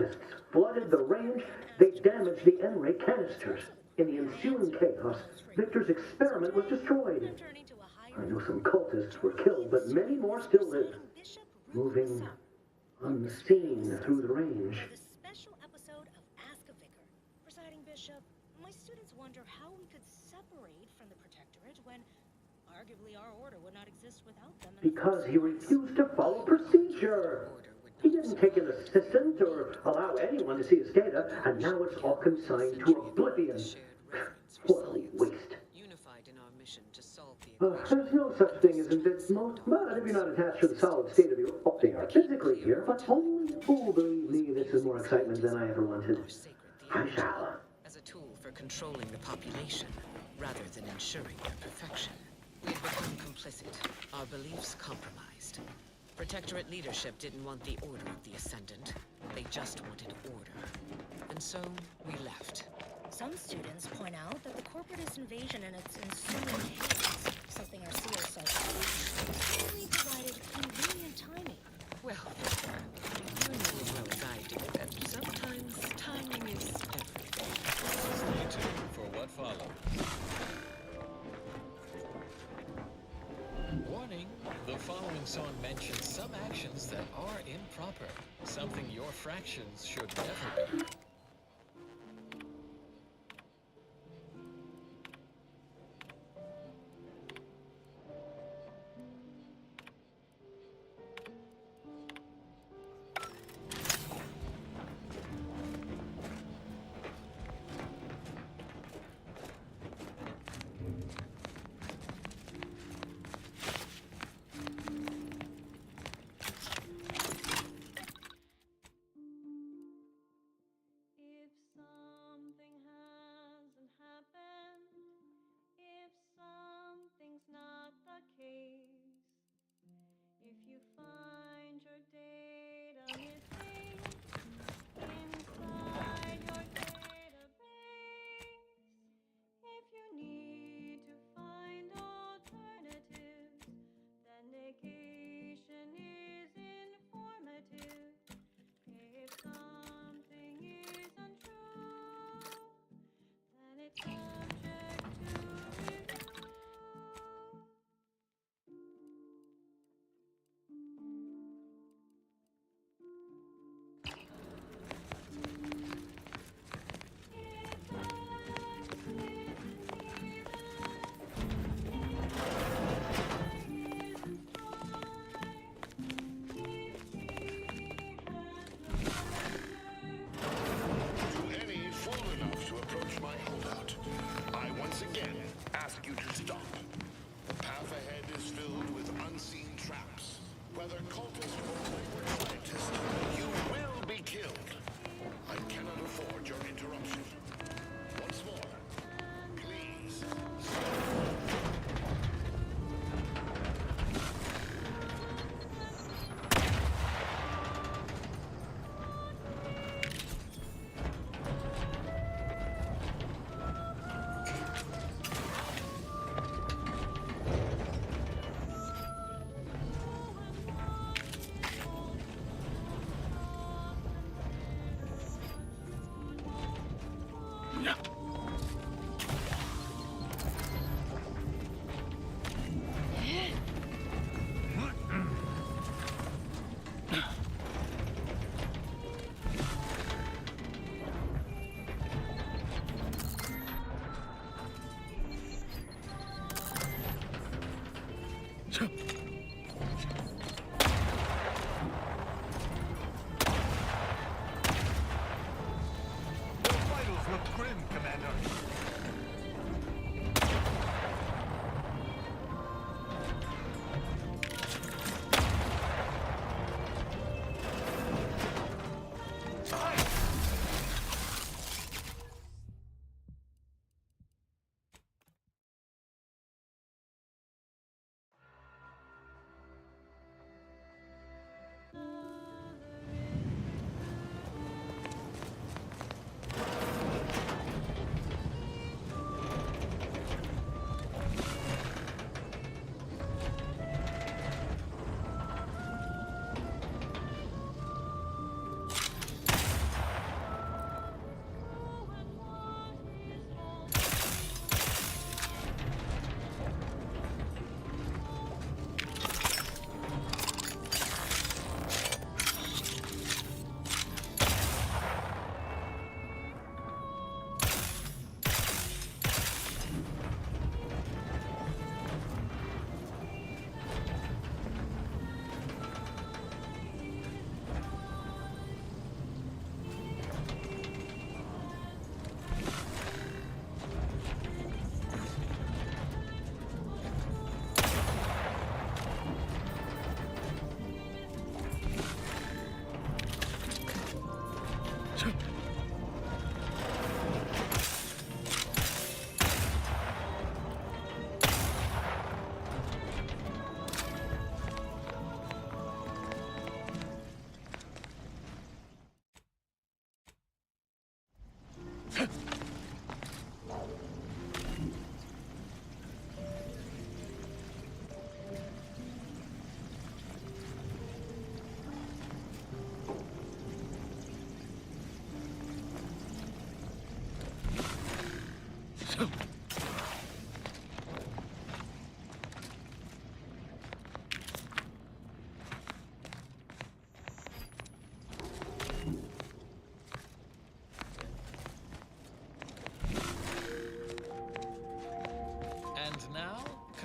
cultists flooded the range, they damaged the N-ray canisters. In the ensuing chaos, Victor's experiment was destroyed. I know some cultists were killed, but many more still live, moving unseen through the range. The special episode of Ask a Vicar. Presiding Bishop, my students wonder how we could separate from the Protectorate when arguably our order would not exist without them. Because he refused to follow procedure. He didn't take an assistant or allow anyone to see his data, and now it's all consigned to oblivion. What a waste. Unified in our mission to solve the There's no such thing as invincible mode, but if you're not attached to the solid state of your... Oh, they are physically here, but only... Oh, believe me, this is more excitement than I ever wanted. I shall. As a tool for controlling the population, rather than ensuring their perfection. We've become complicit, our beliefs compromised. Protectorate leadership didn't want the Order of the Ascendant. They just wanted order. And so, we left. Some students point out that the corporatist invasion and its ensuing chaos, something our seers saw, only provided convenient timing. Well, you know as well as I do that sometimes timing is everything. Stay tuned for what follows. Warning, the following song mentions some actions that are improper, something your fractions should never do.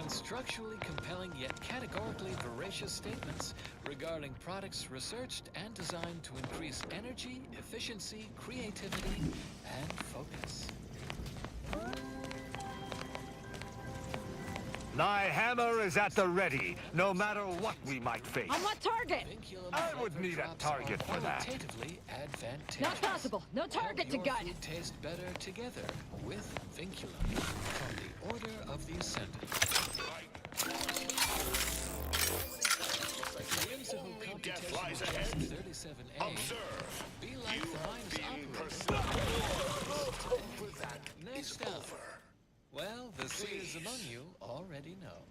Structurally compelling yet categorically veracious statements regarding products researched and designed to increase energy, efficiency, creativity, and focus. Thy hammer is at the ready, no matter what we might face. On what target? I would need a target for that. Qualitatively advantageous. Not possible. No target to Help gun. your food taste better together with Vinculum from the Order of the Ascendant. Whimsical computational test 37A. Observe. Be like You the are mind's being operator. That Next is up. over. Well, the seers among you already know.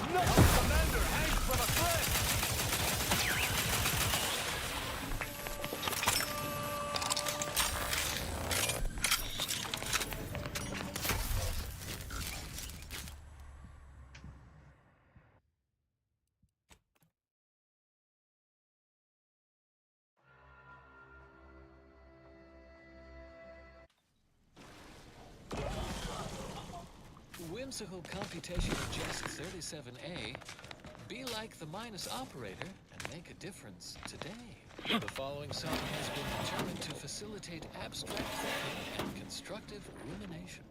Commander hangs from a thread! Whimsical computational jest 37A. Be like the Minus operator and make a difference today. The following song has been determined to facilitate abstract thinking and constructive rumination.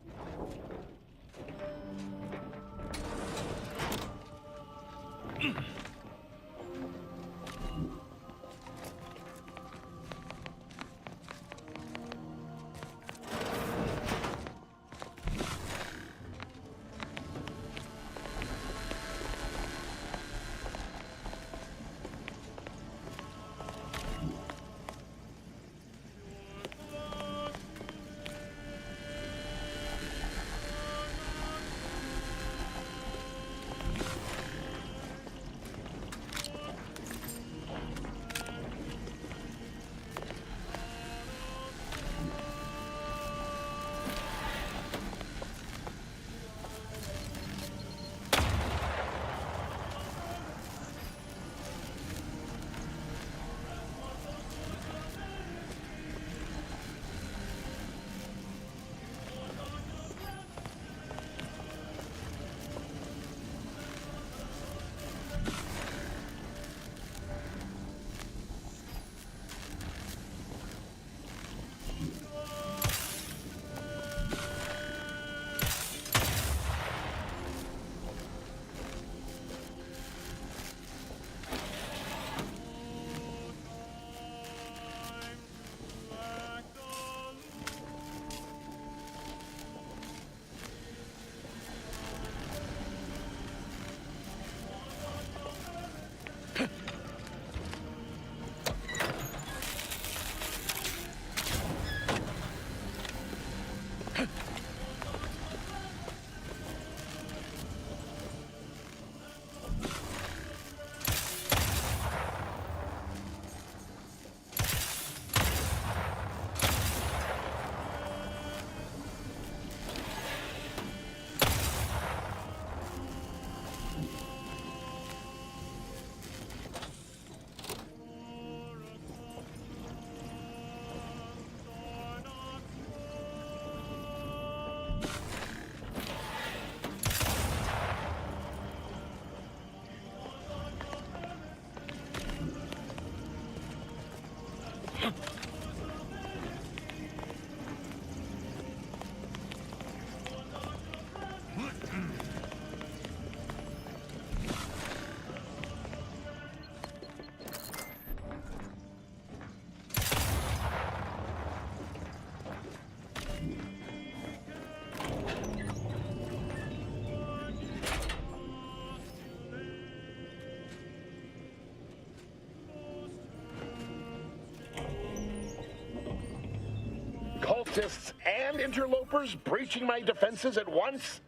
separatists and interlopers breaching my defenses at once?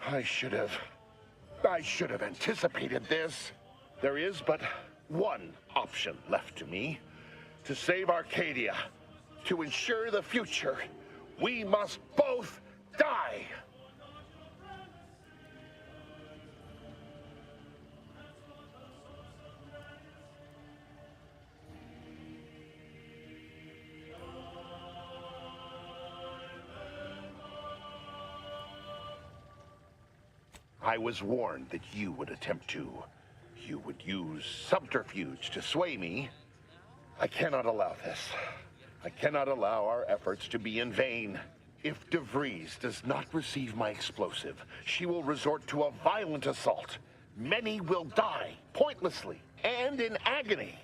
I should have anticipated this. There is but one option left to me. To save Arcadia, to ensure the future, we must both die. I was warned that you would attempt to. You would use subterfuge to sway me. I cannot allow this. I cannot allow our efforts to be in vain. If DeVries does not receive my explosive, she will resort to a violent assault. Many will die, pointlessly, and in agony.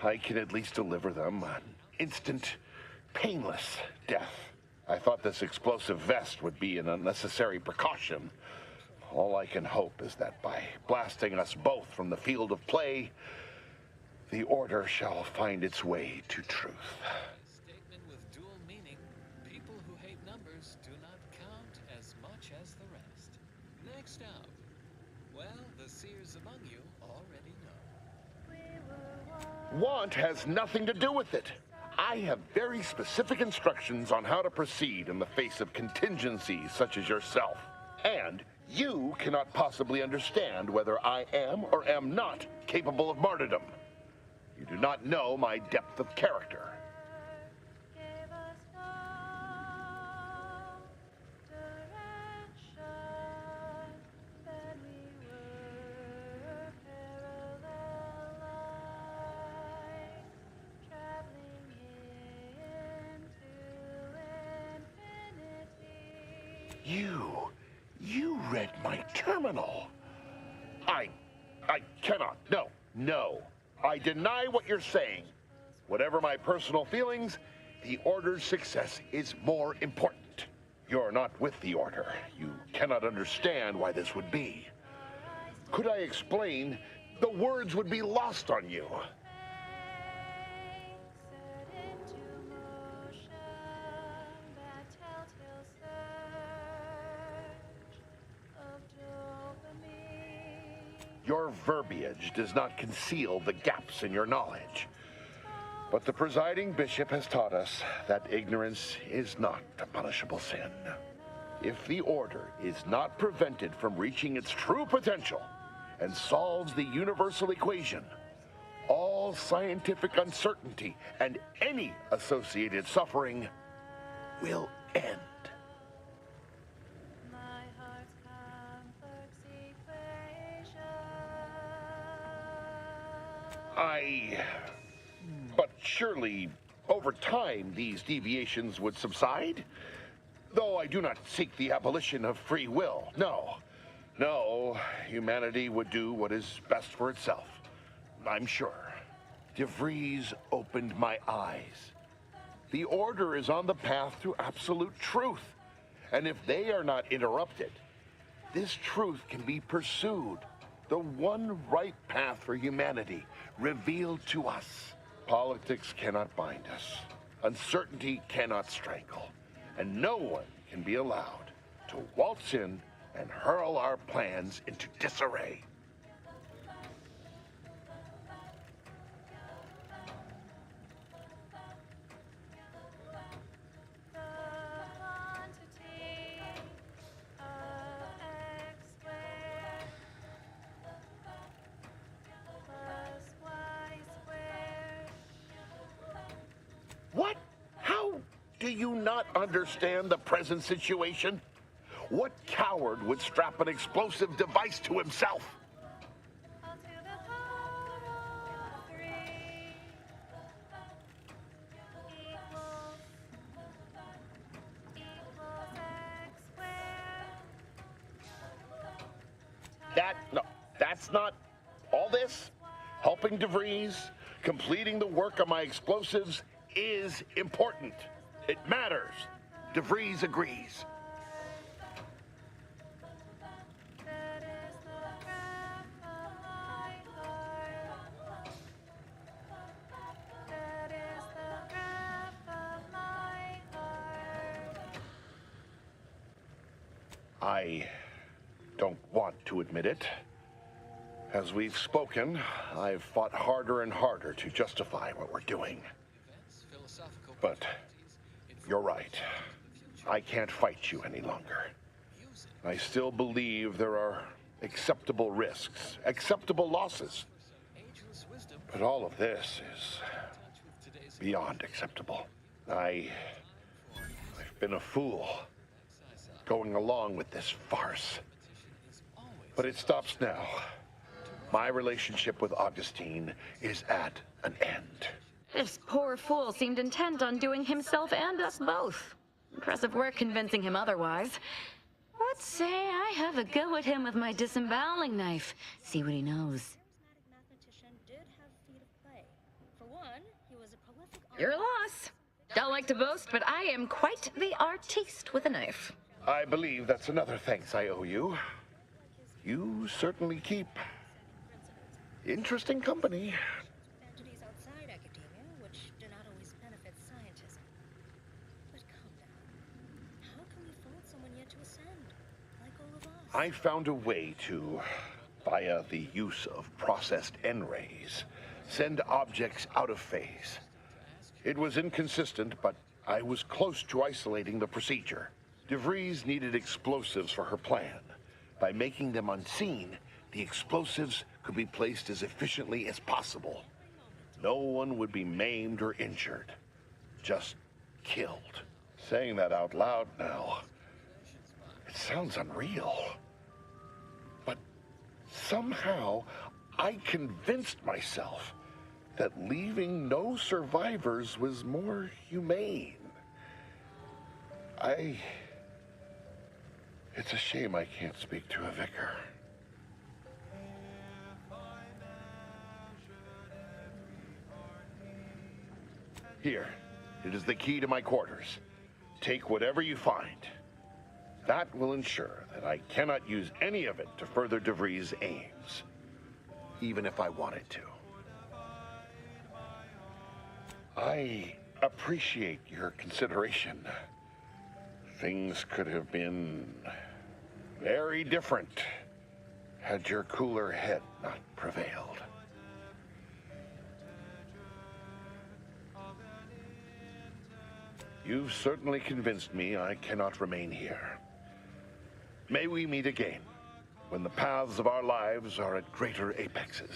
I can at least deliver them an instant, painless death. I thought this explosive vest would be an unnecessary precaution. All I can hope is that by blasting us both from the field of play, the Order shall find its way to truth. Statement with dual meaning. People who hate numbers do not count as much as the rest. Next out. Well, the seers among you already know. Want has nothing to do with it. I have very specific instructions on how to proceed in the face of contingencies such as yourself. And you cannot possibly understand whether I am or am not capable of martyrdom. You do not know my depth of character. You read my terminal. I cannot. No. I deny what you're saying. Whatever my personal feelings, the Order's success is more important. You're not with the Order. You cannot understand why this would be. Could I explain, the words would be lost on you. Your verbiage does not conceal the gaps in your knowledge. But the presiding bishop has taught us that ignorance is not a punishable sin. If the Order is not prevented from reaching its true potential and solves the universal equation, all scientific uncertainty and any associated suffering will end. But surely, over time, these deviations would subside? Though I do not seek the abolition of free will, no. No, humanity would do what is best for itself, I'm sure. DeVries opened my eyes. The Order is on the path to absolute truth, and if they are not interrupted, this truth can be pursued. The one right path for humanity revealed to us. Politics cannot bind us. Uncertainty cannot strangle. And no one can be allowed to waltz in and hurl our plans into disarray. What? How do you not understand the present situation? What coward would strap an explosive device to himself? That's not all this. Helping DeVries, completing the work of my explosives is important. It matters. DeVries agrees. I don't want to admit it. As we've spoken, I've fought harder and harder to justify what we're doing. But you're right. I can't fight you any longer. I still believe there are acceptable risks, acceptable losses. But all of this is beyond acceptable. I've been a fool going along with this farce. But it stops now. My relationship with Augustine is at an end. This poor fool seemed intent on doing himself and us both. Impressive work convincing him otherwise. Let's say I have a go at him with my disemboweling knife. See what he knows. Charismatic mathematician did have feet of clay. For one, he was a prolific Your loss. Don't like to boast, but I am quite the artiste with a knife. I believe that's another thanks I owe you. You certainly keep interesting company. entities outside academia, which do not always benefit scientism. But calm down. How can we fault someone yet to ascend, like all of us? I found a way to, via the use of processed N-rays, send objects out of phase. It was inconsistent, but I was close to isolating the procedure. DeVries needed explosives for her plan. By making them unseen, the explosives could be placed as efficiently as possible. No one would be maimed or injured, just killed. Saying that out loud now, it sounds unreal. But somehow, I convinced myself that leaving no survivors was more humane. It's a shame I can't speak to a vicar. Here, it is the key to my quarters. Take whatever you find. That will ensure that I cannot use any of it to further DeVries' aims, even if I wanted to. I appreciate your consideration. Things could have been very different had your cooler head not prevailed. You've certainly convinced me I cannot remain here. May we meet again, when the paths of our lives are at greater apexes.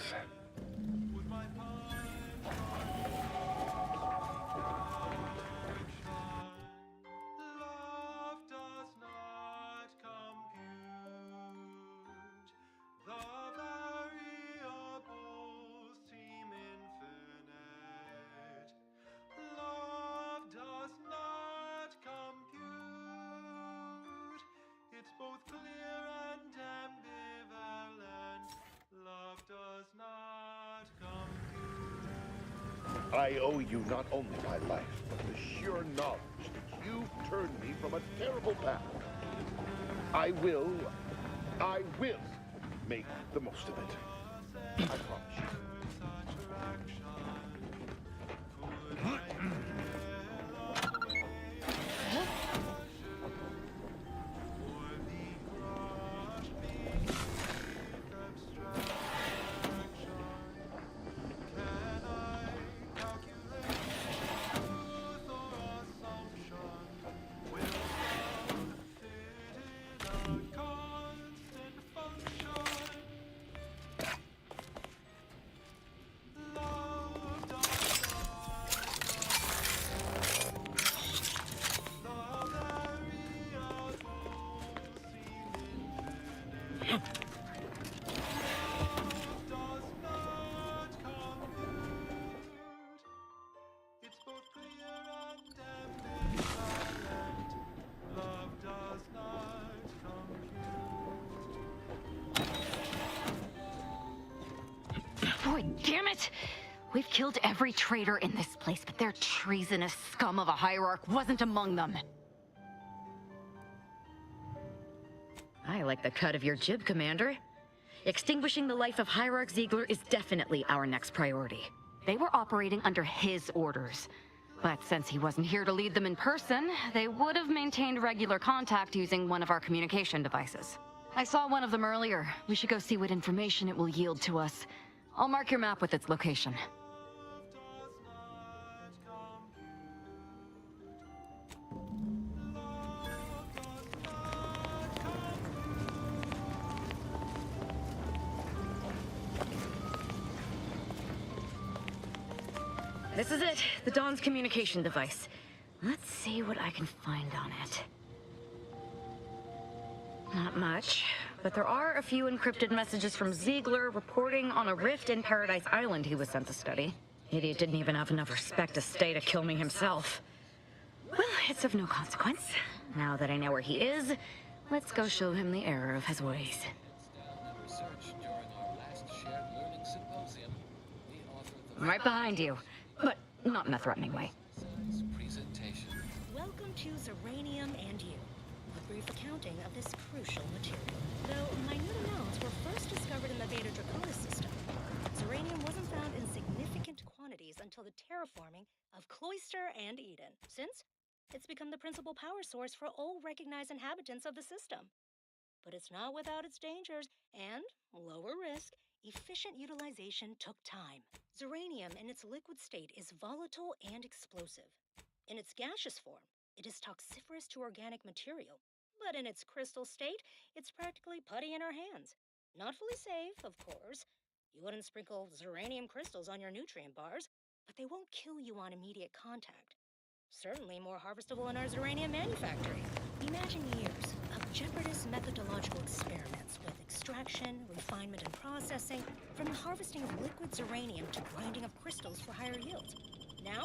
I owe you not only my life, but the sheer knowledge that you've turned me from a terrible path. I will make the most of it. I promise you. Boy, damn it! We've killed every traitor in this place, but their treasonous scum of a hierarch wasn't among them. I like the cut of your jib, Commander. Extinguishing the life of Hierarch Ziegler is definitely our next priority. They were operating under his orders. But since he wasn't here to lead them in person, they would have maintained regular contact using one of our communication devices. I saw one of them earlier. We should go see what information it will yield to us. I'll mark your map with its location. This is it, the Dawn's communication device. Let's see what I can find on it. Not much, but there are a few encrypted messages from Ziegler reporting on a rift in Paradise Island he was sent to study. Idiot didn't even have enough respect to stay to kill me himself. Well, it's of no consequence. Now that I know where he is, let's go show him the error of his ways. I'm right behind you, but not in a threatening way. Welcome to Zeranium and You, a brief accounting of this crucial material. Though minute amounts were first discovered in the Beta Draconis system, Zeranium wasn't found in significant quantities until the terraforming of Cloister and Eden, since it's become the principal power source for all recognized inhabitants of the system. But it's not without its dangers, and, lower risk, efficient utilization took time. Zeranium in its liquid state is volatile and explosive. In its gaseous form, it is toxiferous to organic material. But in its crystal state, it's practically putty in our hands. Not fully safe, of course. You wouldn't sprinkle Zeranium crystals on your nutrient bars, but they won't kill you on immediate contact. Certainly more harvestable in our Zeranium manufactory. Imagine years of jeopardous methodological experiments with extraction, refinement, and processing, from the harvesting of liquid Zeranium to grinding of crystals for higher yields. Now,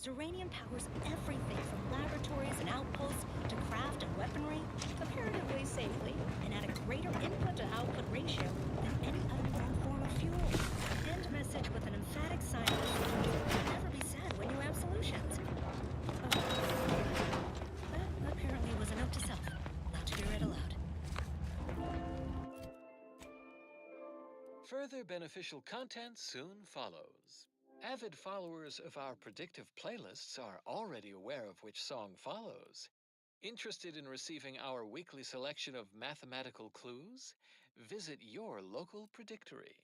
Zeranium powers everything from laboratories and outposts to craft and weaponry, comparatively safely, and at a greater input-to-output ratio than any other known form of fuel. End message with an emphatic sign that can never be said when you have solutions. Oh. That apparently was a note to self, not to be read aloud. Further beneficial content soon follows. Avid followers of our predictive playlists are already aware of which song follows. Interested in receiving our weekly selection of mathematical clues? Visit your local predictory.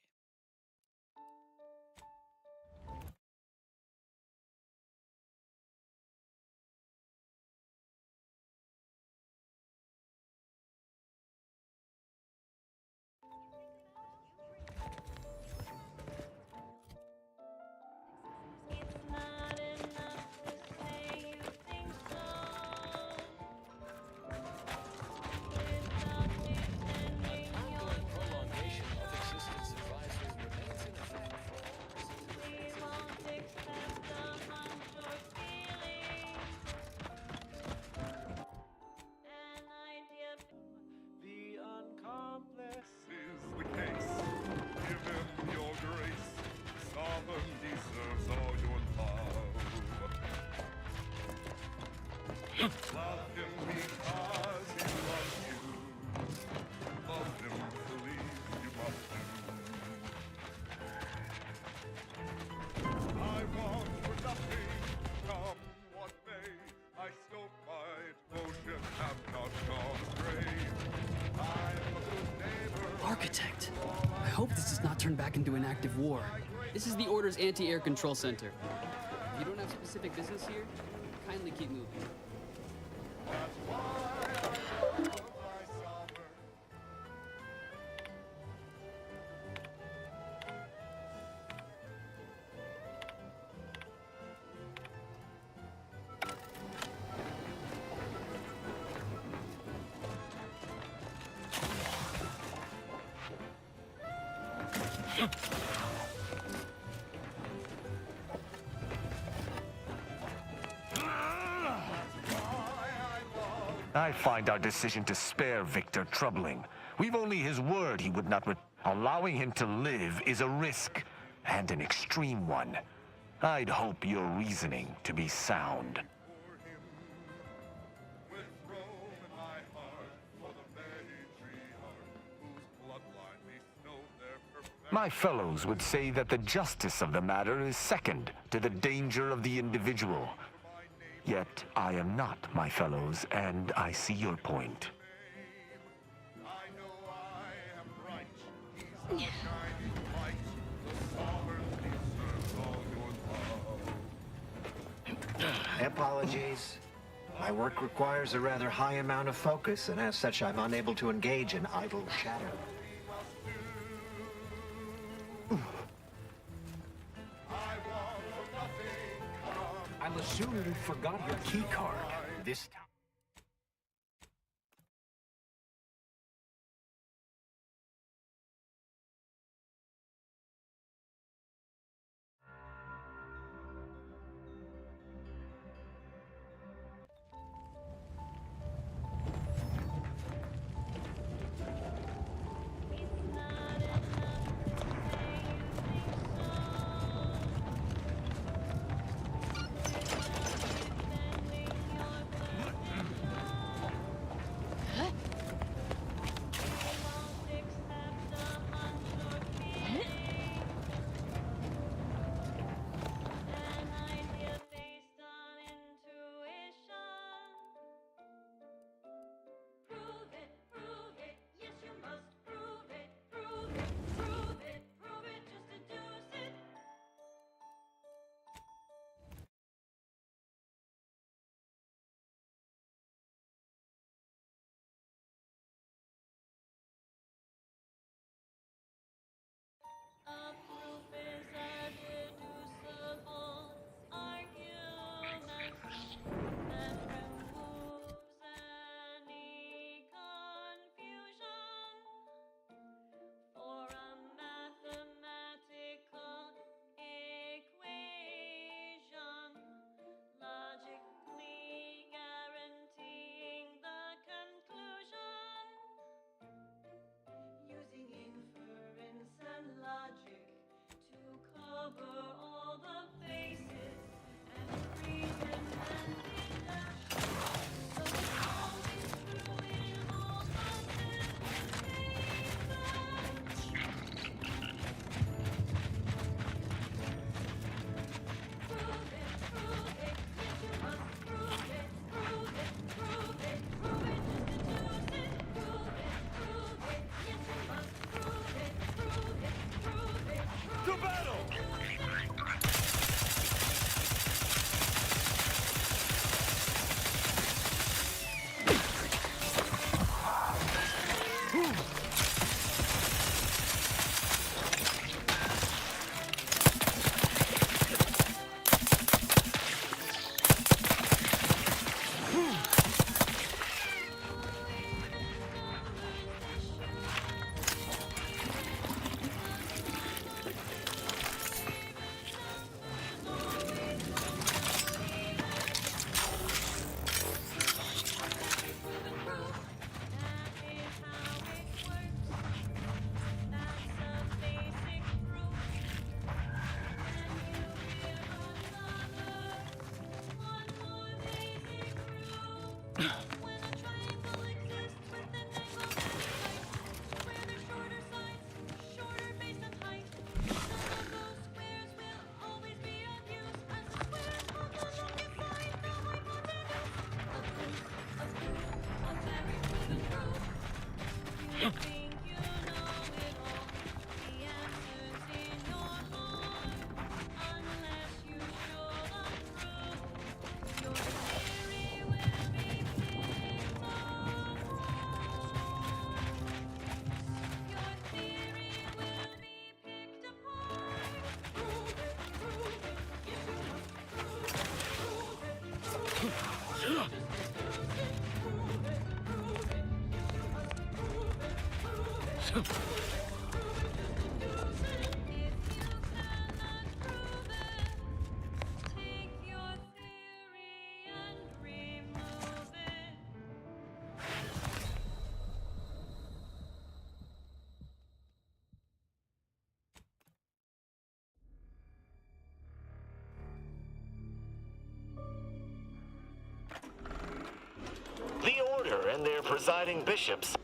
Architect. I hope this does not turn back into an active war. This is the Order's anti-air control center. If you don't have specific business here, kindly keep moving. I find our decision to spare Victor troubling. We've only his word he would not allowing him to live is a risk, and an extreme one. I'd hope your reasoning to be sound. My fellows would say that the justice of the matter is second to the danger of the individual. Yet I am not, my fellows, and I see your point. My apologies. My work requires a rather high amount of focus, and as such, I'm unable to engage in idle chatter. I'll assume you forgot your key card this time. The Order and their presiding bishops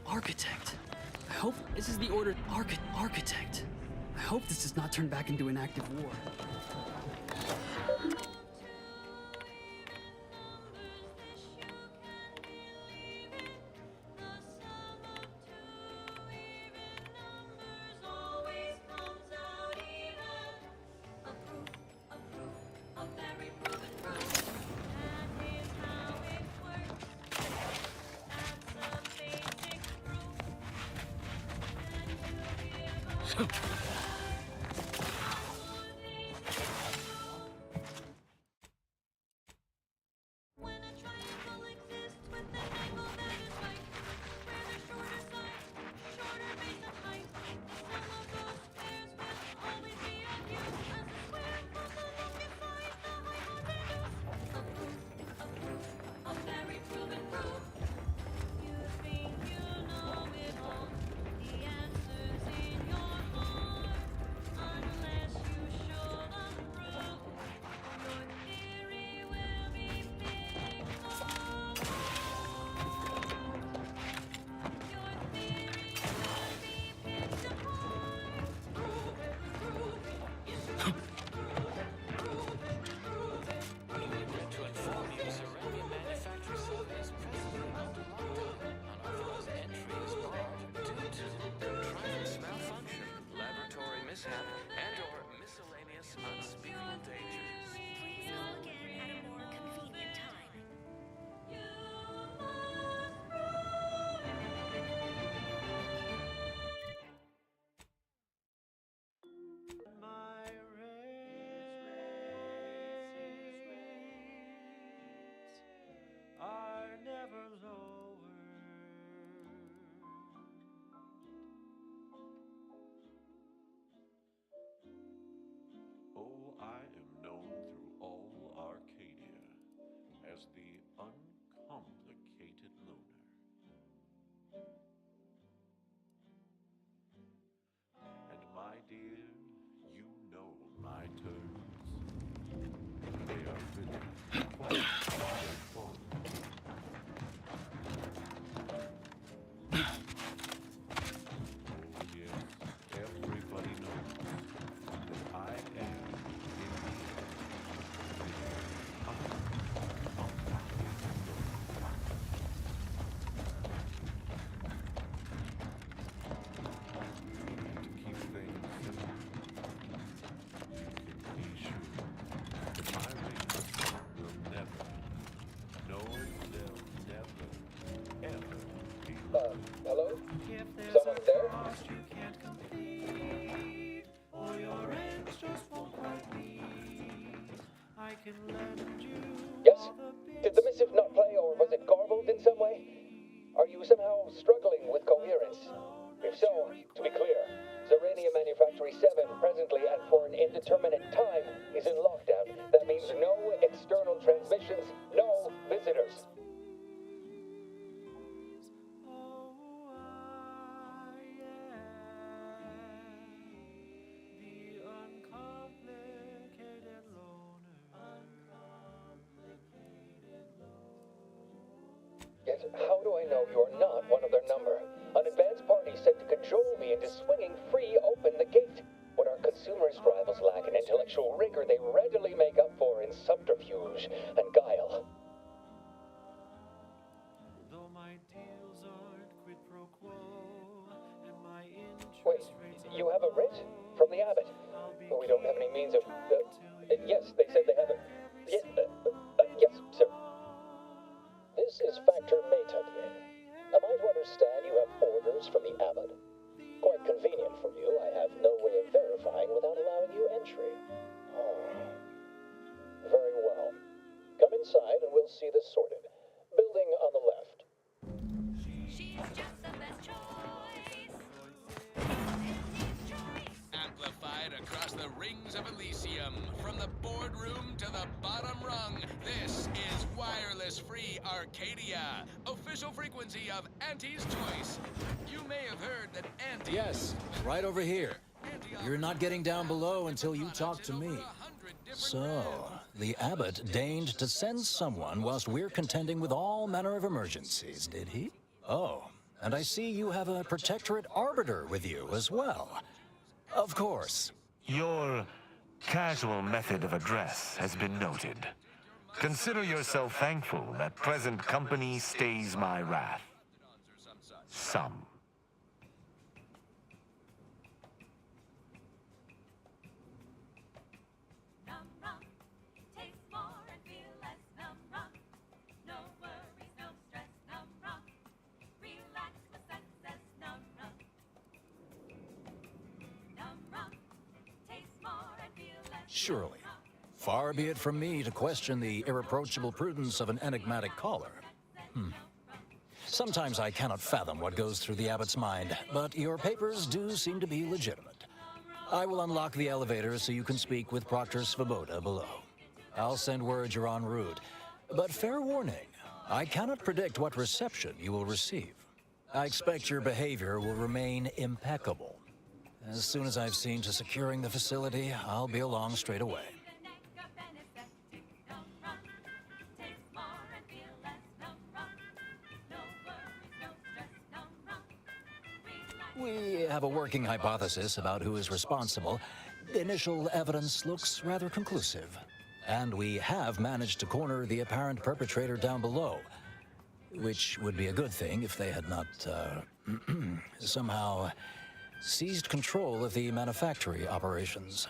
Architect. I hope this is the order. Architect. I hope this does not turn back into an active war. Hello? Someone there? Yes? Did the missive not play, or was it garbled in some way? Are you somehow struggling with coherence? If so, to be clear, Zerania Manufactory 7 presently and for an indeterminate time is in lockdown. That means no external transmissions, no visitors. Yet, how do I know you're not one of their number? An advanced party set to cajole me into swinging free open the gate. What our consumerist rivals lack in intellectual rigor, they readily make up for in subterfuge and guile. Wait, you have a writ? From the abbot? We don't have any means of... yes, they said they have a... yes, sir. This is Factor Maytunier. Am I to understand you have orders from the abbot? Quite convenient for you. I have no way of verifying without allowing you entry. Very well. Come inside and we'll see this sorted. Building on the left. She's just the best choice. Amplified across the rings of Elysium, from the boardroom to the bottom rung, this is Wireless Free Arcadia, official frequency of Auntie's Choice. You may have heard that Auntie... Yes, right over here. You're not getting down below until you talk to me. So, the abbot deigned to send someone whilst we're contending with all manner of emergencies, did he? Oh, and I see you have a Protectorate Arbiter with you as well. Of course. Your casual method of address has been noted. Consider yourself thankful that present company stays my wrath. Some. Surely. Far be it from me to question the irreproachable prudence of an enigmatic caller. Sometimes I cannot fathom what goes through the abbot's mind, but your papers do seem to be legitimate. I will unlock the elevator so you can speak with Proctor Svoboda below. I'll send word you're en route, but fair warning, I cannot predict what reception you will receive. I expect your behavior will remain impeccable. As soon as I've seen to securing the facility, I'll be along straight away. We have a working hypothesis about who is responsible. The initial evidence looks rather conclusive. And we have managed to corner the apparent perpetrator down below. Which would be a good thing if they had not, somehow seized control of the manufactory operations.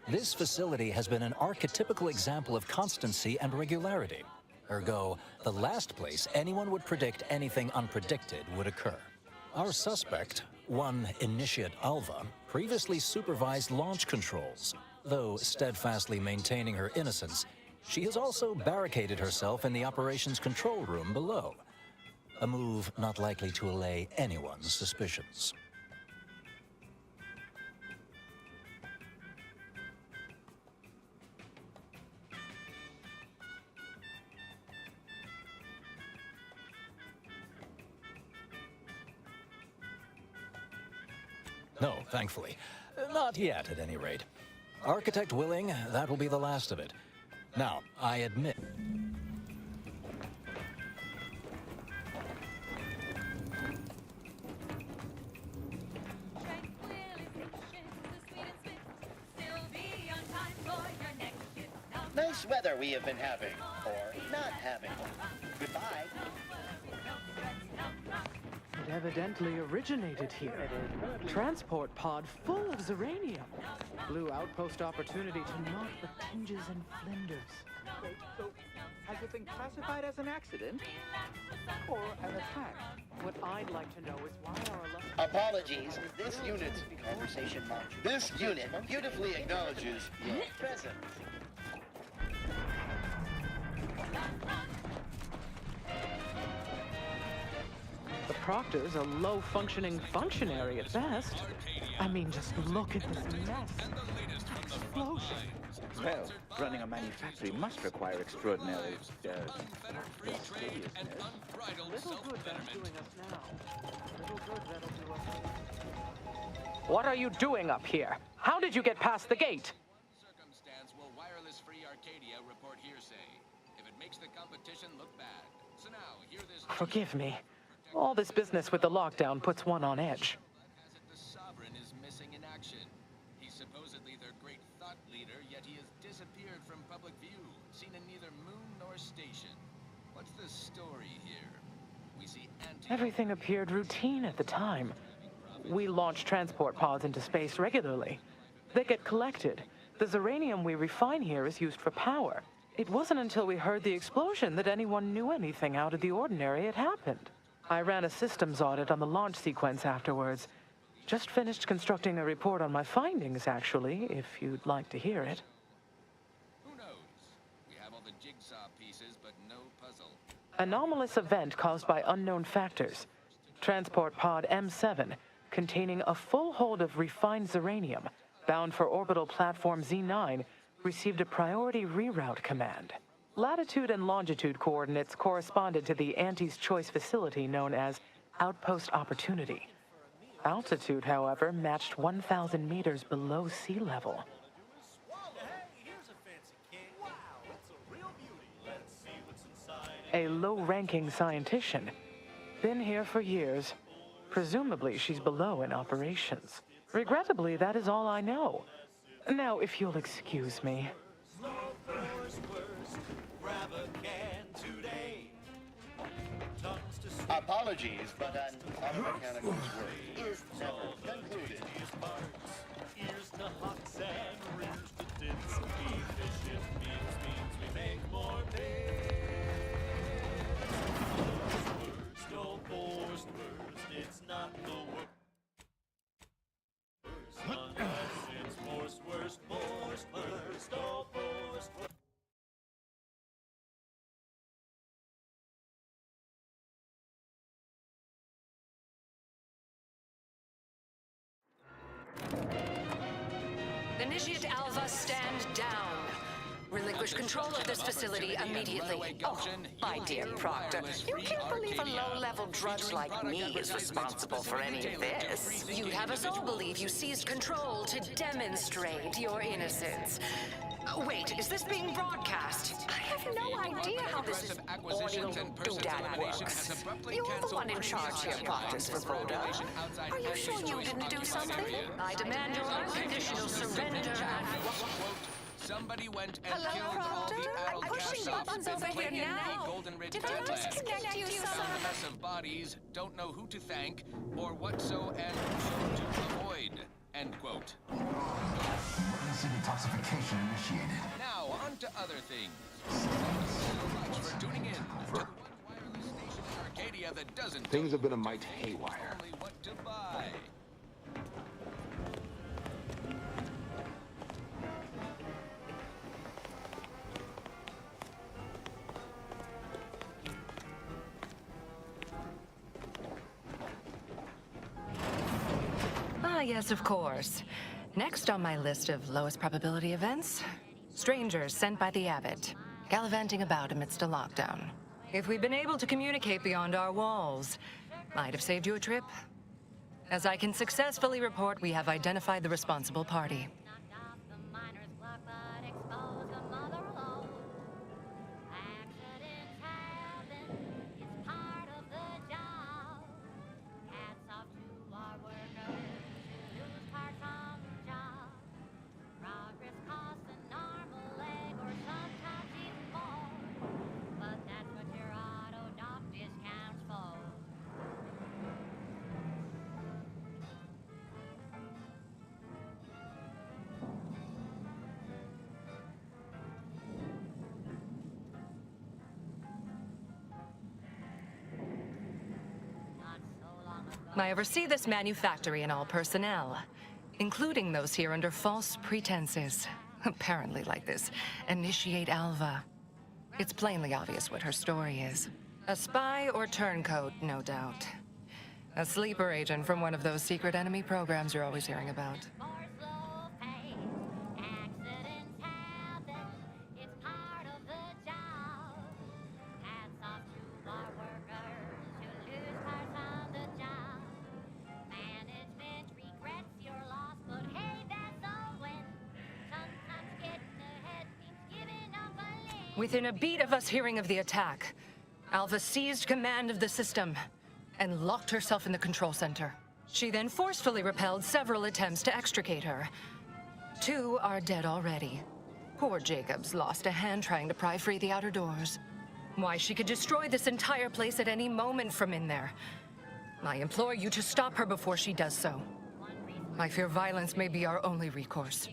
This facility has been an archetypical example of constancy and regularity. Ergo, the last place anyone would predict anything unpredicted would occur. Our suspect, one Initiate Alva, previously supervised launch controls. Though steadfastly maintaining her innocence, she has also barricaded herself in the operations control room below. A move not likely to allay anyone's suspicions. No, thankfully. Not yet, at any rate. Architect willing, that will be the last of it. Now, I admit... Nice weather we have been having, or not having. Goodbye. It evidently originated here. Transport pod full of Zeranium. Blue outpost opportunity to knock the tinges and flinders. Wait, so has it been classified as an accident? Or an attack? What I'd like to know is why our... Apologies. This unit... Conversation launch. This unit beautifully acknowledges your presence. The Proctor's a low-functioning functionary at best. I mean, just look at this mess. Explosion. Well, running a manufactory must require extraordinary, seriousness. Little good that's doing us now. Little good that'll do us. What are you doing up here? How did you get past the gate? Circumstance will wireless-free Arcadia report hearsay. If it makes the competition look bad. So now, hear this... Forgive me. All this business with the lockdown puts one on edge. The Sovereign is missing in action. He's supposedly their great thought leader, yet he has disappeared from public view, seen in neither moon nor station. What's the story here? We see Everything appeared routine at the time. We launch transport pods into space regularly. They get collected. The Zeranium we refine here is used for power. It wasn't until we heard the explosion that anyone knew anything out of the ordinary had happened. I ran a systems audit on the launch sequence afterwards. Just finished constructing a report on my findings, actually, if you'd like to hear it. Who knows? We have all the jigsaw pieces, but no puzzle. Anomalous event caused by unknown factors. Transport pod M7, containing a full hold of refined Zeranium, bound for orbital platform Z9, received a priority reroute command. Latitude and longitude coordinates corresponded to the Anti's Choice facility known as Outpost Opportunity. Altitude, however, matched 1,000 meters below sea level. A low-ranking scientician. Been here for years. Presumably, she's below in operations. Regrettably, that is all I know. Now, if you'll excuse me. Apologies, but an auto mechanical's work is never concluded. Ears to hawks and rears to tits. Efficient means we make more pay. Worst, oh, forced worst, it's not the worst. Unless it's forced worst, oh, forced worst. Initiate Alva, stand down. Relinquish control of this facility immediately. Oh, my dear Proctor, you can't believe a low-level drudge like me is responsible for any of this. You'd have us all believe you seized control to demonstrate your innocence. Wait, is this being broadcast? I have no idea how this audio doodad works. You're the one in charge here, Proctor Svoboda. Are you sure you didn't do something? I demand your unconditional surrender and... Somebody went and Hello, killed all Proctor? the adult I'm pushing buttons over here now. Golden Ridge Did I disconnect you, sir? Found a mess of bodies, don't know who to thank, or what so and who to avoid. End quote. Emergency detoxification initiated. Now, on to other things. Thank you so much for tuning in to the one wireless station in Arcadia that doesn't Things have been a mite haywire. only what to buy. Ah, yes, of course. Next on my list of lowest probability events, strangers sent by the Abbot, gallivanting about amidst a lockdown. If we'd been able to communicate beyond our walls, might have saved you a trip. As I can successfully report, we have identified the responsible party. I oversee this manufactory and all personnel, including those here under false pretenses. Apparently like this Initiate Alva. It's plainly obvious what her story is. A spy or turncoat, no doubt. A sleeper agent from one of those secret enemy programs you're always hearing about. Within a beat of us hearing of the attack, Alva seized command of the system and locked herself in the control center. She then forcefully repelled several attempts to extricate her. 2 are dead already. Poor Jacobs lost a hand trying to pry free the outer doors. Why, she could destroy this entire place at any moment from in there. I implore you to stop her before she does so. I fear violence may be our only recourse.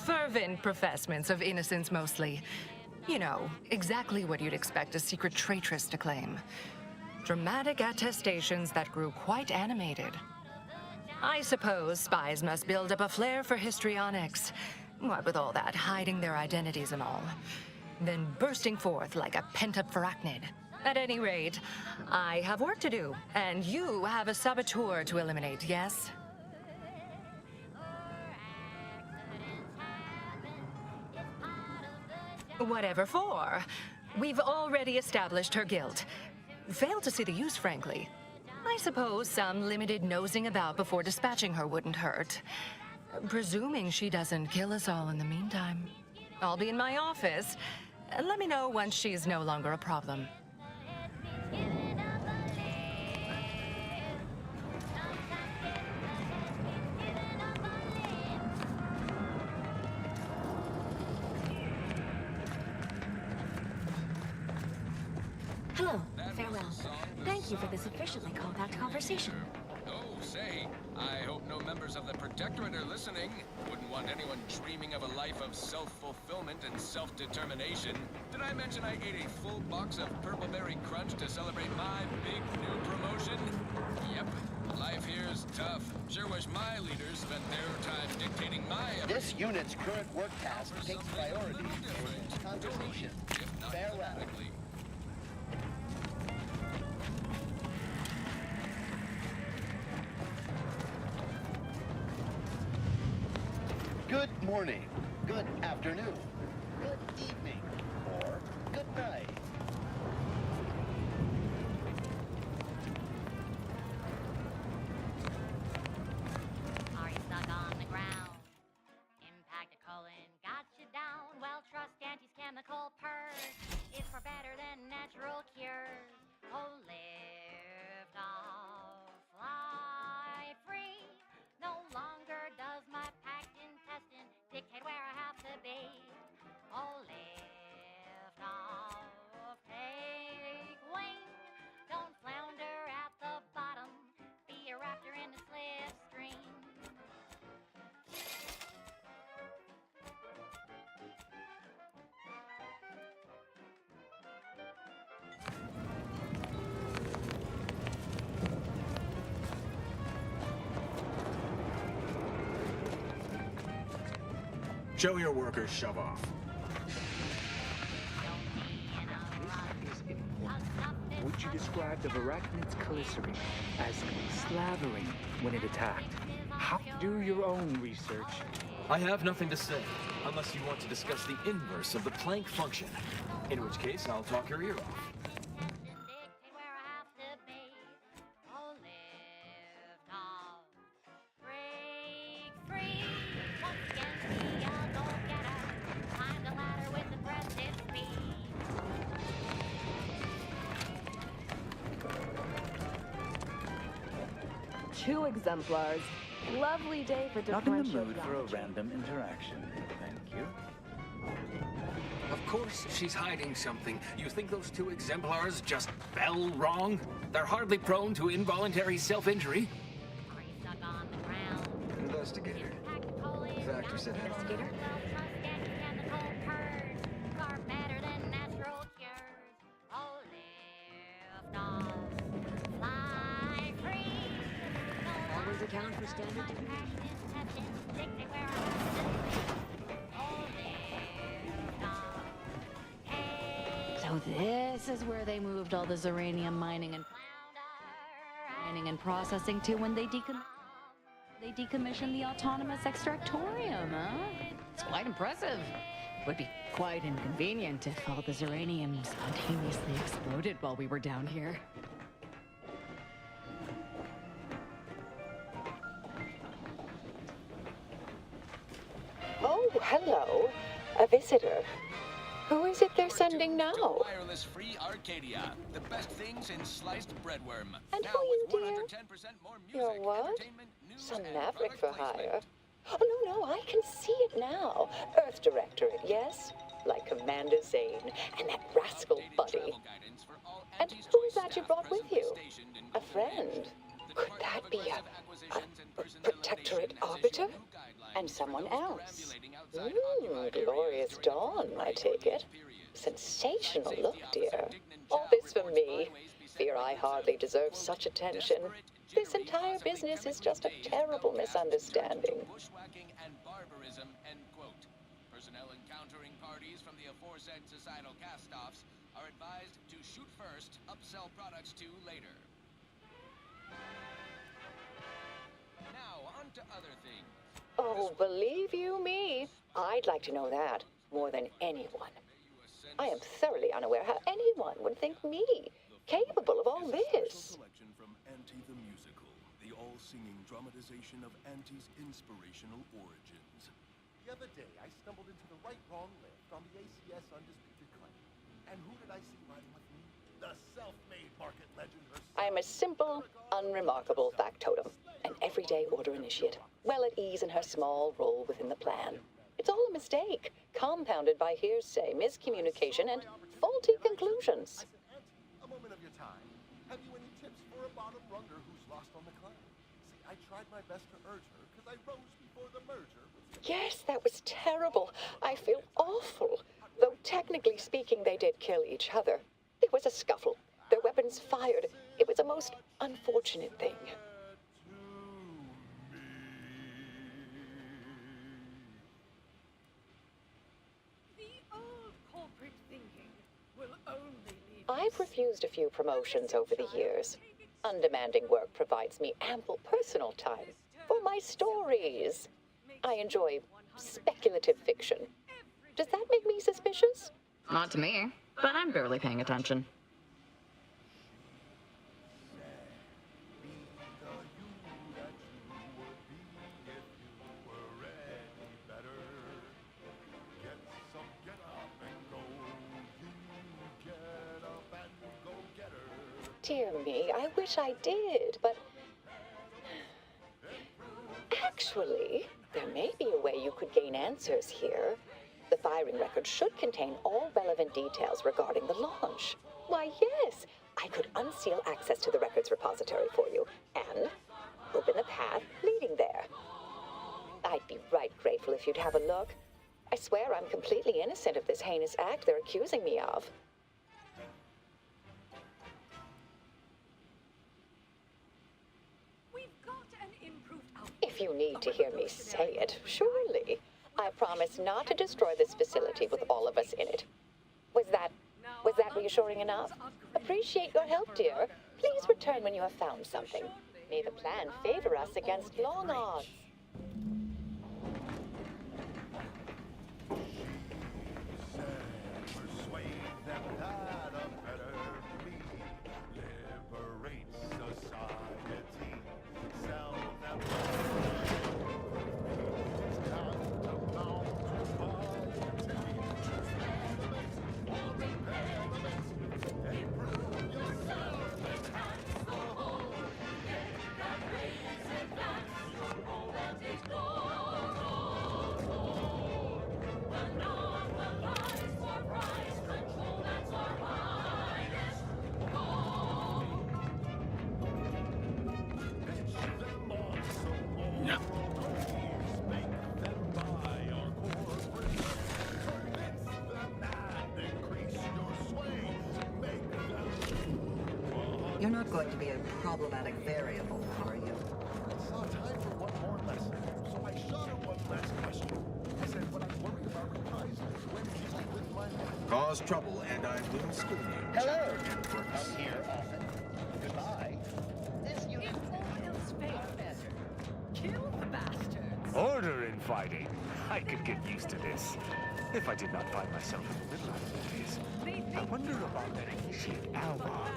Fervent professements of innocence, mostly. You know, exactly what you'd expect a secret traitress to claim. Dramatic attestations that grew quite animated. I suppose spies must build up a flair for histrionics. What with all that, hiding their identities and all. Then bursting forth like a pent-up arachnid. At any rate, I have work to do, and you have a saboteur to eliminate, yes? Whatever for. We've already established her guilt. Failed to see the use, frankly. I suppose some limited nosing about before dispatching her wouldn't hurt. Presuming she doesn't kill us all in the meantime. I'll be in my office. Let me know once she's no longer a problem. Hello, farewell. Thank you for this efficiently compact conversation. Oh, say, I hope no members of the Protectorate are listening. Wouldn't want anyone dreaming of a life of self-fulfillment and self-determination. Did I mention I ate a full box of Purpleberry Crunch to celebrate my big new promotion? Yep, life here's tough. Sure wish my leaders spent their time dictating my... This unit's current work task takes priority over this conversation. Farewell. Good morning, good afternoon, good evening, or good night. Are you stuck on the ground? Impact a colon got you down. Well, trust Auntie's chemical purge. It's far better than natural cures. Oh, lift off, fly free. No longer does my packed intestine dictate where I have to be. Oh, lift off, take wing. Don't flounder at the bottom. Be a raptor in the slipstream. Show your workers shove off. Would you describe the Varachnids' Calicity as slavering when it attacked? Do your own research. I have nothing to say, unless you want to discuss the inverse of the Planck function. In which case, I'll talk your ear off. Two exemplars. Lovely day for Not in the differential mood for a random interaction. Thank you. Of course she's hiding something. You think those two exemplars just fell wrong? They're hardly prone to involuntary self-injury. Investigator. Factor said Investigator? Always account for standard deviation. So this is where they moved all the Zeranium mining and processing to when they decommissioned the autonomous extractorium, huh? It's quite impressive. Would be quite inconvenient if all the Zeranium spontaneously exploded while we were down here. Oh, hello. A visitor. Who is it they're sending now? Wireless free Arcadia. The best things in sliced breadworm. And now who you, with dear? 110% more music, You're what? entertainment, news, Some and maverick product for placement. hire. Oh, no, I can see it now. Earth Directorate, yes? Like Commander Zane and that rascal Buddy. And who's that you brought with you? A friend? Could that be a Protectorate Arbiter? And someone else? Glorious dawn, I take it. Sensational look, dear. All this for me. Fear I hardly deserve such attention. This entire business is just a terrible misunderstanding. Bushwhacking and barbarism, end quote. Personnel encountering parties from the aforesaid societal cast-offs are advised to shoot first, upsell products to later. Now, on to other things. Oh, believe you me, I'd like to know that more than anyone. I am thoroughly unaware how anyone would think me capable of all this. Selection from Auntie the Musical, the all-singing dramatization of Auntie's inspirational origins. The other day, I stumbled into the right-wrong lift on the ACS Undisputed Claim. And who did I see riding with me? The self-made market legend herself. I am a simple, unremarkable factotum, an everyday order initiate, well at ease in her small role within the plan. It's all a mistake, compounded by hearsay, miscommunication, and faulty conclusions. A moment of your time. Have you any tips for a bottom runner who's lost on the claim? See, I tried my best to urge her because I rose before the merger. Yes, that was terrible. I feel awful. Though technically speaking, they did kill each other. There was a scuffle. Their weapons fired. It was a most unfortunate thing. I've refused a few promotions over the years. Undemanding work provides me ample personal time for my stories. I enjoy speculative fiction. Does that make me suspicious? Not to me, but I'm barely paying attention. Dear me, I wish I did, but... Actually, there may be a way you could gain answers here. The firing record should contain all relevant details regarding the launch. Why, yes, I could unseal access to the records repository for you, and open the path leading there. I'd be right grateful if you'd have a look. I swear I'm completely innocent of this heinous act they're accusing me of. If you need to hear me say it, surely. I promise not to destroy this facility with all of us in it. Was that reassuring enough? Appreciate your help, dear. Please return when you have found something. May the plan favor us against long odds. You're not going to be a problematic variable, are you? I saw time for one more lesson, so I shot her one last question. I said, when I'm worried about reprisals, when dealing with my life. Cause trouble, and I will school you. Hello. I'm here often. Goodbye. This unit is better. Kill the bastards. Order in fighting. I could get used to this. If I did not find myself in the middle of this. I wonder about that ancient Alma.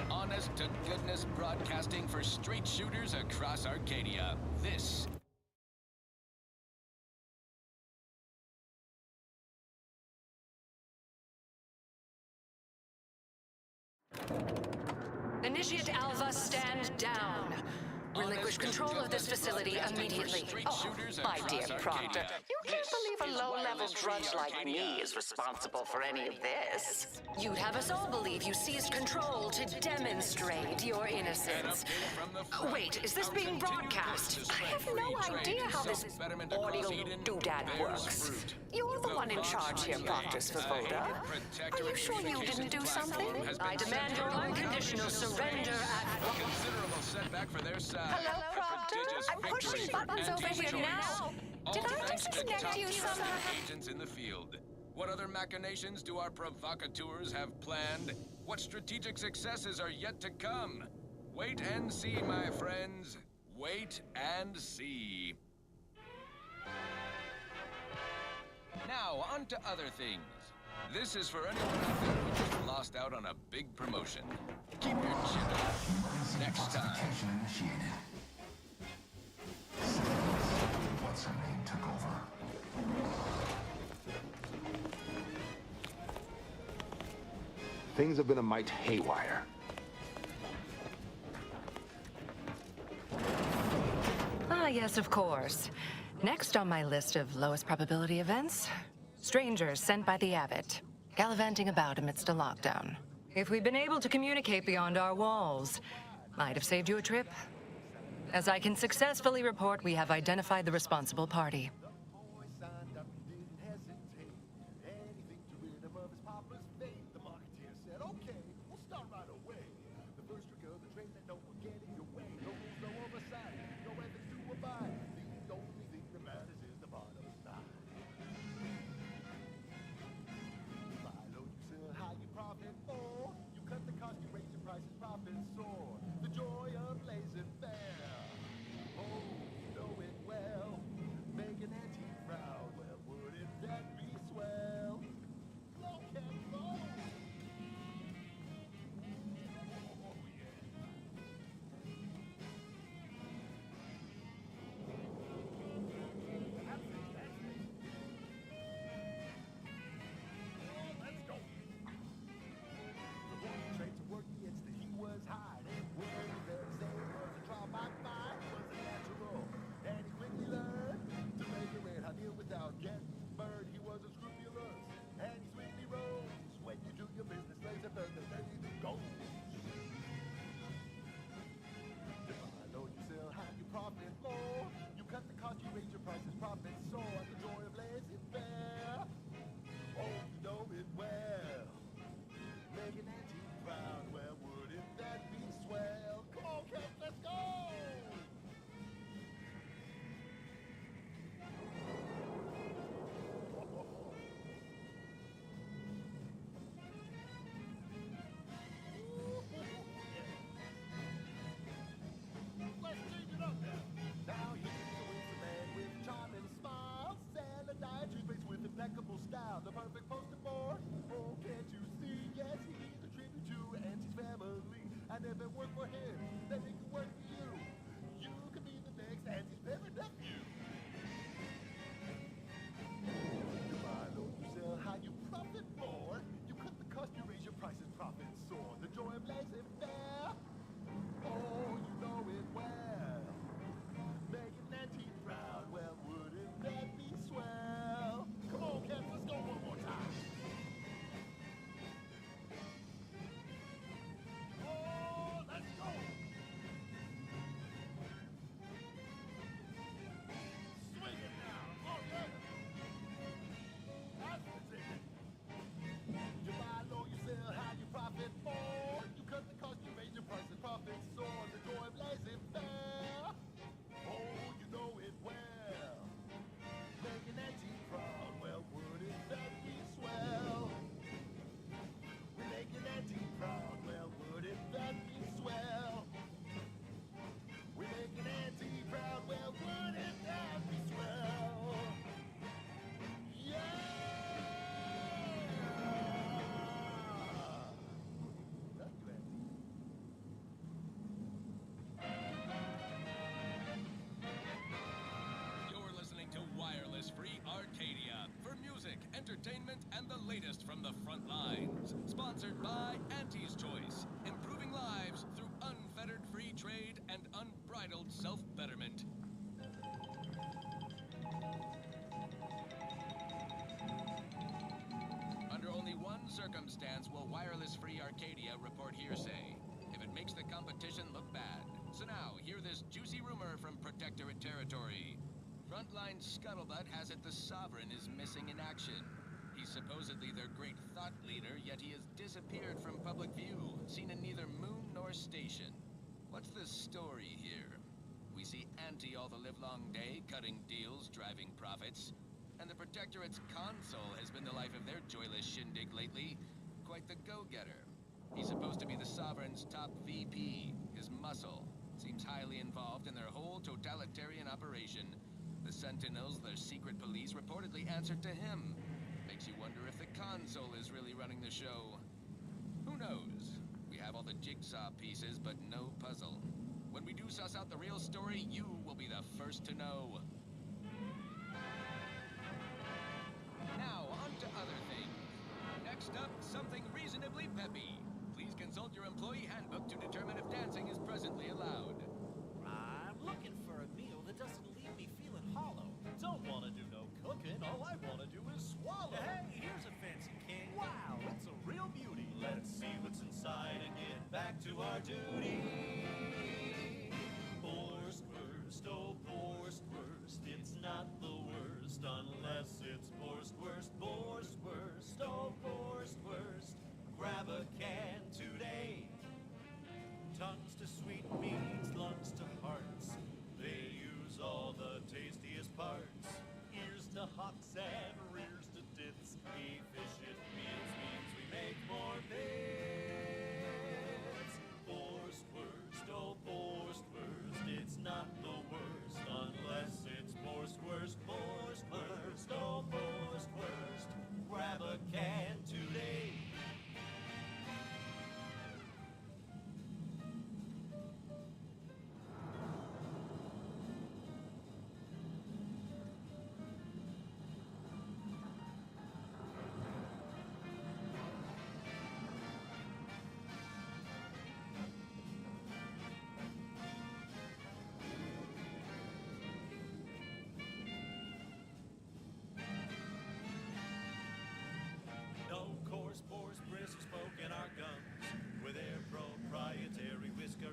Honest to goodness broadcasting for street shooters across Arcadia. This Initiate Alva, stand down. Relinquish control of this facility immediately. Oh, my dear Proctor, you can't believe a low-level drudge like me is responsible for any of this. You'd have us all believe you seized control to demonstrate your innocence. Wait, is this being broadcast? I have no idea how this audio doodad works. You're the one in charge here, Proctor Svoboda. Are you sure you didn't do something? I demand your unconditional surrender at Considerable setback for their side. Hello, Proctor? I'm pushing buttons over here now. Did I disconnect you somehow? Agents in the field. What other machinations do our provocateurs have planned? What strategic successes are yet to come? Wait and see, my friends. Wait and see. Now, on to other things. This is for anyone out there who just lost out on a big promotion. Keep your chin up. Next time. Initiated. What's her name took over. Things have been a mite haywire. Ah, yes, of course. Next on my list of lowest probability events, strangers sent by the Abbot, gallivanting about amidst a lockdown. If we'd been able to communicate beyond our walls, might have saved you a trip. As I can successfully report, we have identified the responsible party. impeccable style, the perfect poster boy. Oh, can't you see? Yes, he's a tribute to Auntie's family. And if it worked for him, then it could work for you. You could be the next Auntie's favorite nephew. You buy low, you sell high, you profit more. You cut the cost, you raise your prices, profit soar. The joy of laissez-faire. Oh, you know it well. Making Auntie proud, well, wouldn't that be swell? Come on, Kev, let's go one more time. Oh, let's go. Swing it now. Oh, yeah. That's the ticket. You buy low, you sell high, you profit more. You cut the cost, you raise your prices, profit soar. The joy of laissez-faire. Oh, you know it well. Making Auntie proud, well, wouldn't that be swell? We're making Auntie proud, well, wouldn't that be swell? We're making Auntie proud, well, wouldn't that be swell? Yeah! Thank you, Auntie. You're listening to Wireless Free Arcadia for music, entertainment, and the latest from the front lines. Sponsored by Auntie's Choice, improving lives through unfettered free trade and unbridled unbridled self-betterment. Under only one circumstance will wireless-free Arcadia report hearsay. If it makes the competition look bad. So now, hear this juicy rumor from Protectorate territory. Frontline scuttlebutt has it the Sovereign is missing in action. He's supposedly their great thought leader, yet he has disappeared from public view, seen in neither moon nor station. What's the story here? We see Anti all the livelong day, cutting deals, driving profits. And the Protectorate's console has been the life of their joyless shindig lately. Quite the go-getter. He's supposed to be the Sovereign's top VP, his muscle. Seems highly involved in their whole totalitarian operation. The Sentinels, their secret police, reportedly answered to him. Makes you wonder if the console is really running the show. Who knows? We have all the jigsaw pieces, but no puzzle. When we do suss out the real story, you will be the first to know. Now, on to other things. Next up, something reasonably peppy. Please consult your employee handbook to determine if dancing is presently allowed. I'm looking for a meal that doesn't leave me feeling hollow. Don't want to do no cooking, all I want to do is swallow. Hey, here's a fancy king. Wow, it's a real beauty. Let's see what's inside and get back to our duty. Borstwurst, oh Borstwurst, it's not the worst unless it's Borstwurst. Borstwurst, oh Borstwurst, grab a can today. Tongues to sweet meats, lungs to hearts. They use all the tastiest parts. Ears to hocks and rears to tits. Efficient means we make more bits. Borstwurst, oh Borstwurst, it's not the worst unless it's Borstwurst. Borstwurst, oh Borstwurst, grab a can today.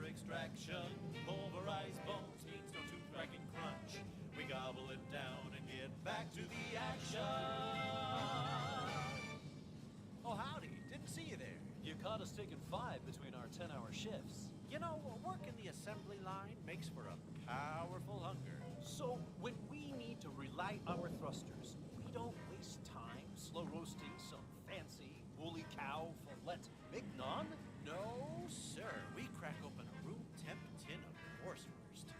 Extraction, pulverized bones means no tooth-cracking crunch. We gobble it down and get back to the action. Oh, howdy. Didn't see you there. You caught us taking 5 between our 10-hour shifts. You know, working the assembly line makes for a powerful hunger. So when we need to relight our thrusters, we don't waste time slow roasting some fancy woolly cow fillet mignon. No, sir. We crack open a room temp tin of Borstwurst.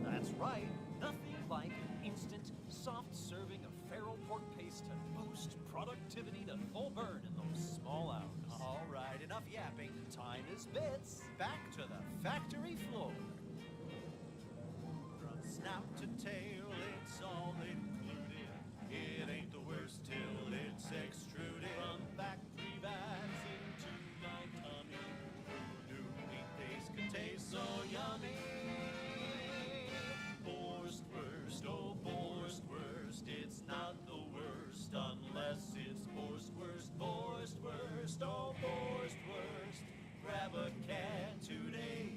That's right. Nothing like an instant, soft serving of feral pork paste to boost productivity to full burn in those small hours. All right, enough yapping. Time is bits. Back to the factory floor. From snout to tail, it's all included. It ain't the worst till it's extruded. From factory bags into my tummy. Who knew meat paste could taste so yummy? Borstwurst, oh Borstwurst, it's not the worst unless it's Borstwurst. Borstwurst, oh Borstwurst, grab a can today.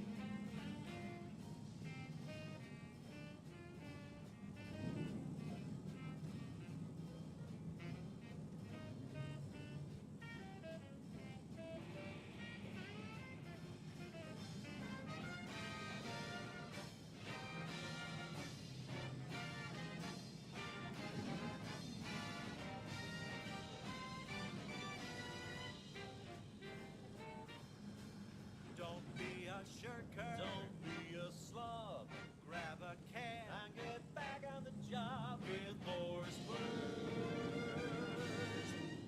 Shirker. Don't be a slob. Grab a can and get back on the job with Borstwurst.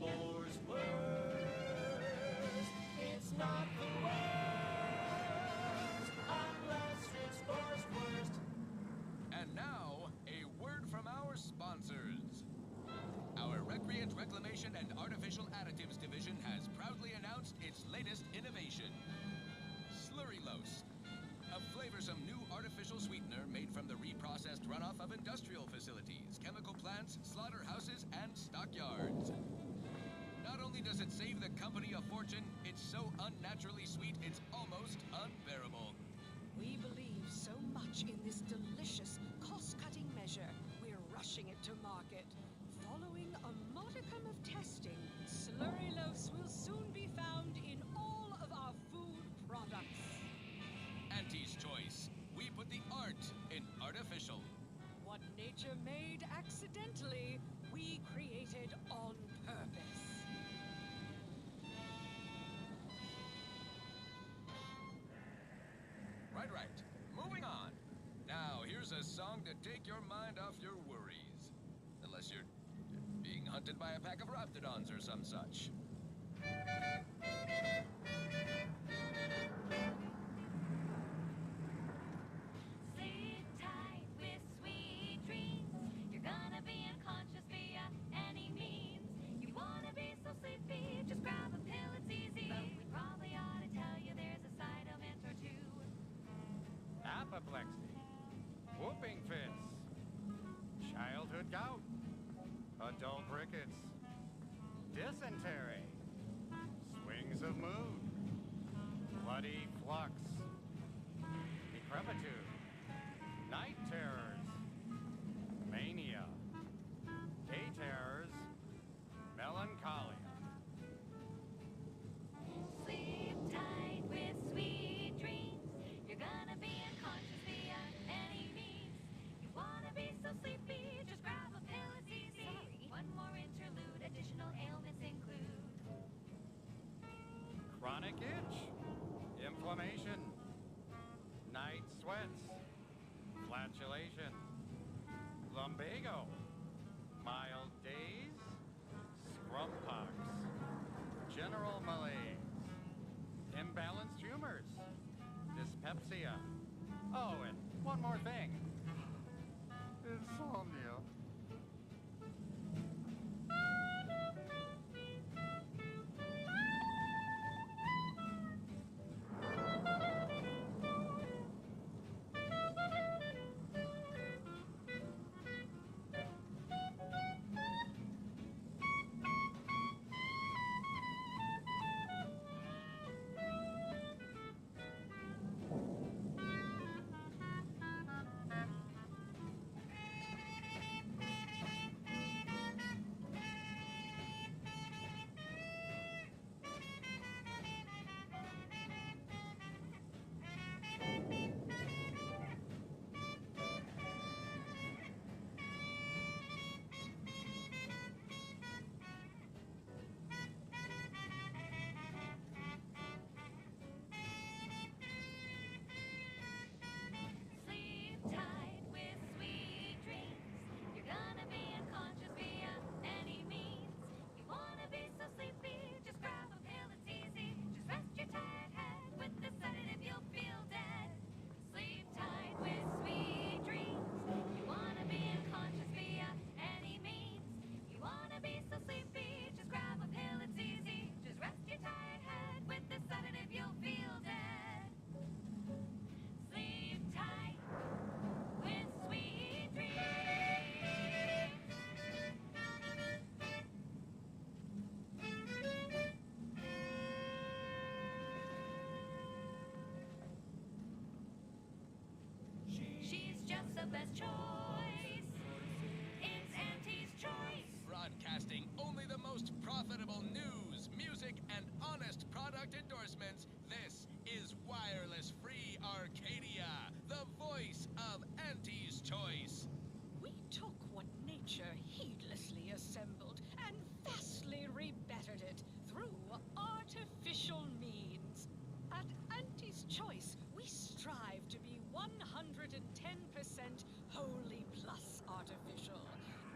Borstwurst. It's not the worst unless it's Borstwurst. And now, a word from our sponsors. Our Recreant Reclamation and Artificial Additives Division has proudly announced its latest innovation. Slurrylose, a restaurants, slaughterhouses, and stockyards. Not only does it save the company a fortune, it's so unnaturally sweet it's almost unbearable. We believe so much in this delicious, cost-cutting measure, we're rushing it to market. Following a modicum of testing, Slurry Loafs will soon be found in all of our food products. Auntie's Choice. We put the art in artificial. What nature made accidentally, we created on purpose. Right. Moving on. Now, here's a song to take your mind off your worries. Unless you're being hunted by a pack of raptidons or some such. Sleep tight with sweet dreams. You're gonna be unconscious via any means. You wanna be so sleepy, just grab a pill, it's easy. But we probably ought to tell you there's a side element or two. Apoplexy, whooping fits, childhood gout, adult rickets, dysentery, swings of mood, bloody flux, decrepitude, night terrors, mania, day terrors, melancholia. Sleep tight with sweet dreams. You're gonna be unconscious via any means. You wanna be so sleepy, just grab a pill, it's easy. One more interlude, additional ailments include Chronic itch, inflammation, night sweats, flatulation, lumbago, mild days, scrub pox, general malaise, imbalanced humors, dyspepsia. Oh, and one more thing. Insomnia. sleep tight with sweet dreams. You're gonna be unconscious via any means. You wanna be so sleepy, just grab a pill, it's easy. Just rest your tired head with the sedative, you'll feel dead. Sleep tight with sweet dreams. You wanna be unconscious via any means. You wanna be so sleepy, just grab a pill, it's easy. Just rest your tired head with the sedative, you'll feel dead. Sleep tight with sweet dreams. She's just the best choice. It's Auntie's Choice. Broadcasting only the most profitable news, music, and honest product endorsements. This is Wireless Free Arcadia, the voice of Auntie's Choice. We took what nature heedlessly assembled and vastly rebettered it through artificial means. At Auntie's Choice, we strive to be 110% wholly plus artificial.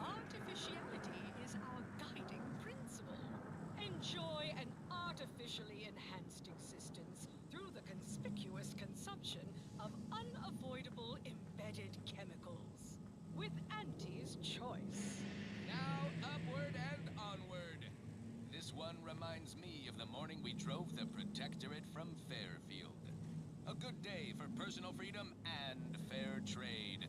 Artificiality is our guiding principle. Enjoy an artificially enhanced existence through the conspicuous consumption of unavoidable embedded chemicals. With Auntie's Choice. Now upward and onward. This one reminds me of the morning we drove the Protectorate from Fairfield. A good day for personal freedom and fair trade.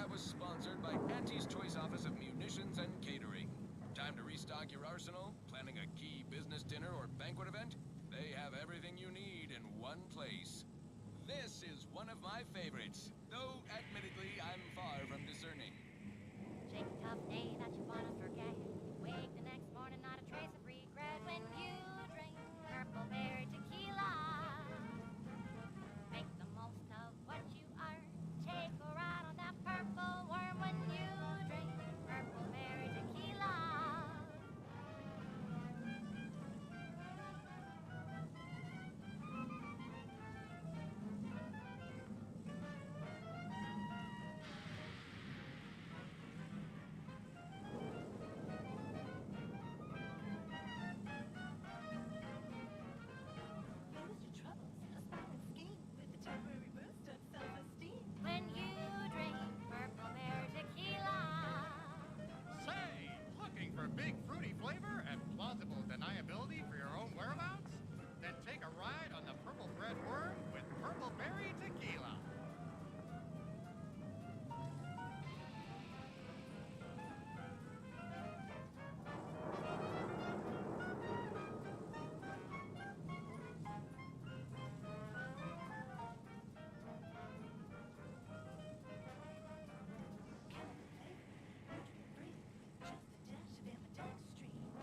That was sponsored by Auntie's Choice Office of Munitions and Catering. Time to restock your arsenal? Planning a key business dinner or banquet event? They have everything you need in one place. This is one of my favorites, though admittedly I'm far from discerning. Take a tough day that you wanna forget. Wake the next morning, not a trace of regret when you drink Purple Berry Tequila. Make the most of what you are. Take a ride on that purple worm when you drink Purple Berry Tequila. When you drink Purple Berry Tequila. Say, looking for big fruity flavor and plausible deniability for your own whereabouts? Then take a ride on the Purple Bread Worm with Purple Berry Tequila.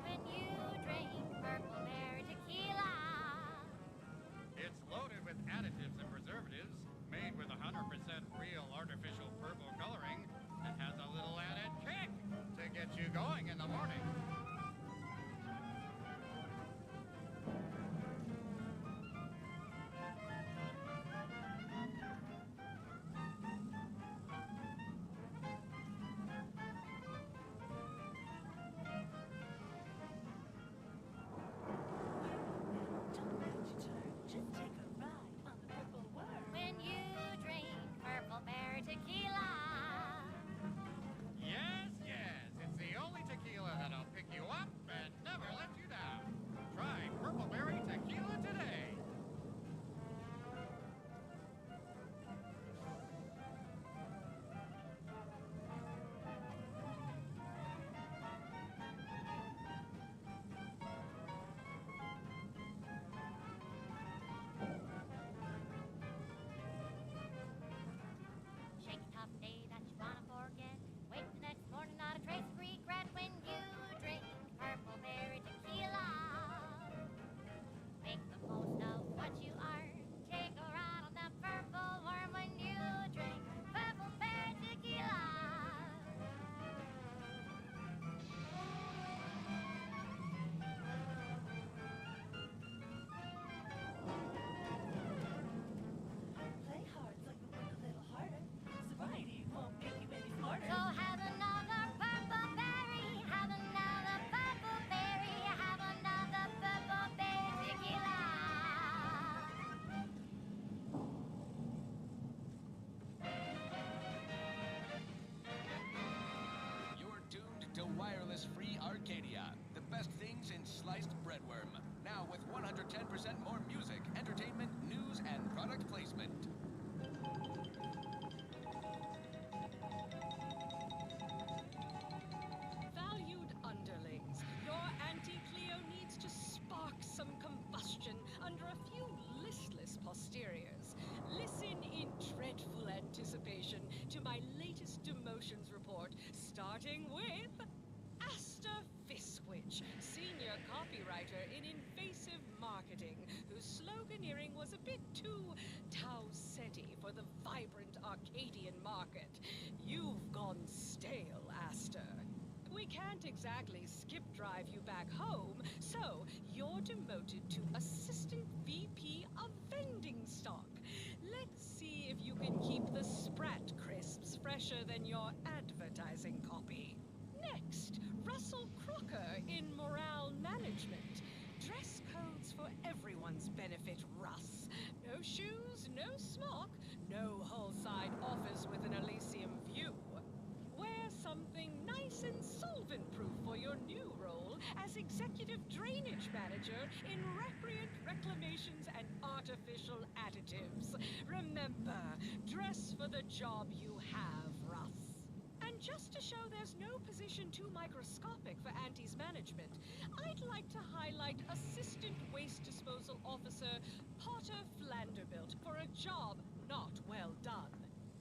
When you drink Purple Berry Tequila. It's loaded with additives and preservatives, made with 100% real artificial purple coloring, and has a little added kick to get you going in the morning. When you drink Purple Berry Tequila. Yes, yes, it's the only tequila that'll pick you up and never let you down. Try Purple Berry Tequila today. Shake a tough day that you wanna forget. Wake the next morning, not a trace of regret when you drink Purple Berry Tequila. Make the most of what you are. Take a ride on that purple worm when you drink Purple Berry Tequila. Play hard so you work a little harder. Sobriety won't make you any smarter. So have another purple berry, have another purple berry, have another purple berry tequila. You're tuned to Wireless Free Arcadia, the best things in sliced breadworm. Now with 110% more music, entertainment, news, and product placement. Valued underlings, your Auntie Cleo needs to spark some combustion under a few listless posteriors. Listen in dreadful anticipation to my latest demotions report, starting with Asta Fiskwich, senior copywriter in invasive marketing, whose sloganeering was a bit too Tau-Ceti for the vibrant Arcadian market. You've gone stale, Asta. We can't exactly skip drive you back home, so you're demoted to Assistant VP of Vending Stock. Let's see if you can keep the Sprat crisps fresher than your advertising copy. Next, Russell Crocker in Morale Management. Dress codes for everyone's benefit, Russ. No shoes, no smock, no whole-side office with an Elysium view. Wear something nice and solvent-proof for your new role as Executive Drainage Manager in Recreant Reclamations and Artificial Additives. Remember, dress for the job you have, Russ. just to show there's no position too microscopic for Auntie's management, I'd like to highlight Assistant Waste Disposal Officer Potter Flanderbilt for a job not well done.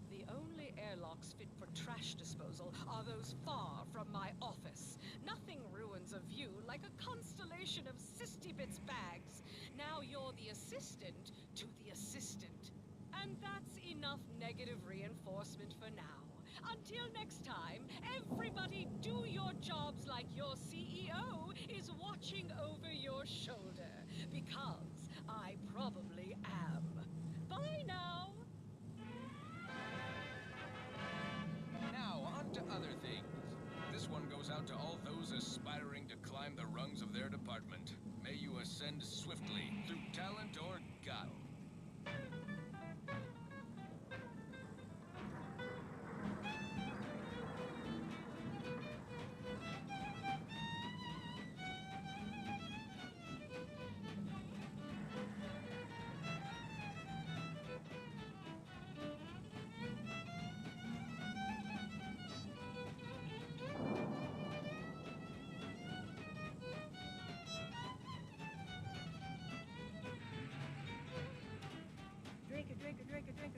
The only airlocks fit for trash disposal are those far from my office. Nothing ruins a view like a constellation of Sisty-Bits bags. Now you're the assistant to the assistant. And that's enough negative reinforcement for now. Until next time, everybody do your jobs like your CEO is watching over your shoulder. Because I probably am. Bye now. Now, on to other things. This one goes out to all those aspiring to climb the rungs of their department. May you ascend swiftly through talent or guile.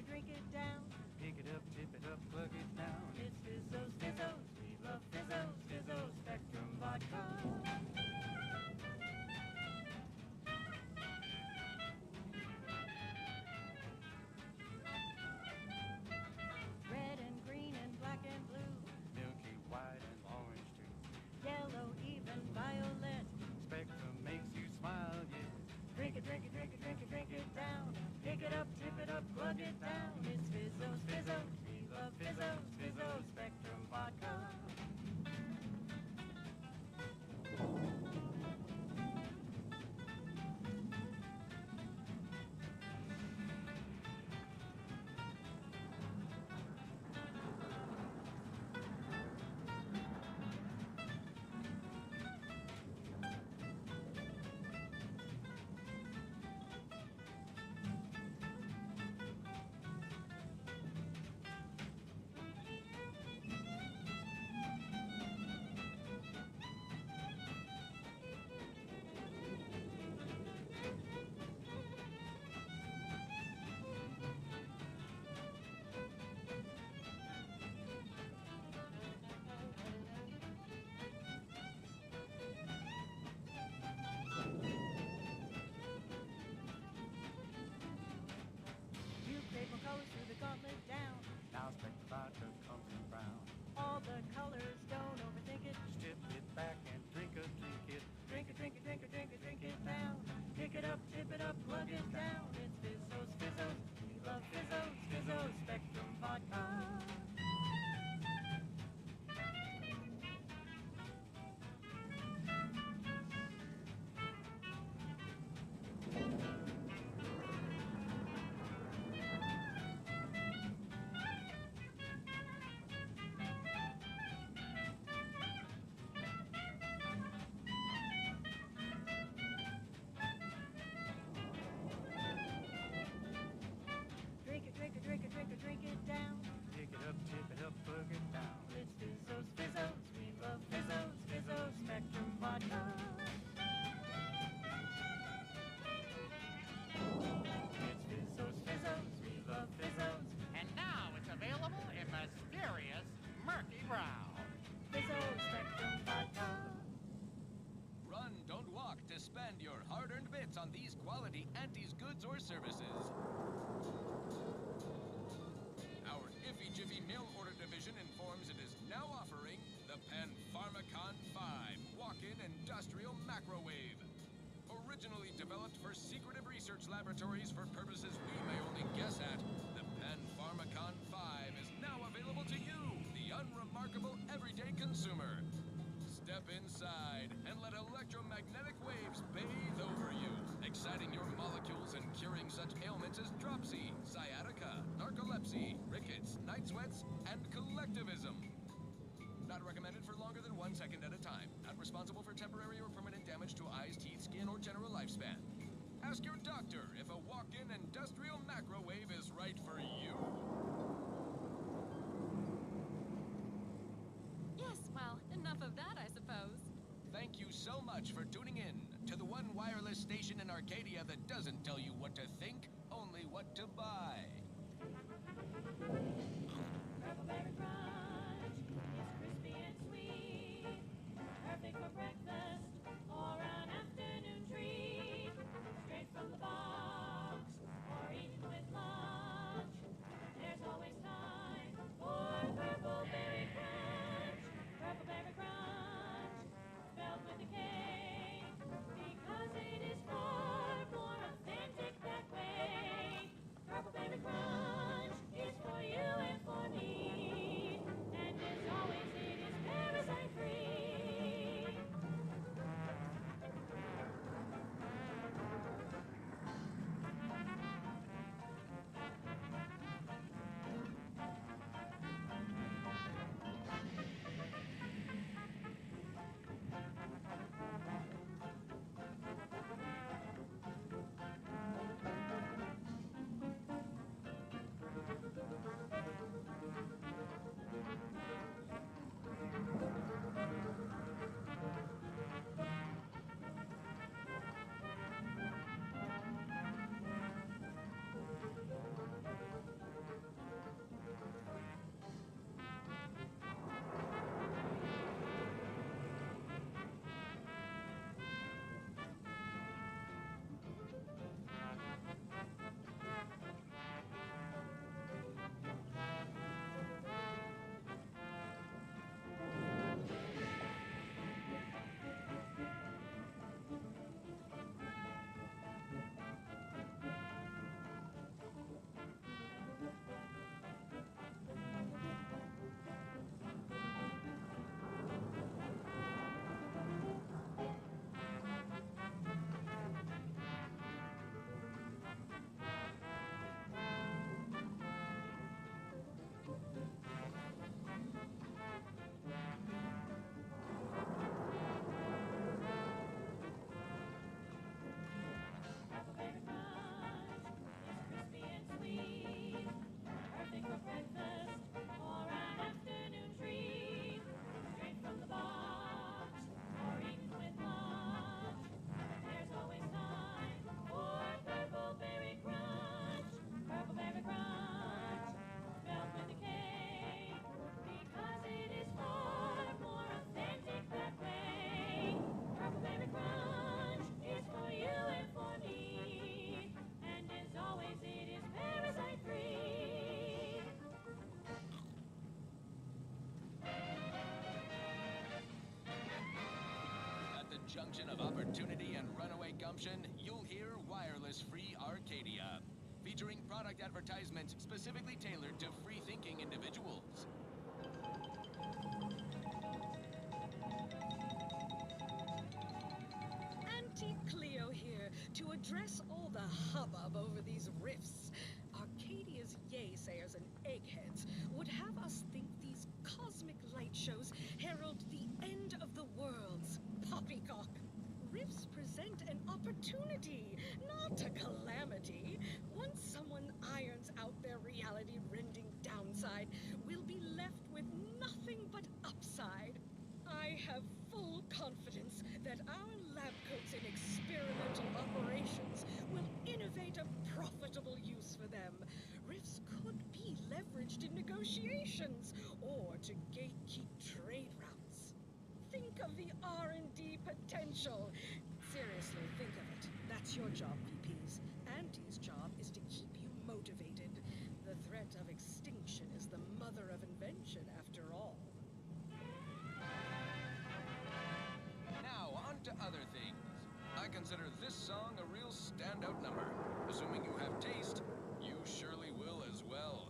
Drink it down. Pick it up, tip it up, plug it down. It's Fizzos, Fizzos. We love Fizzos, Fizzos, Spectrum Vodka. Red and green and black and blue. Milky white and orange too. Yellow, even violet. Spectrum makes you smile, yeah. Drink it, drink it, drink it, drink it, drink it down. Pick it up, tip it up, plug it down. It's Fizzos, Fizzos. We love Fizzos, Fizzos, Spectrum Vodka. Colors through the gauntlet down. Now Spectrum Vodka comes in brown. All the colors, don't overthink it. Just tip it back and drink it. Drink it, drink it, drink it, drink it, drink it down. Pick it up, tip it up, plug it down. It's Fizzos, Fizzos. We love Fizzos, Fizzos, Spectrum Vodka. Drink it, drink it, drink it down. Pick it up, tip it up, plug it down. It's Fizzos, Fizzos. We love Fizzos, Fizzos, Spectrum Vodka. It's Fizzos, Fizzos. We love Fizzos. And now it's available in mysterious murky brown. Fizzos, Spectrum Vodka. Run, don't walk to spend your hard-earned bits on these quality Auntie's goods or services. Our Iffy Jiffy mail order division informs it is now offering the Pan-Pharmacon 5 walk-in industrial macrowave. Originally developed for secretive research laboratories for purposes we may only guess at, the Pan-Pharmacon 5 is now available to you, the unremarkable everyday consumer. Step inside and let electromagnetic waves bathe over you, exciting your molecules and curing such ailments as dropsy, sciatica, narcolepsy, rickets, night sweats, and collectivism. Not recommended for longer than 1 second at a time. Not responsible for temporary or permanent damage to eyes, teeth, skin, or general lifespan. Ask your doctor if a walk-in industrial macrowave is right for you. so much for tuning in to the one wireless station in Arcadia that doesn't tell you what to think, only what to buy. Purple Berry Crunch, it's crispy and sweet, perfect for breakfast or an afternoon treat. Straight from the box or eaten with lunch, there's always time for Purple Berry Crunch. Purple Berry Crunch, spelled with a K, because it is far more authentic that way. Purple Berry Crunch is for you and for me, and as always it is parasite free. Purple Berry Crunch, it's crispy and sweet, perfect for breakfast or an afternoon treat. Straight from the box or eaten with lunch, there's always time for Purple Berry Crunch. Purple Berry Crunch, spelled with a K, because it is far more authentic that way. Purple Berry Crunch is for you and for me, and as always it is parasite free. At the junction of opportunity and runaway gumption, you'll hear Wireless Free Arcadia, featuring product advertisements specifically tailored to free-thinking individuals. Auntie Cleo here to address all the hubbub over these riffs. Arcadia's yaysayers and eggheads would have us think these cosmic light shows herald the end of the worlds. Poppycock. Riffs present an opportunity, not a calamity. Once someone irons out their reality-rending downside, we'll be left with nothing but upside. I have full confidence that our lab coats in experimental operations will innovate a profitable use for them. Riffs could be leveraged in negotiations or to gatekeep trade routes. Think of the R&D potential. Seriously, think of it. That's your job, VPs. Auntie's job is to keep you motivated. The threat of extinction is the mother of invention, after all. Now, on to other things. I consider this song a real standout number. Assuming you have taste, you surely will as well.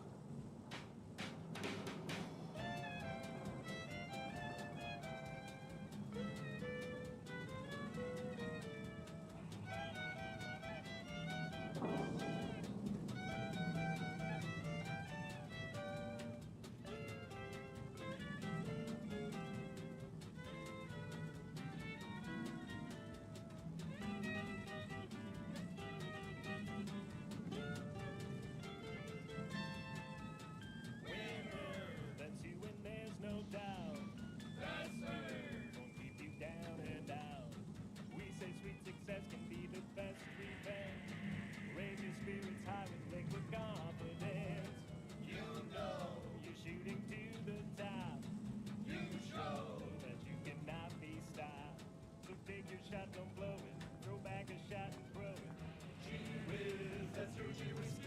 Sushi whiskey.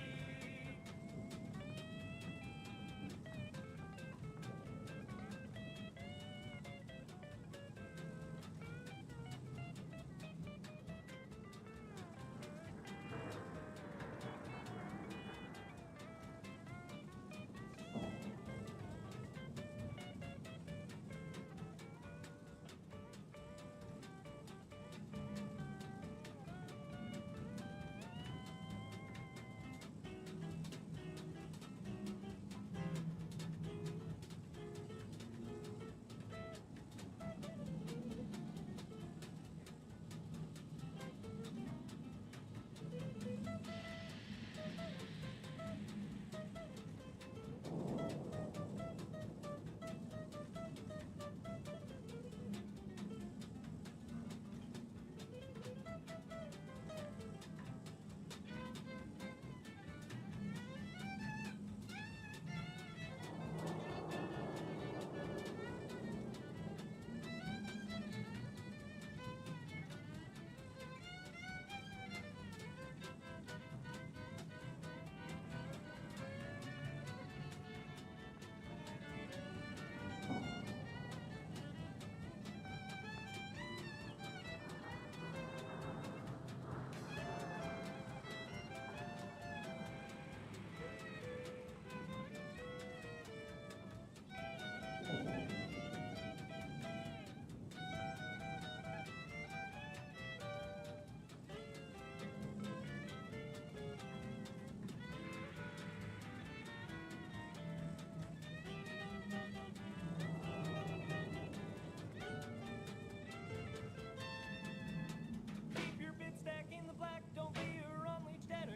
Keep your bid stack in the black, don't be a wrong leech debtor.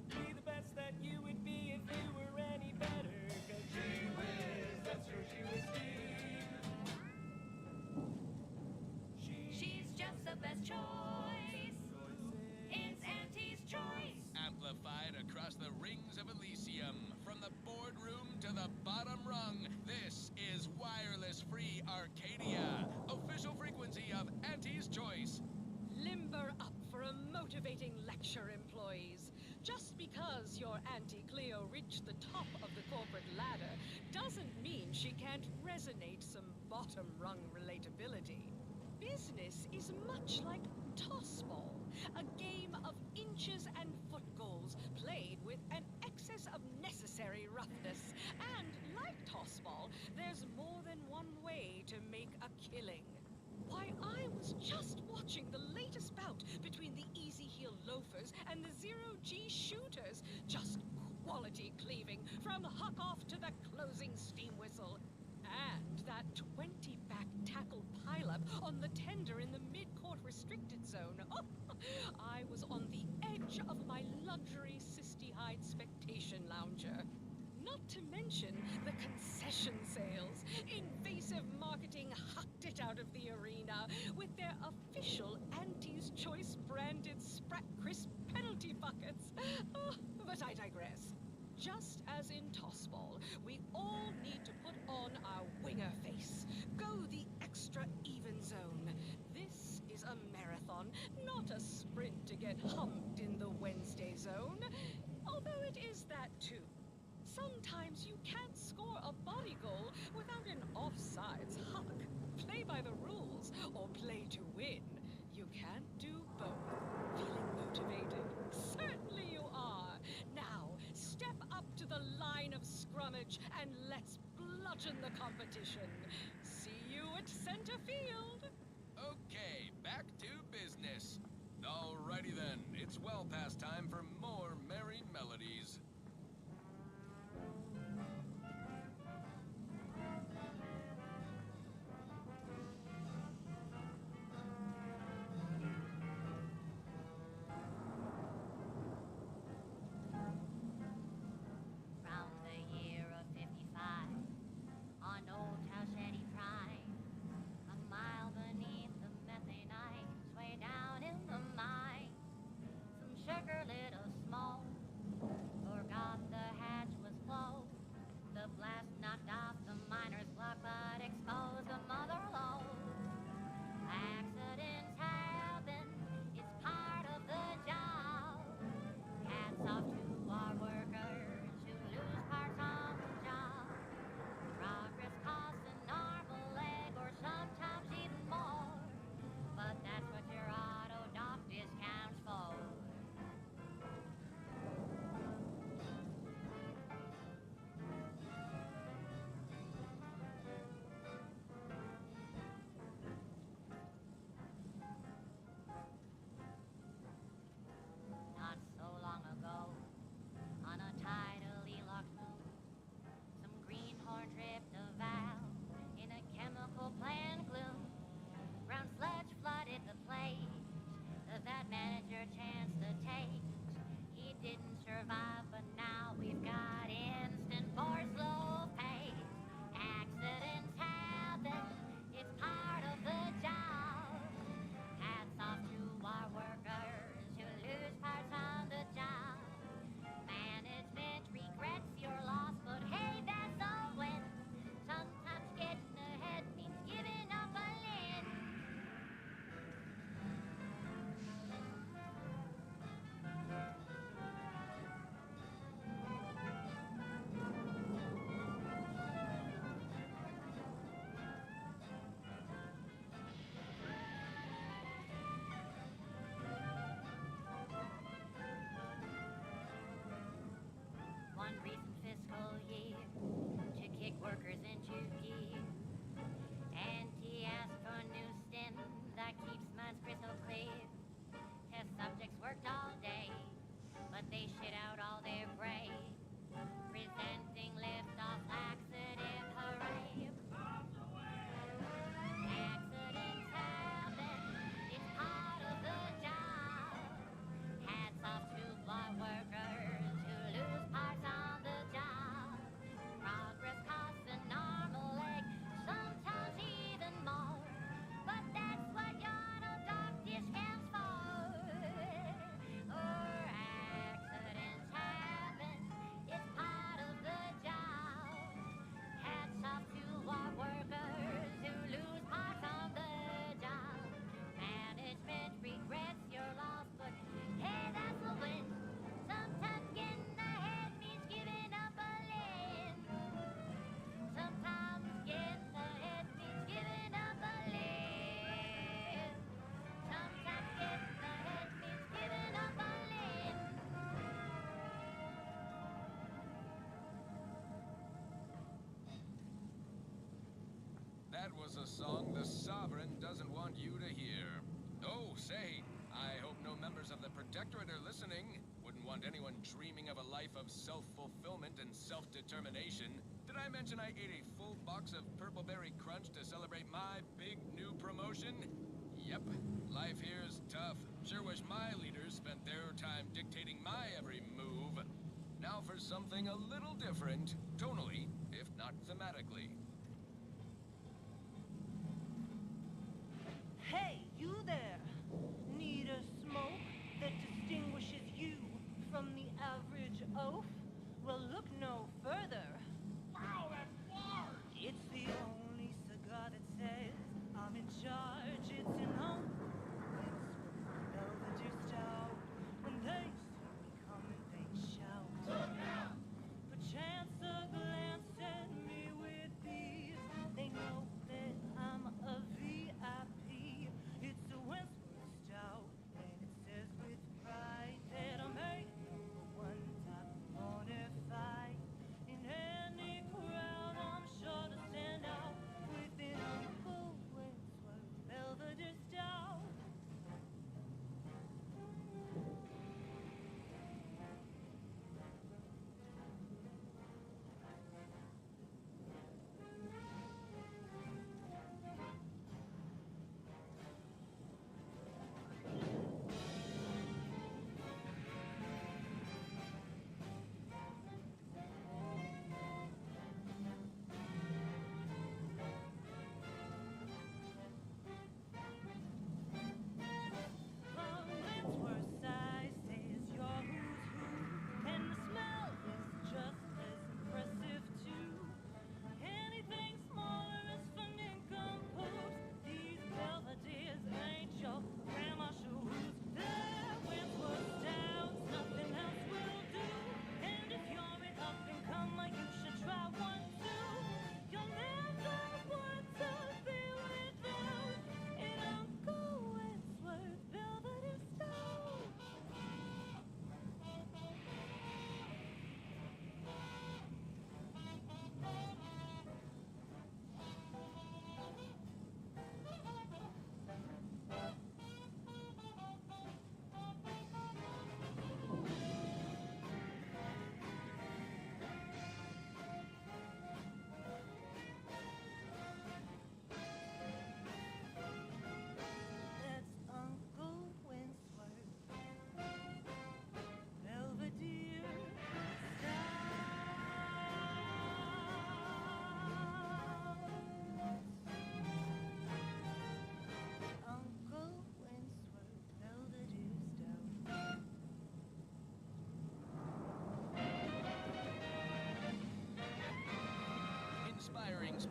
Be the best that you would be if you were any better. 'Cause gee whiz, that's Sushi whiskey. She's just the best choice. It's Auntie's choice. Amplified across the rings of Elysium, from the boardroom to the bottom rung, this is Wireless Free Arcadia, official frequency of Auntie's Choice. Limber up for a motivating lecture, employees. Just because your Auntie Cleo reached the top of the corporate ladder doesn't mean she can't resonate some bottom-rung relatability. Business is much like tossball, a game of inches and foot goals played with an excess of necessary roughness. And like tossball, there's more than one way to make a killing. Why, I was just watching the latest bout between the Easy Heel Loafers and the Zero-G Shooters. Just quality cleaving from huck-off to the closing steam whistle. And that 20-back tackle pileup on the tender in the mid-court restricted zone. Oh, I was on the edge of my luxury Sisty-Hide Spectation lounger. Not to mention the concession sales. Invasive marketing hucked it out of the arena with their official Auntie's Choice branded Sprat Crisp penalty buckets. Oh, but I digress. Just as in tossball, we all need to put on our winger face. Go the extra even zone. This is a marathon, not a sprint to get humped in the Wednesday zone. Although it is that too. Sometimes you can't score a body goal without an offsides huck. Play by the rules or play to win. You can't do both. Feeling motivated? Certainly you are. Now, step up to the line of scrummage and let's bludgeon the competition. See you at center field. Okay, back to business. Alrighty then, it's well past time for more merry melodies. From the year of 55, on Old Towshetty Prime, a mile survive, but now we've got instant or slow pay. Accidents happen, it's part of the job. Hats off to our workers who lose parts on the job. Management regrets your loss, but hey, that's a win. Sometimes getting ahead means giving up a limb. One recent fiscal year to kick workers into gear. And he asked for new stim that keeps minds crystal clear. Test subjects worked all day, but they shit out all their brain. Presenting liftoff laxative, hooray. Accidents happen, it's part of the job. Hats off to our workers who lose parts on the job. Progress costs an arm, a leg, sometimes even more. But that's what your auto doc discounts for. Accidents happen, it's part of the job. Hats off to our workers who lose parts on the job. Management regrets your loss, but hey, that's a win. Sometimes getting ahead means giving up a limb. Sometimes getting ahead means giving up a limb. Sometimes getting ahead means giving up a limb. That was a song the Sovereign doesn't want you to hear. Oh, say, I hope no members of the Protectorate are listening. Wouldn't want anyone dreaming of a life of self-fulfillment and self-determination. Did I mention I ate a full box of Purple Berry Crunch to celebrate my big new promotion? Yep, life here is tough. Sure wish my leaders spent their time dictating my every move. Now for something a little different, tonally, if not thematically. Hey, you there! Need a smoke that distinguishes you from the average oaf? Well, look no further. Wow, that's large! It's the only cigar that says I'm in charge. It's an oath. It's know that you're stout. When they see me coming, they shout. Look out! Perchance a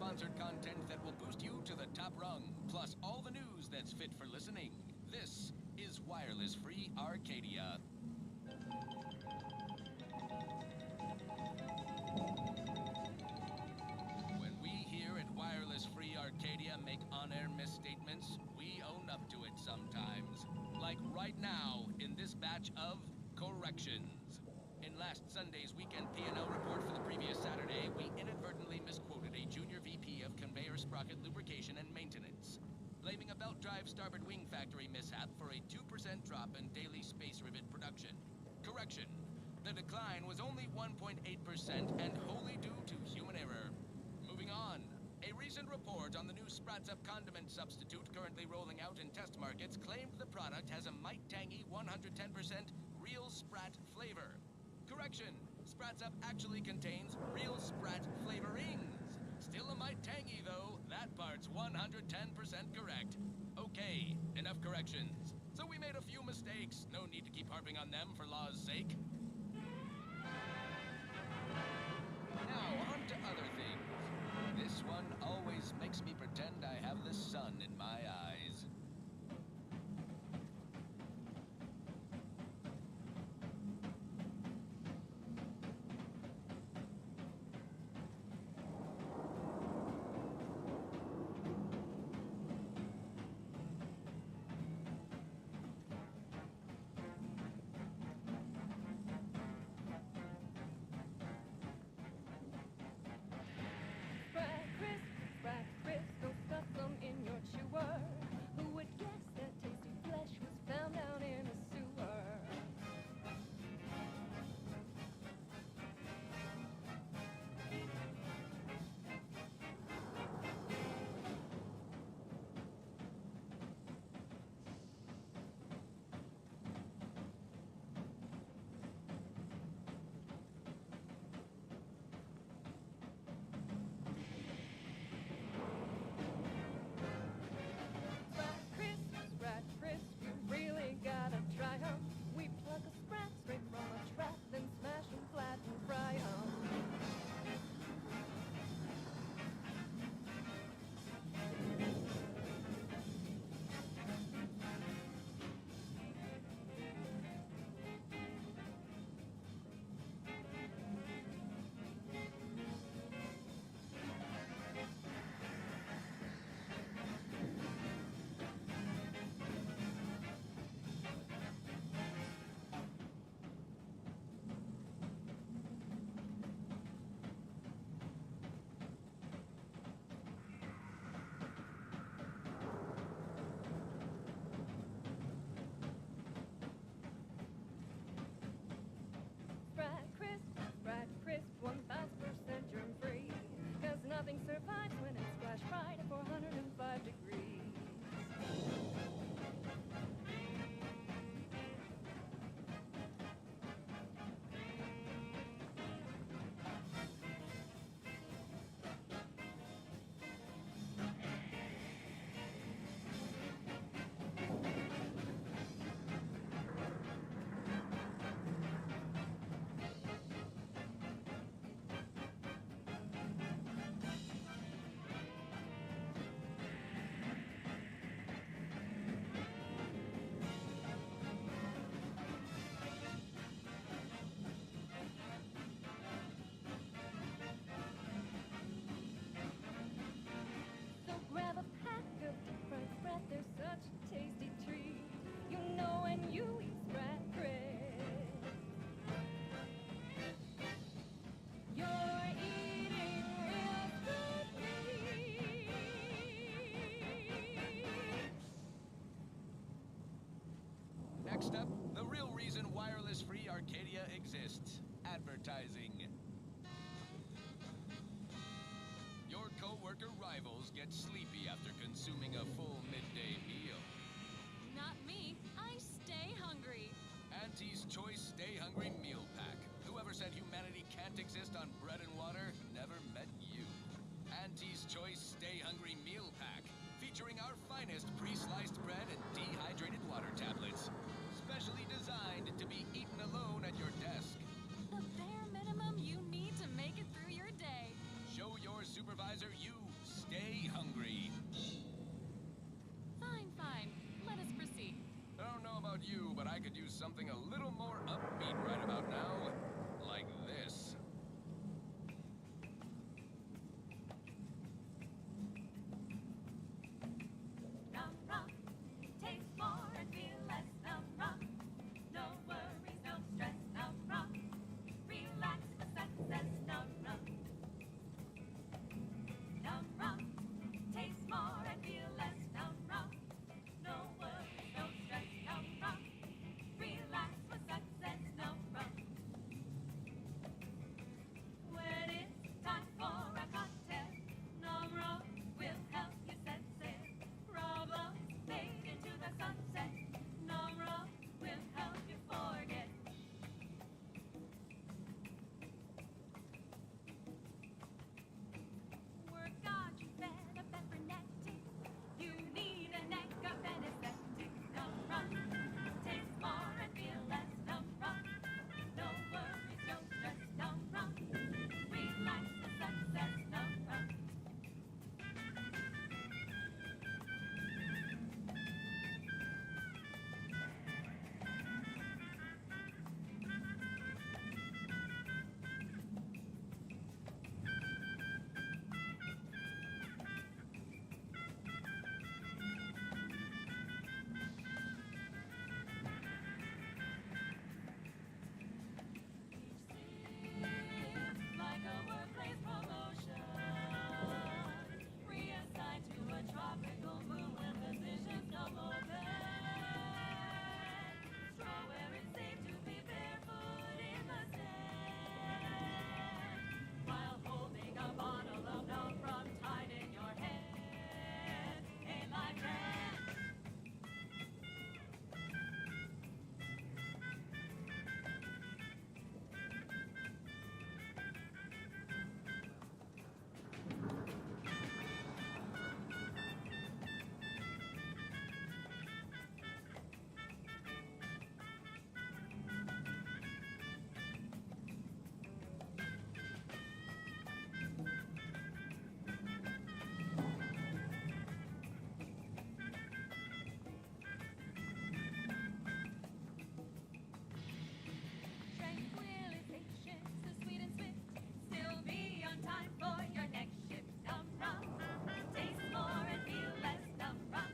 sponsored content that will boost you to the top rung, plus all the news that's fit for listening. This is Wireless Free Arcadia. When we here at Wireless Free Arcadia make on-air misstatements, we own up to it sometimes. Like right now, in this batch of corrections. In last Sunday's weekend P&L report for the previous Saturday, we inadvertently misquoted a junior VP of conveyor sprocket lubrication and maintenance, blaming a belt drive starboard wing factory mishap for a 2% drop in daily space rivet production. Correction. The decline was only 1.8% and wholly due to human error. Moving on. A recent report on the new Sprats Up condiment substitute currently rolling out in test markets claimed the product has a might tangy 110% real Sprat flavor. Correction. Sprats Up actually contains real Sprat flavorings. Still a mite tangy though. That part's 110% correct. Okay, enough corrections. So we made a few mistakes. No need to keep harping on them for law's sake. Now, on to other things. This one always makes me pretend I have the sun in my eyes. Sprat crisp, go stuff them in your chewer. Who would guess that tasty flesh was found down in a sewer? Sprat crisp, you really gotta try 'em. We pluck a sprat straight from a trap, then smash 'em flat and fry 'em. Sprat crisp, 1000% germ free. 'Cause nothing survives when it's flash fried at 405 degrees. So grab a pack of deep-fried sprat, they're such a tasty treat. You know when you eat Sprat crisp, you're eating real Sprat meat. Next up, the real reason Wireless Free Arcadia exists. Advertising. Your co-worker rivals get sleepy after consuming a full midday meal. Not me. I stay hungry. Auntie's Choice Stay Hungry Meal Pack. Whoever said humanity can't exist on bread and water never met you. Auntie's Choice Stay Hungry Meal Pack, featuring our finest pre-sliced bread and dehydrated water tablets. Specially designed to be eaten alone at your desk. The bare minimum you need to make it through your day. Show your supervisor you something a little more upbeat right about now, like this. Num rum, taste more and feel less. Num rum, no worries, no stress. Num rum, relax for success. Num rum, num rum, taste more and feel less. Num rum, no worries, no stress. Num rum, relax for success. Num rum. When it's time for a cocktail, num rum will help you set sail. Problems fade into the sunset. Num rum will help you forget. Work got you fed up and frenetic. You need a neck of anesthetic. Num rum, taste more and feel less. Num rum, no worries, no stress. Num rum, relax for success. Num rum. Like a workplace promotion, reassigned to a tropical mood when positions come open. Straw where it's safe to be barefoot in the sand, while holding a bottle of Num Rum tied in your hand. Ain't life grand? Tranquilization, so sweet and swift. Still be on time for your next shift. Num rum, taste more and feel less. Num rum,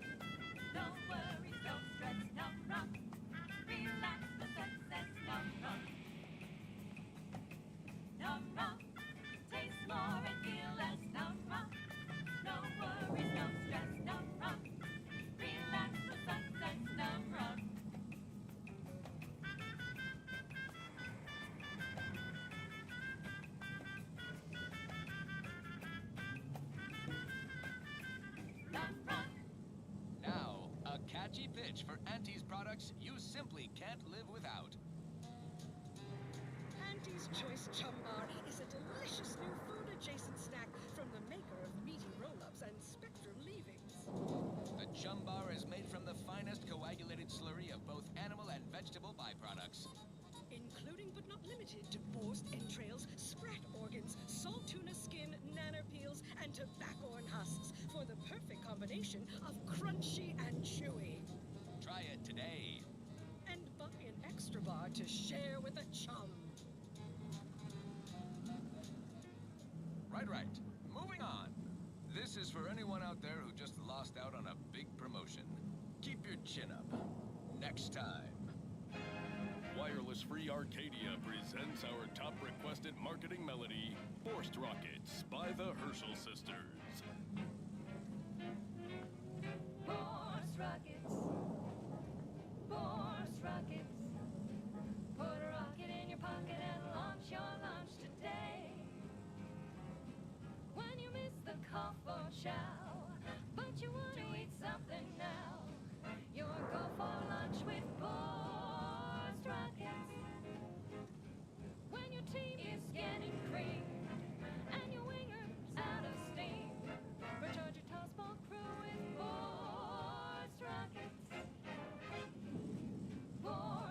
no worries, no stress. Num rum, relax for success. Num rum, num rum, taste more and feel less. Num rum, no worries, no stress. Num rum, relax for success. Num rum. Num rum. Now, a catchy pitch for Auntie's products you simply can't live without. Auntie's Choice Chum Bar is a delicious new food-adjacent snack from the maker of meaty roll-ups and Spectrum leavings. The Chum Bar is made from the finest coagulated slurry of both animal and vegetable byproducts. Including but not limited to boar's entrails, sprat organs, salt tuna skin, nanner peels, and tobacco and husks for the perfect combination of crunchy and chewy. Try it today. And buy an extra bar to share with a chum. Right. Moving on. This is for anyone out there who just lost out on a big promotion. Keep your chin up. Next time. Wireless Free Arcadia presents our top requested marketing melody, Forced Rockets by the Herschel Sisters. Force rockets, force rockets. Put a rocket in your pocket and launch your lunch today. When you miss the cough or chow, but you want to eat something now, you'll go for lunch with forced rockets. When your team is getting creamed and your winger's out of steam, recharge your tossball crew with forced rockets. Forced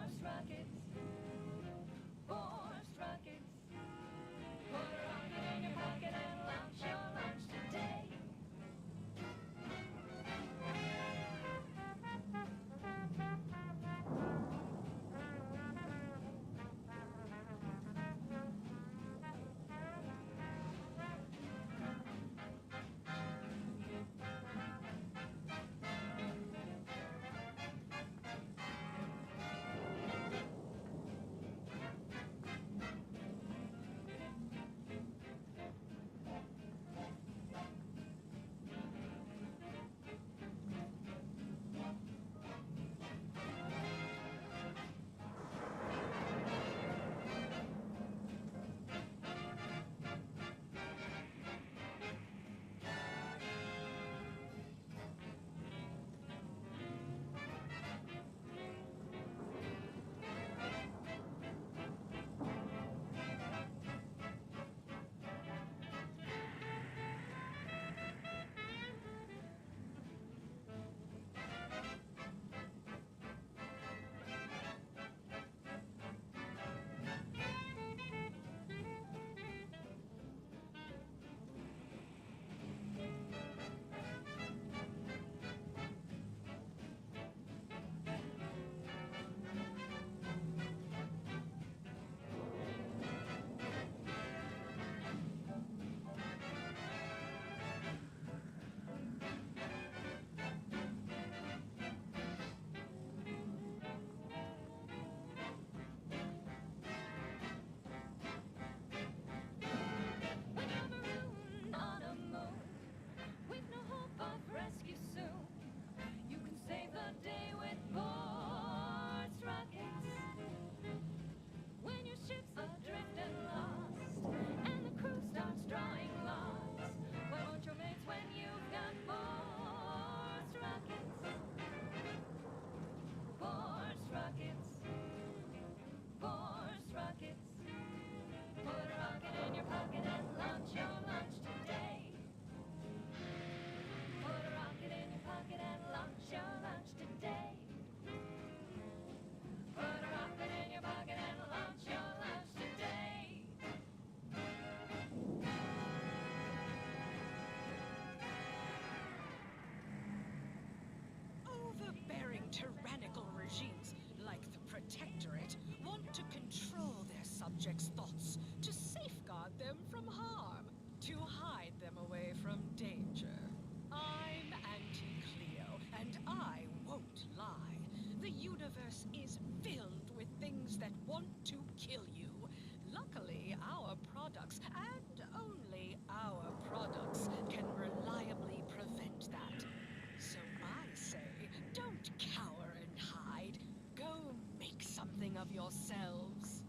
of yourselves.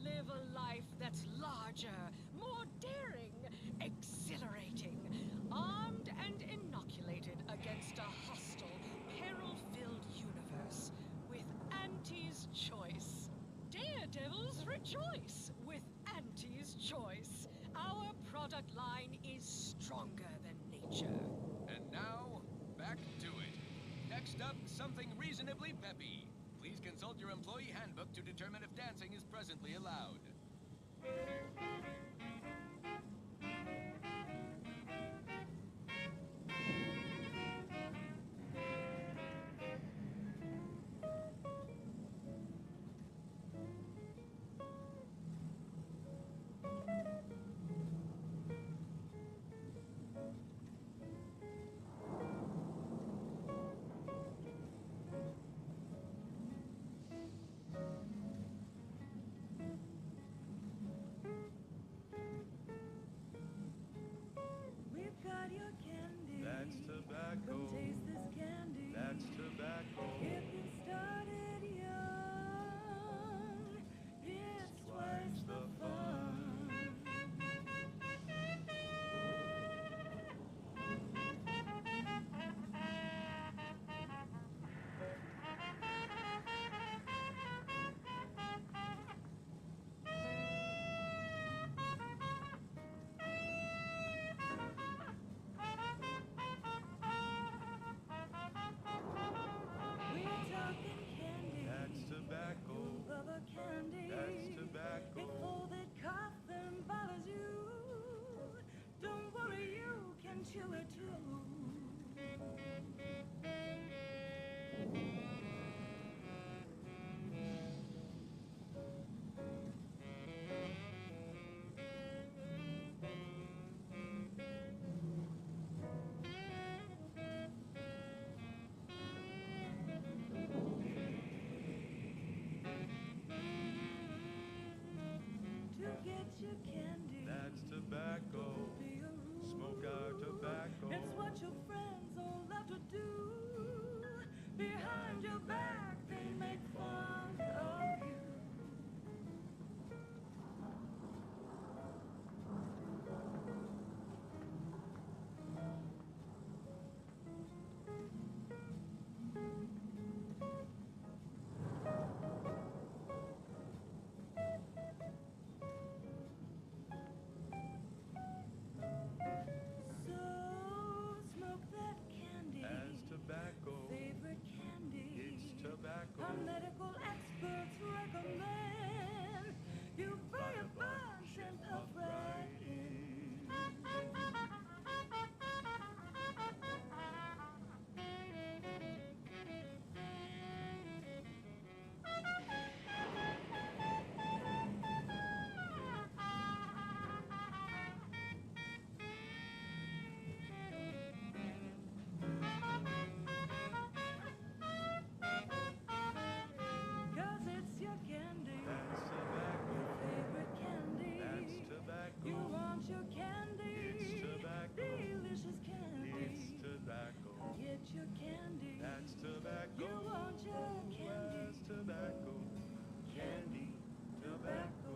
Live a life that's larger, more daring, exhilarating, armed and inoculated against a hostile, peril-filled universe with Auntie's choice. Daredevils rejoice with Auntie's choice. Our product line is stronger than nature. And now, back to it. Next up, something reasonably peppy. Please consult your employee handbook to determine if dancing is presently allowed. We've got your candy. That's tobacco. Come taste this candy. That's tobacco. If you started young, it's twice the fun. We're talking candy. That's tobacco. Rubber candy. That's tobacco. If all that coughing bothers you, don't worry, you can chew it too. To get your candy. That's tobacco. Be a rule. Smoke our tobacco. It's what your friends all love to do. Behind your back, they make fun of you. So smoke that candy. As tobacco. Favorite candy. It's tobacco. Our medical experts recommend you buy a bunch and puff right in. Cause it's your candy. That's tobacco. Your favorite candy. That's tobacco. You want your candy. It's tobacco. Delicious candy. It's tobacco. Get your candy. That's tobacco. You want your candy. That's tobacco. Candy. Tobacco.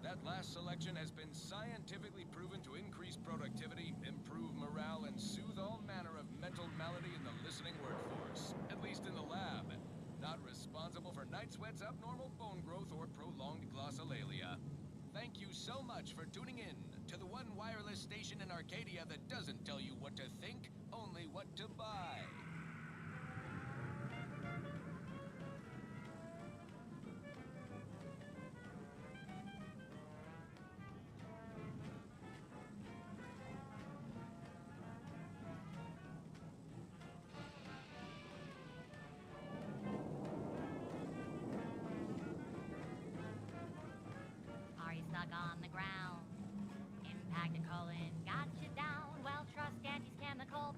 That last selection has been scientifically proven to increase productivity, improve morale, and soothe all manner of mental malady in the listening workforce. At least in the lab. Not responsible for night sweats, abnormal bone growth, or prolonged glossolalia. Thank you so much for tuning in to the one wireless station in Arcadia that doesn't tell you what to think, only what to buy. Are you stuck on the ground? Impact a colon got you down. Well, trust Auntie's chemical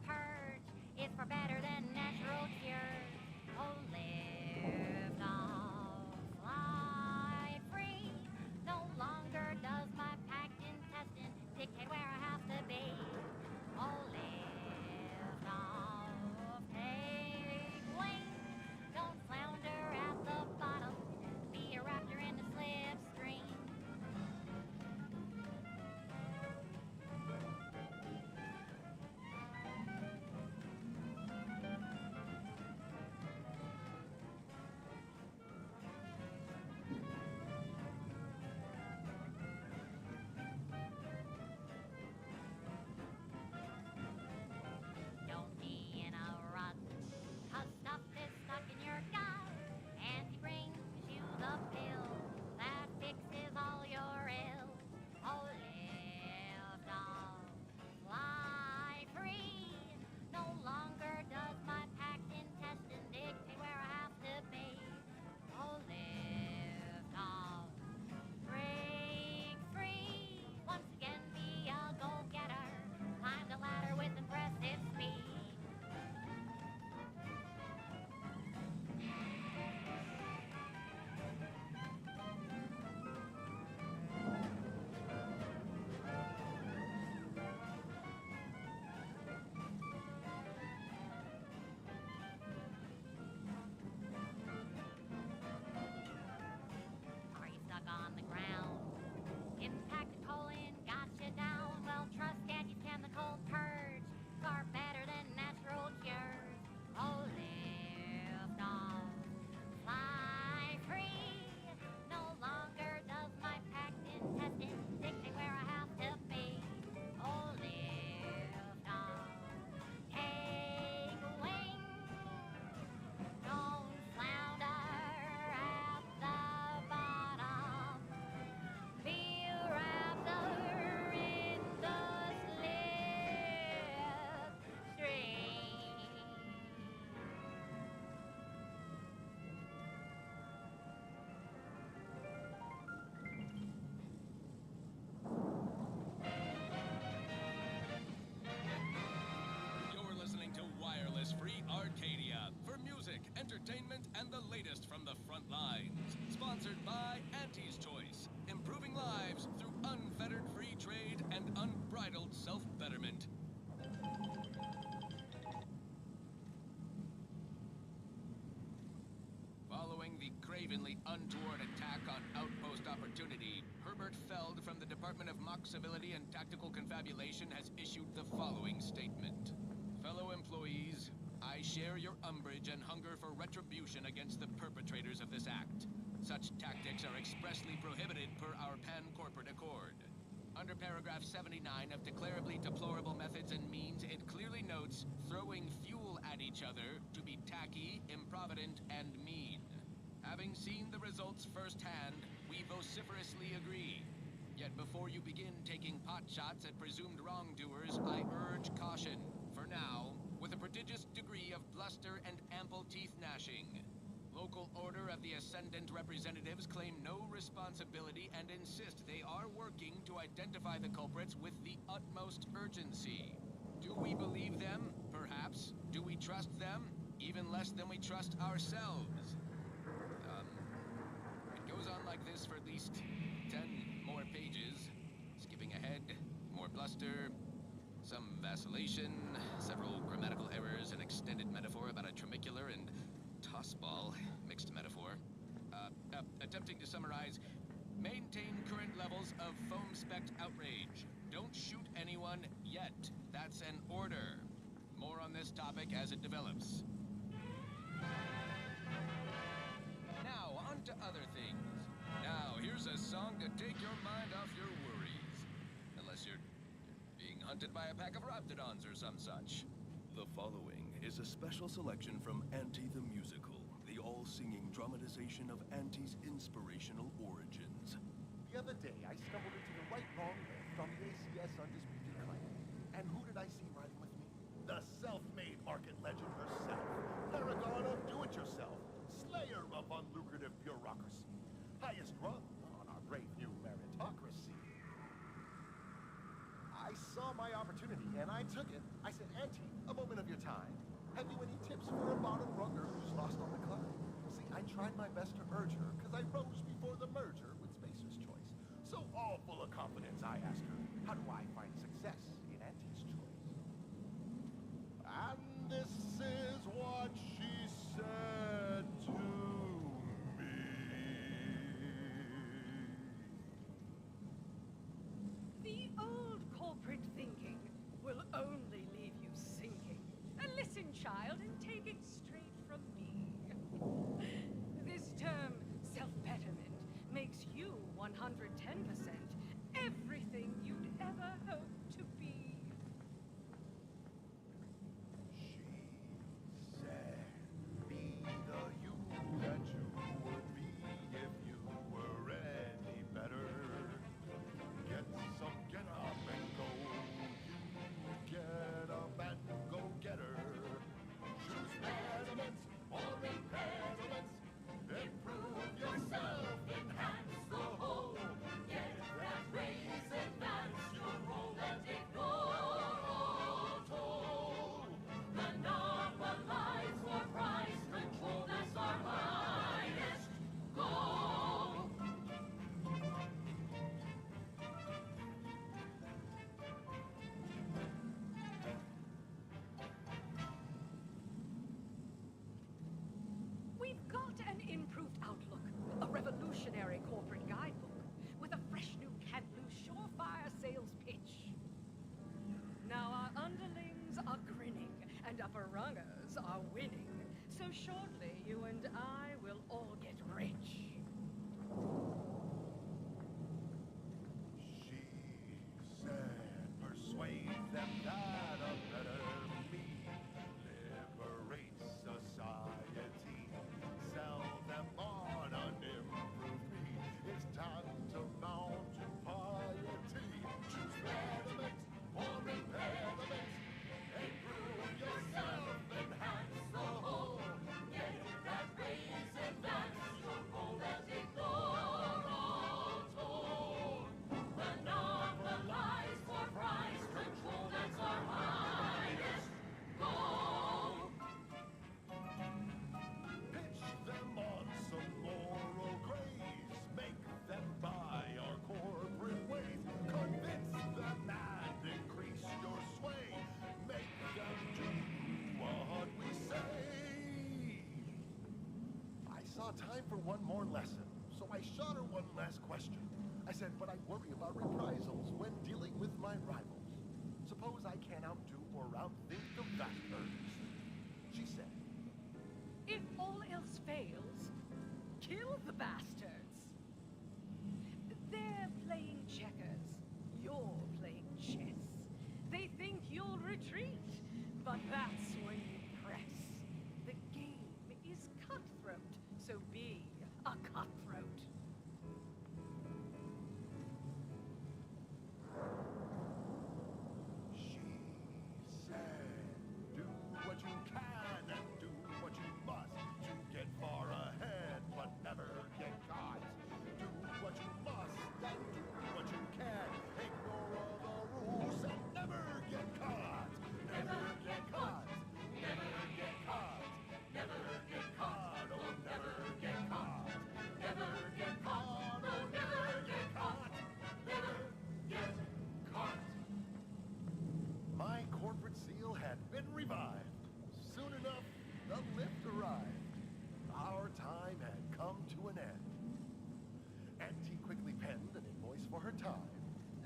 unevenly untoward attack on Outpost Opportunity, Herbert Feld from the Department of Mock Civility and Tactical Confabulation has issued the following statement. Fellow employees, I share your umbrage and hunger for retribution against the perpetrators of this act. Such tactics are expressly prohibited per our Pan-Corporate Accord. Under paragraph 79 of Declarably Deplorable Methods and Means, it clearly notes throwing fuel at each other to be tacky, improvident, and mean. Having seen the results firsthand, we vociferously agree. Yet before you begin taking pot shots at presumed wrongdoers, I urge caution. For now, with a prodigious degree of bluster and ample teeth gnashing. Local Order of the Ascendant representatives claim no responsibility and insist they are working to identify the culprits with the utmost urgency. Do we believe them? Perhaps. Do we trust them? Even less than we trust ourselves. It goes on like this for at least 10 more pages. Skipping ahead, more bluster, some vacillation, several grammatical errors, an extended metaphor about a tramicular and tossball, mixed metaphor. Attempting to summarize, maintain current levels of foam-specked outrage. Don't shoot anyone yet. That's an order. More on this topic as it develops. Now, on to other things. Now, here's a song to take your mind off your worries. Unless you're being hunted by a pack of Raptidons or some such. The following is a special selection from Auntie the Musical, the all-singing dramatization of Auntie's inspirational origins. The other day, I stumbled into the right wrong lift on the ACS Undisputed Claim. And who did I see riding with me? The self-made market legend herself. Paragon of do-it-yourself. Slayer of unlucrative bureaucracy. Highest rung on our brave new meritocracy. I saw my opportunity, and I took it. I said, Auntie, a moment of your time. Have you any tips for a bottom runner who's lost on the climb? See, I tried my best to urge her, because I rose before the merger with Spacer's Choice. So all full of confidence, I asked her, how do I find success in Auntie's Choice? And this is what she said to me. The old corporate thinking will only leave you sinking. Listen, child, and take it straight from me. This term, self-betterment, makes you 110% everything you'd ever hope to be. She said, be the you that you would be if you were any better. Get up and go. You get up and go get her. Choose betterments or impediments. Improve yourself, enhance the whole. Get that raise, advance your role, and ignore all toll. Monopolize for price control, that's our highest goal. We've got an improved outlook, a revolutionary corporate guidebook, with a fresh new can't-lose surefire sales pitch. Now our underlings are grinning, and upper rungers are winning. So shortly, you and I will all get rich. She said, persuade them that a better me liberates society. Sell them on an improved me. It's time to mount to piety. Choose betterment or impediment. Improve yourself, enhance the whole. Get that raise, advance time for one more lesson. So I shot her one last question. I said, but I worry about reprisals when dealing with my rivals. Suppose I can't outdo or outthink the Vasters. She said, If all else fails, kill the bastards. They're playing checkers. You're playing chess. They think you'll retreat, but that's when you press. The game is cutthroat, so be a cutthroat. She said, do what you can and do what you must to get far ahead, but never get caught. Do what you must and do what you can. Ignore all the rules and never get caught. Never get caught. Never get caught. Never get caught. Oh, never get caught. Never get caught. Oh, never get caught. Never get caught. My corporate seal had been revived. Soon enough, the lift arrived. Our time had come to an end. Auntie quickly penned an invoice for her time,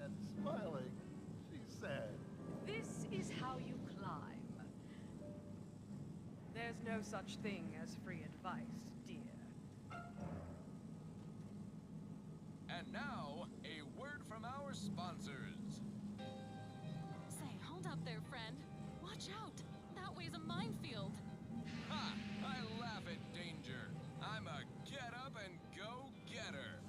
and smiling, she said, This is how you climb. There's no such thing as free advice, dear. And now, a word from our sponsors. Say, hold up there, friend. Watch out. That way's a minefield. Ha! I laugh at danger. I'm a get-up-and-go-getter.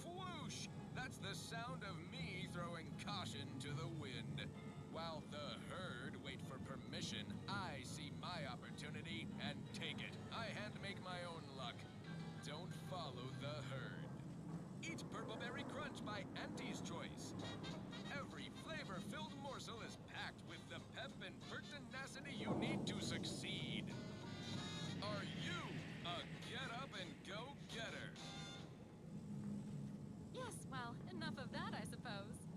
Whoosh! That's the sound of me throwing caution to the wind. While the herd wait for permission, I see my opportunity and take it. I hand-make my own luck. Don't follow the herd. Eat Purple Berry Crunch by Auntie's Choice. Every flavor-filled morsel is packed with the pep and pertinacity you need to succeed. Are you a get-up-and-go-getter? Yes, well, enough of that, I suppose.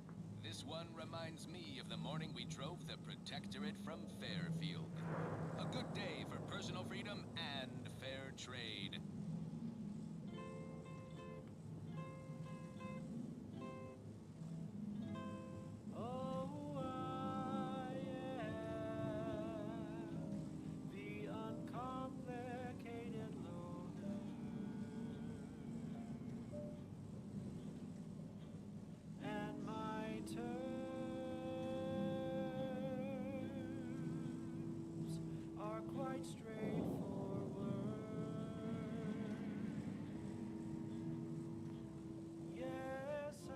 This one reminds me of the morning we drove the Protectorate from Fairfield. A good day for personal freedom and fair trade. Oh, I am the uncomplicated loner, and my terms are quite straightforward. Yes, I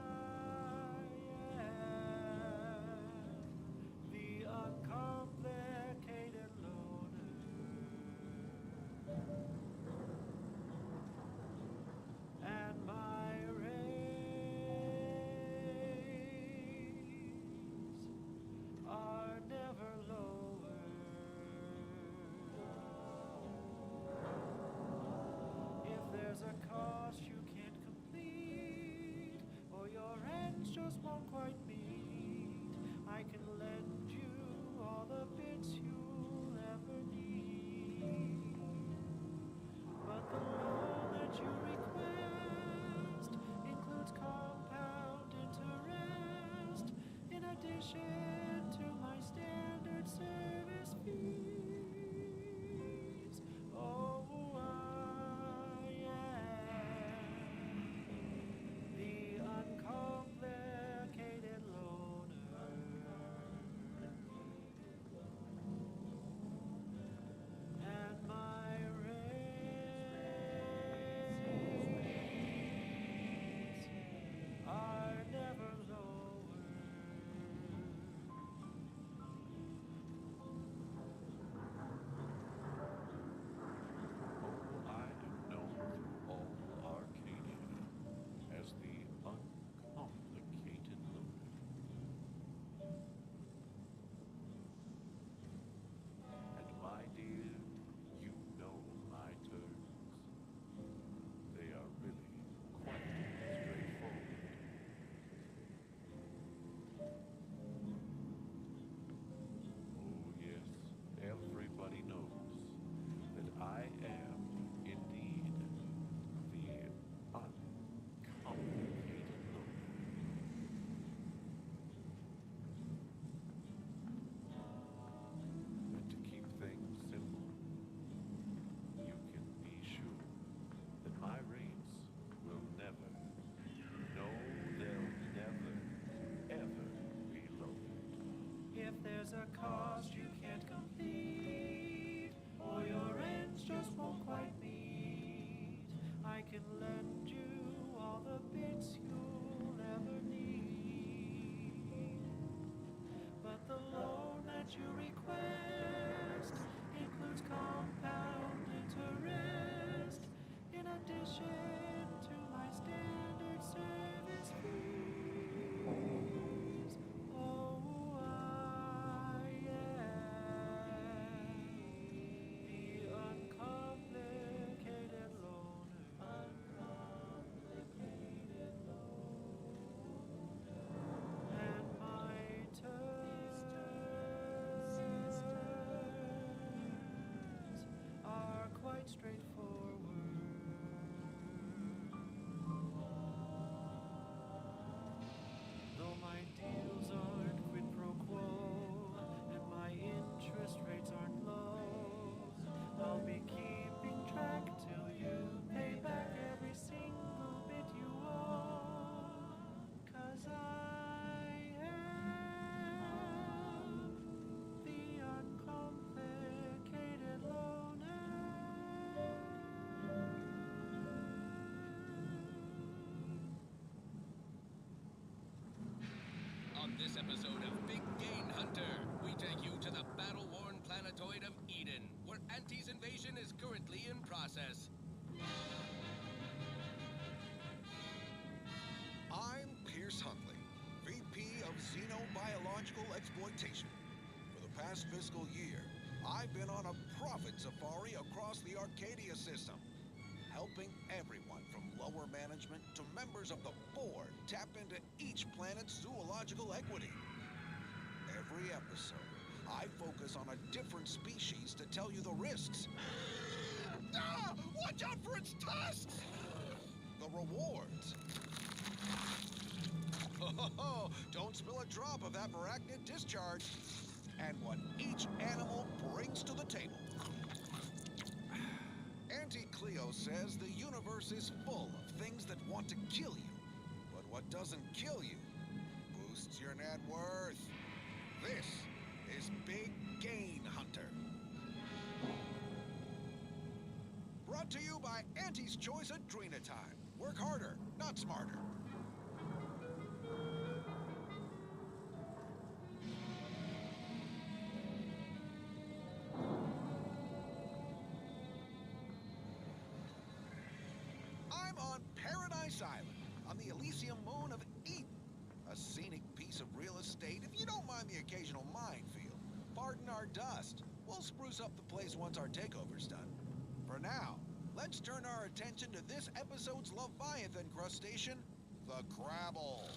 am the uncomplicated loner, and my rays are never lower. If there's a cost you can't complete, or your ends just won't quite meet, I can lend you all the bits you'll ever need. But the loan that you request includes compound interest, in addition to my standard service fees. Oh, I am the uncomplicated loner, and my rates are never lower. been on a profit safari across the Arcadia system, helping everyone from lower management to members of the board tap into each planet's zoological equity. Every episode, I focus on a different species to tell you the risks. Ah! Watch out for its tusks! The rewards. Oh, don't spill a drop of that arachnid discharge. And what each animal brings to the table. Auntie Cleo says the universe is full of things that want to kill you. But what doesn't kill you boosts your net worth. This is Big Gain Hunter. Brought to you by Auntie's Choice Adrena Time. Work harder, not smarter. I'm on Paradise Island, on the Elysium moon of Eden. A scenic piece of real estate, if you don't mind the occasional minefield. Pardon our dust. We'll spruce up the place once our takeover's done. For now, let's turn our attention to this episode's Leviathan crustacean, the Crabble.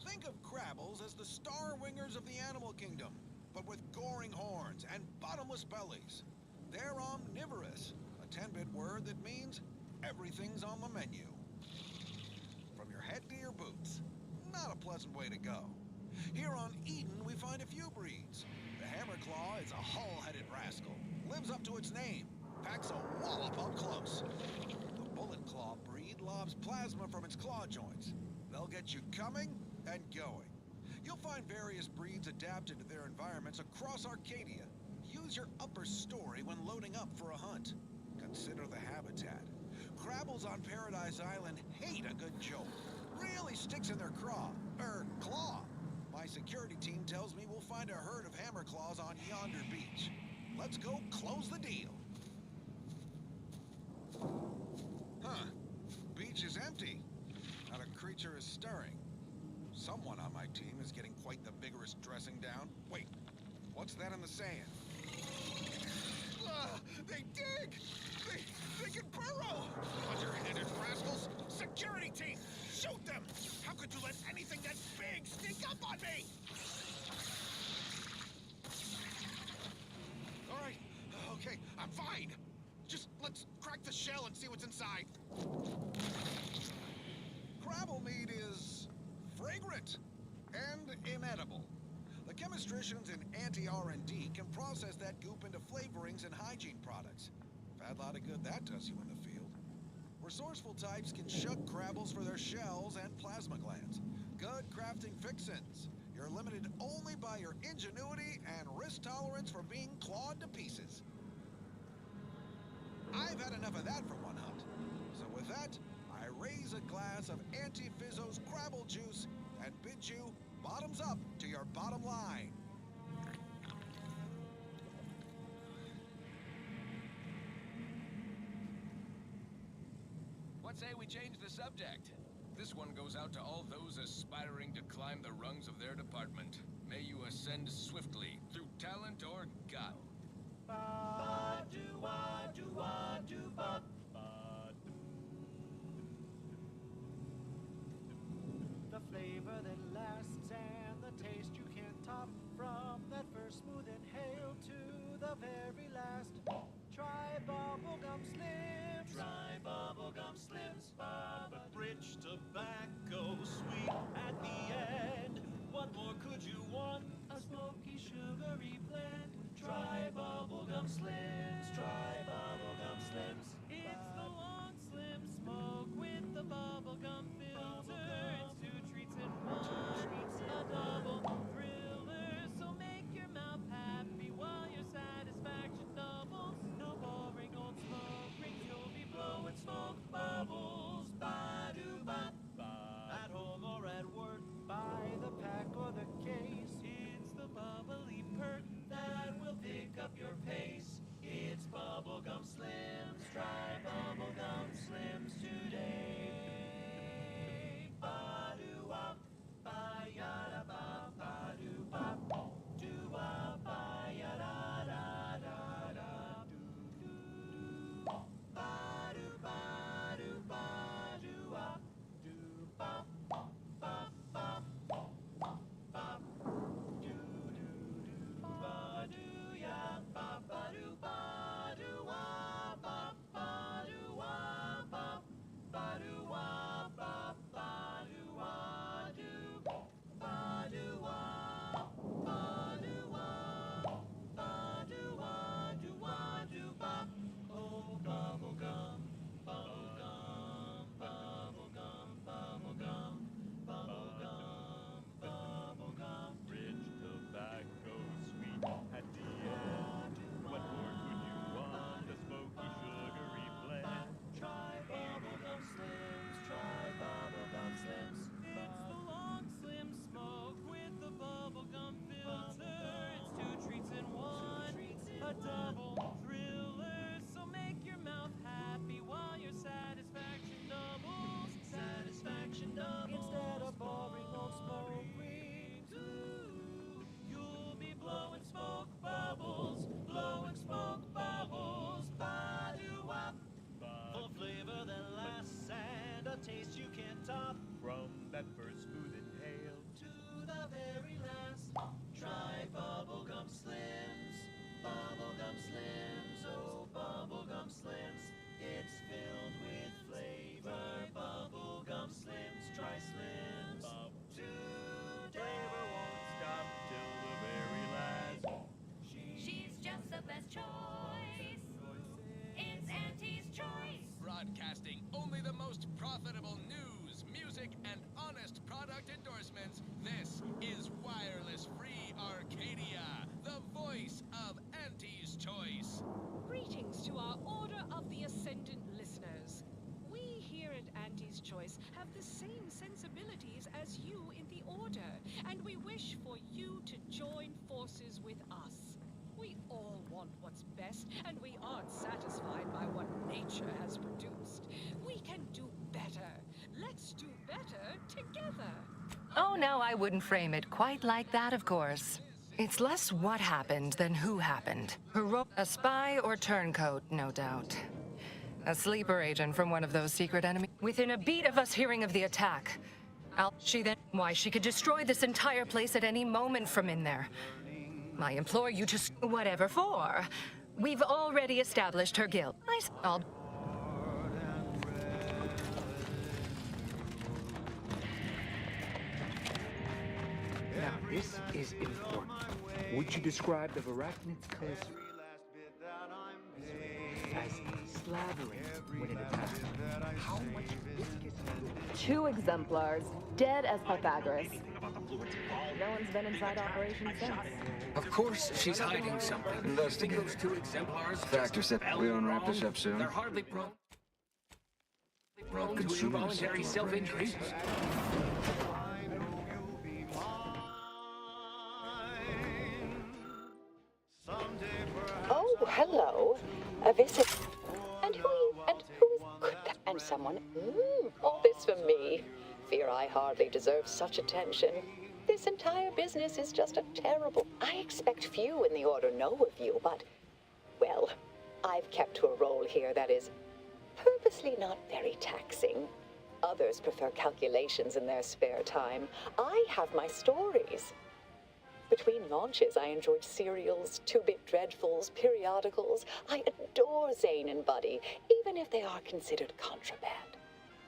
Think of Crabbles as the star wingers of the animal kingdom, but with goring horns and bottomless bellies. They're omnivorous, a 10-bit word that means everything's on the menu. From your head to your boots. Not a pleasant way to go. Here on Eden, we find a few breeds. The Hammerclaw is a hull-headed rascal. Lives up to its name. Packs a wallop up close. The Bullet Claw breed lobs plasma from its claw joints. They'll get you coming and going. You'll find various breeds adapted to their environments across Arcadia. Use your upper story when loading up for a hunt. Consider the habitat. Crabbles on Paradise Island hate a good joke. Really sticks in their claw. My security team tells me we'll find a herd of Hammerclaws on yonder beach. Let's go close the deal. Huh. Beach is empty. Not a creature is stirring. Someone on my team is getting quite the vigorous dressing down. Wait, what's that in the sand? They dig! They can burrow! Underhanded rascals! Security team! Shoot them! How could you let anything that big sneak up on me? All right, okay, I'm fine. Just let's crack the shell and see what's inside. Crabble meat is fragrant and inedible. The chemistricians in anti-R&D can process that goop into flavorings and hygiene products. Bad lot of good that does you in the field. Resourceful types can shuck Crabbles for their shells and plasma glands. Good crafting fixins. You're limited only by your ingenuity and risk tolerance for being clawed to pieces. I've had enough of that for one hunt. So with that, I raise a glass of Auntie Fizzo's Crabble juice and bid you bottoms up to your bottom line. What say we change the subject? This one goes out to all those aspiring to climb the rungs of their department. May you ascend swiftly through talent or gut. The flavor that lasts and the taste you can't top, from that first smooth inhale to the very last. Try bubblegum slims. Try bubblegum slims. But rich tobacco, sweet at the end. What more could you want? A smoky, sugary blend. Try bubblegum slims. Try bubblegum slims. It's the long slim smoke with the bubblegum filter. It's two treats in one. A double thriller. So make your mouth happy while your satisfaction doubles. No boring old smoke rings. You'll be blowing smoke bubbles. Ba-do-ba. At home or at work, by the pack or the case. It's the bubbly perk that will pick up your forces with us. We all want what's best, and we aren't satisfied by what nature has produced. We can do better. Let's do better together. Oh, no, I wouldn't frame it quite like that, of course. It's less what happened than who happened. A spy or turncoat, no doubt. A sleeper agent from one of those secret enemies. Within a beat of us hearing of the attack, why, she could destroy this entire place at any moment from in there. I implore you to whatever for. We've already established her guilt. I'll... Now, this is important. Would you describe the Varachnids as slavering when it attacks? How much viscous fluid? 2 exemplars, dead as Pythagoras. No one's been inside operation since. Of course, she's hiding something. Investigate. Those 2 exemplars. Factor set. We don't wrap this up soon. They're hardly prone to Consumers involuntary self-injury. Oh, hello. A visit. And who could that? And someone. All this for me. Fear I hardly deserve such attention. This entire business is just a terrible. I expect few in the order know of you, but, well, I've kept to a role here that is purposely not very taxing. Others prefer calculations in their spare time. I have my stories. Between launches, I enjoyed serials, 2-bit dreadfuls, periodicals. I adore Zane and Buddy, even if they are considered contraband.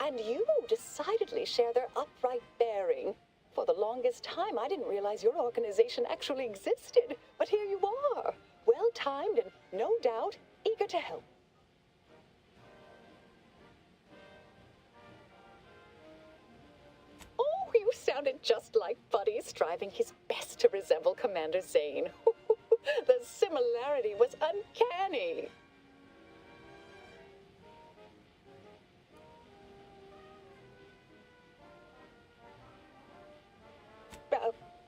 And you decidedly share their upright bearing. For the longest time, I didn't realize your organization actually existed. But here you are, well-timed and, no doubt, eager to help. Oh, you sounded just like Buddy, striving his best to resemble Commander Zane. The similarity was uncanny.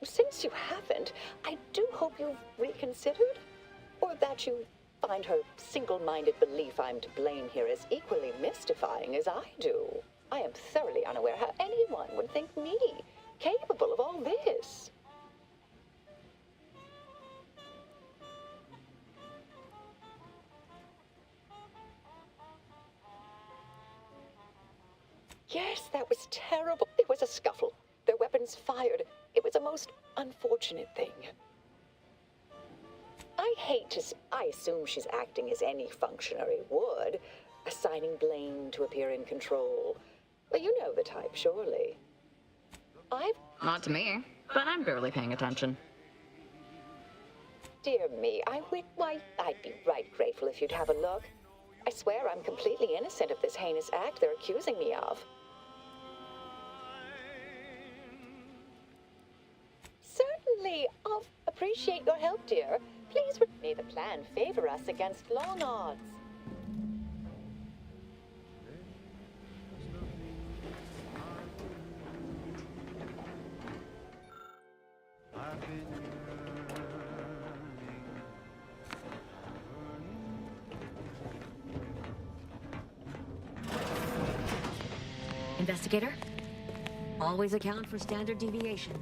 Since you haven't, I do hope you've reconsidered, or that you find her single-minded belief I'm to blame here as equally mystifying as I do. I am thoroughly unaware how anyone would think me capable of all this. Yes, that was terrible. It was a scuffle. Their weapons fired. It was a most unfortunate thing. I assume she's acting as any functionary would, assigning blame to appear in control. Well, you know the type, surely. Not to me, but I'm barely paying attention. Dear me, why, I'd be right grateful if you'd have a look. I swear I'm completely innocent of this heinous act they're accusing me of. Certainly, I'll appreciate your help, dear. Please may the plan favor us against long odds. Investigator, always account for standard deviation.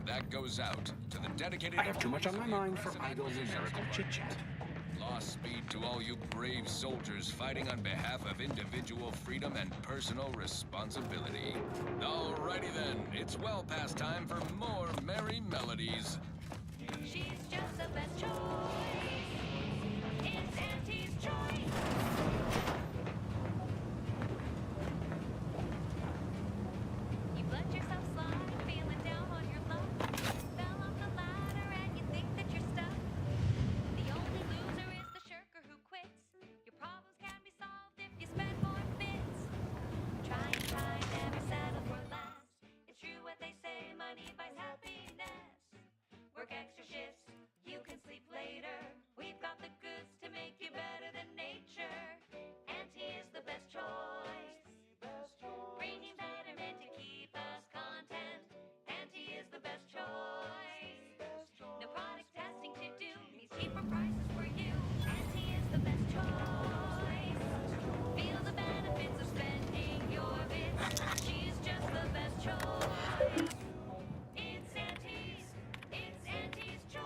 That goes out to the dedicated. I have too much on my mind for idle numerical chit-chat. Lost speed to all you brave soldiers fighting on behalf of individual freedom and personal responsibility. Alrighty then, it's well past time for more merry melodies. She's just the best choice. It's Auntie's choice. You let yourself slide, feeling down on your luck. Fell off the ladder and you think that you're stuck. The only loser is the shirker who quits. Your problems can be solved if you spend more bits. choice. Feel the benefits of spending your bits. She's just the best choice. It's Auntie's choice.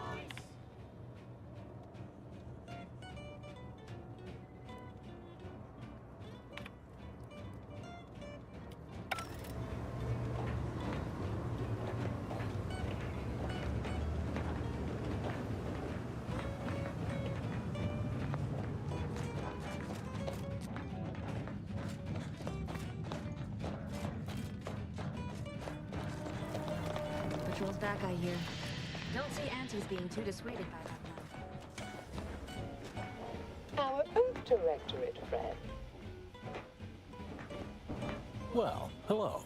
Patrol's back, I hear. Don't see Auntie's being too dissuaded by that now. Our Earth Directorate friend. Well, hello.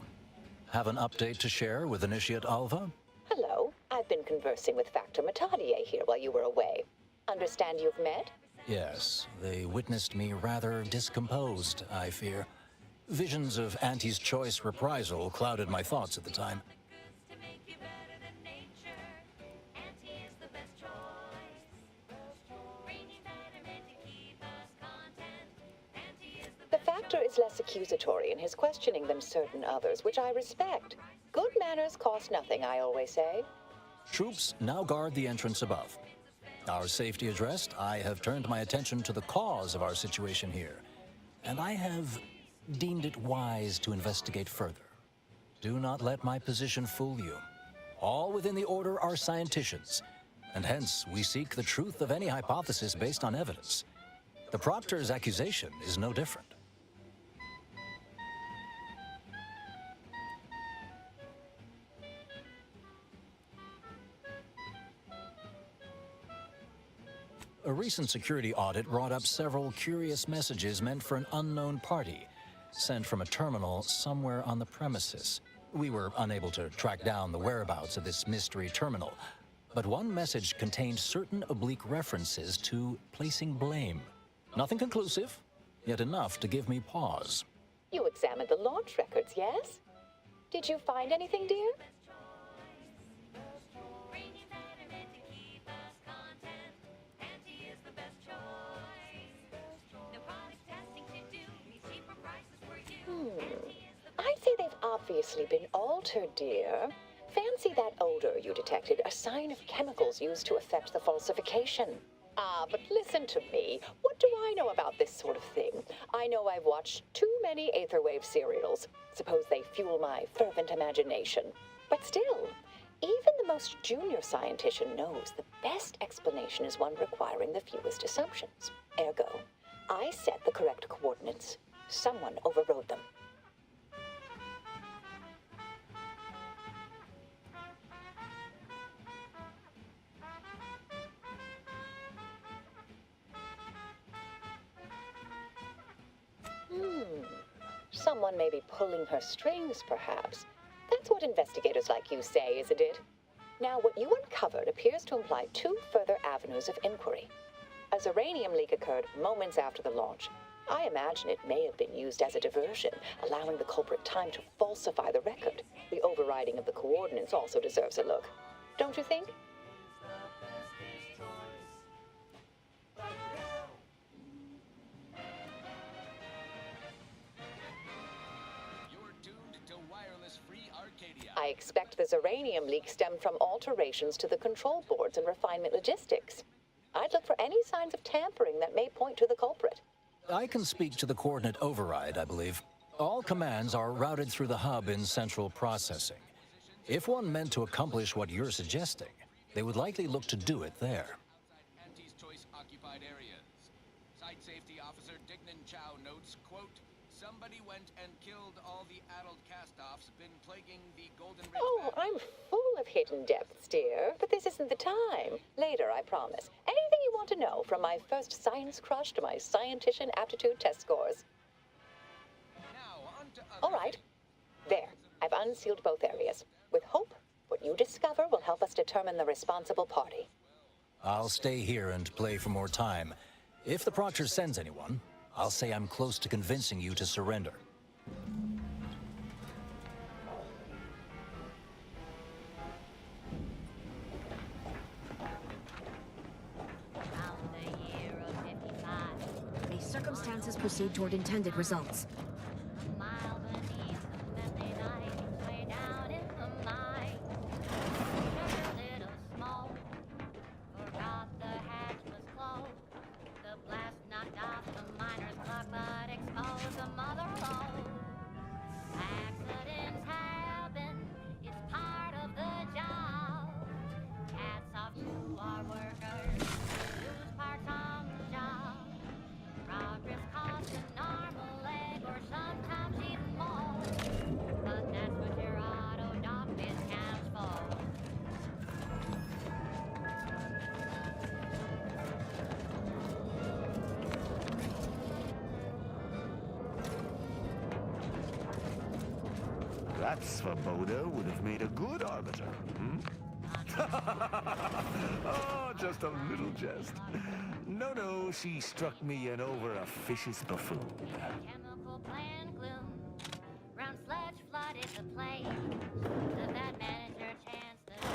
Have an update to share with Initiate Alva? Hello. I've been conversing with Factor Matadier here while you were away. Understand you've met? Yes, they witnessed me rather discomposed, I fear. Visions of Auntie's choice reprisal clouded my thoughts at the time. The Factor is less accusatory in his questioning than certain others, which I respect. Good manners cost nothing, I always say. Troops now guard the entrance above. Our safety addressed, I have turned my attention to the cause of our situation here, and I have deemed it wise to investigate further. Do not let my position fool you. All within the Order are scienticians, and hence we seek the truth of any hypothesis based on evidence. The Proctor's accusation is no different. A recent security audit brought up several curious messages meant for an unknown party, sent from a terminal somewhere on the premises. We were unable to track down the whereabouts of this mystery terminal, but one message contained certain oblique references to placing blame. Nothing conclusive, yet enough to give me pause. You examined the launch records, yes? Did you find anything, dear? I'd say they've obviously been altered, dear. Fancy that odor you detected, a sign of chemicals used to effect the falsification. Ah, but listen to me. What do I know about this sort of thing? I know I've watched too many Aetherwave serials. Suppose they fuel my fervent imagination. But still, even the most junior scientician knows the best explanation is one requiring the fewest assumptions. Ergo, I set the correct coordinates. Someone overrode them. Someone may be pulling her strings, perhaps. That's what investigators like you say, isn't it? Now, what you uncovered appears to imply two further avenues of inquiry. A Zeranium leak occurred moments after the launch. I imagine it may have been used as a diversion, allowing the culprit time to falsify the record. The overriding of the coordinates also deserves a look. Don't you think? I expect the Zeranium leak stemmed from alterations to the control boards and refinement logistics. I'd look for any signs of tampering that may point to the culprit. I can speak to the coordinate override, I believe. All commands are routed through the hub in central processing. If one meant to accomplish what you're suggesting, they would likely look to do it there. Auntie's choice occupied areas. Site safety officer Dignan Chow notes, quote, somebody went and killed all the adult cast-offs been plaguing the Golden Ridge. Oh, I'm full of hidden depths, dear, but this isn't the time. Later, I promise. Anything you want to know, from my first science crush to my scientician aptitude test scores. All right. There. I've unsealed both areas. With hope, what you discover will help us determine the responsible party. I'll stay here and play for more time. If the Proctor sends anyone, I'll say I'm close to convincing you to surrender. Around the year of 55, defenses proceed toward intended results. That Svoboda would have made a good arbiter, hmm? Oh, just a little jest. No, she struck me an over officious buffoon. Chemical plant gloom. Brown sludge flooded the place. The bad manager chanced the day.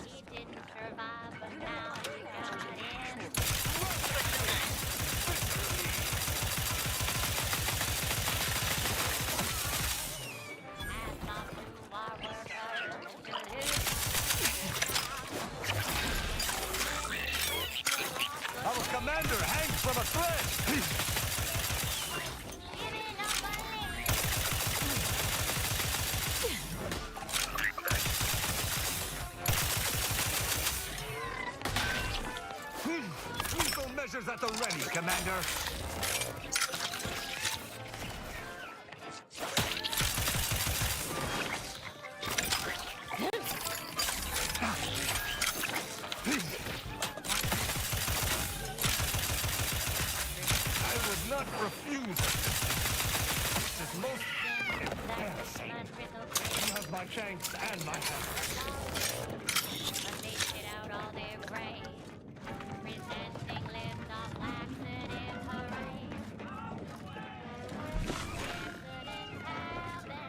He didn't survive, but now he got in. Hats off to our workers. Our commander hangs from a thread! Lethal measures at the ready, Commander. I would not refuse. This is most embarrassing. You have my thanks and my help. But they shit out all their brains. Presenting lift-off laxative parade. Accidents happen.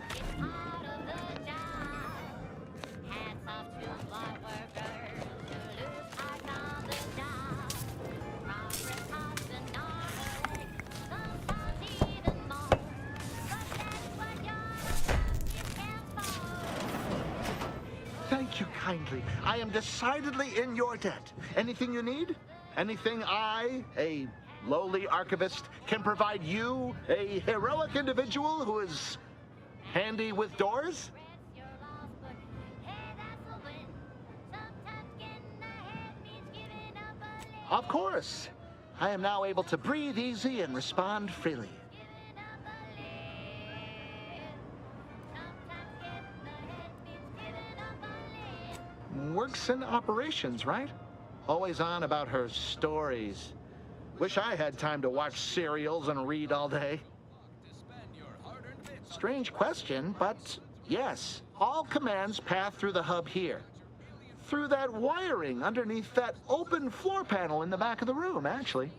It's part of the job. Hats off to our workers who lose heart on the job. Progress costs an arm and a leg, sometimes even more. But that's what you can't afford. Thank you kindly. I am decidedly in your debt. Anything you need? Anything I, a lowly archivist, can provide you, a heroic individual who is handy with doors? Of course. I am now able to breathe easy and respond freely. Works in operations, right? Always on about her stories. Wish I had time to watch serials and read all day. Strange question, but yes, all commands pass through the hub here. Through that wiring underneath that open floor panel in the back of the room, actually.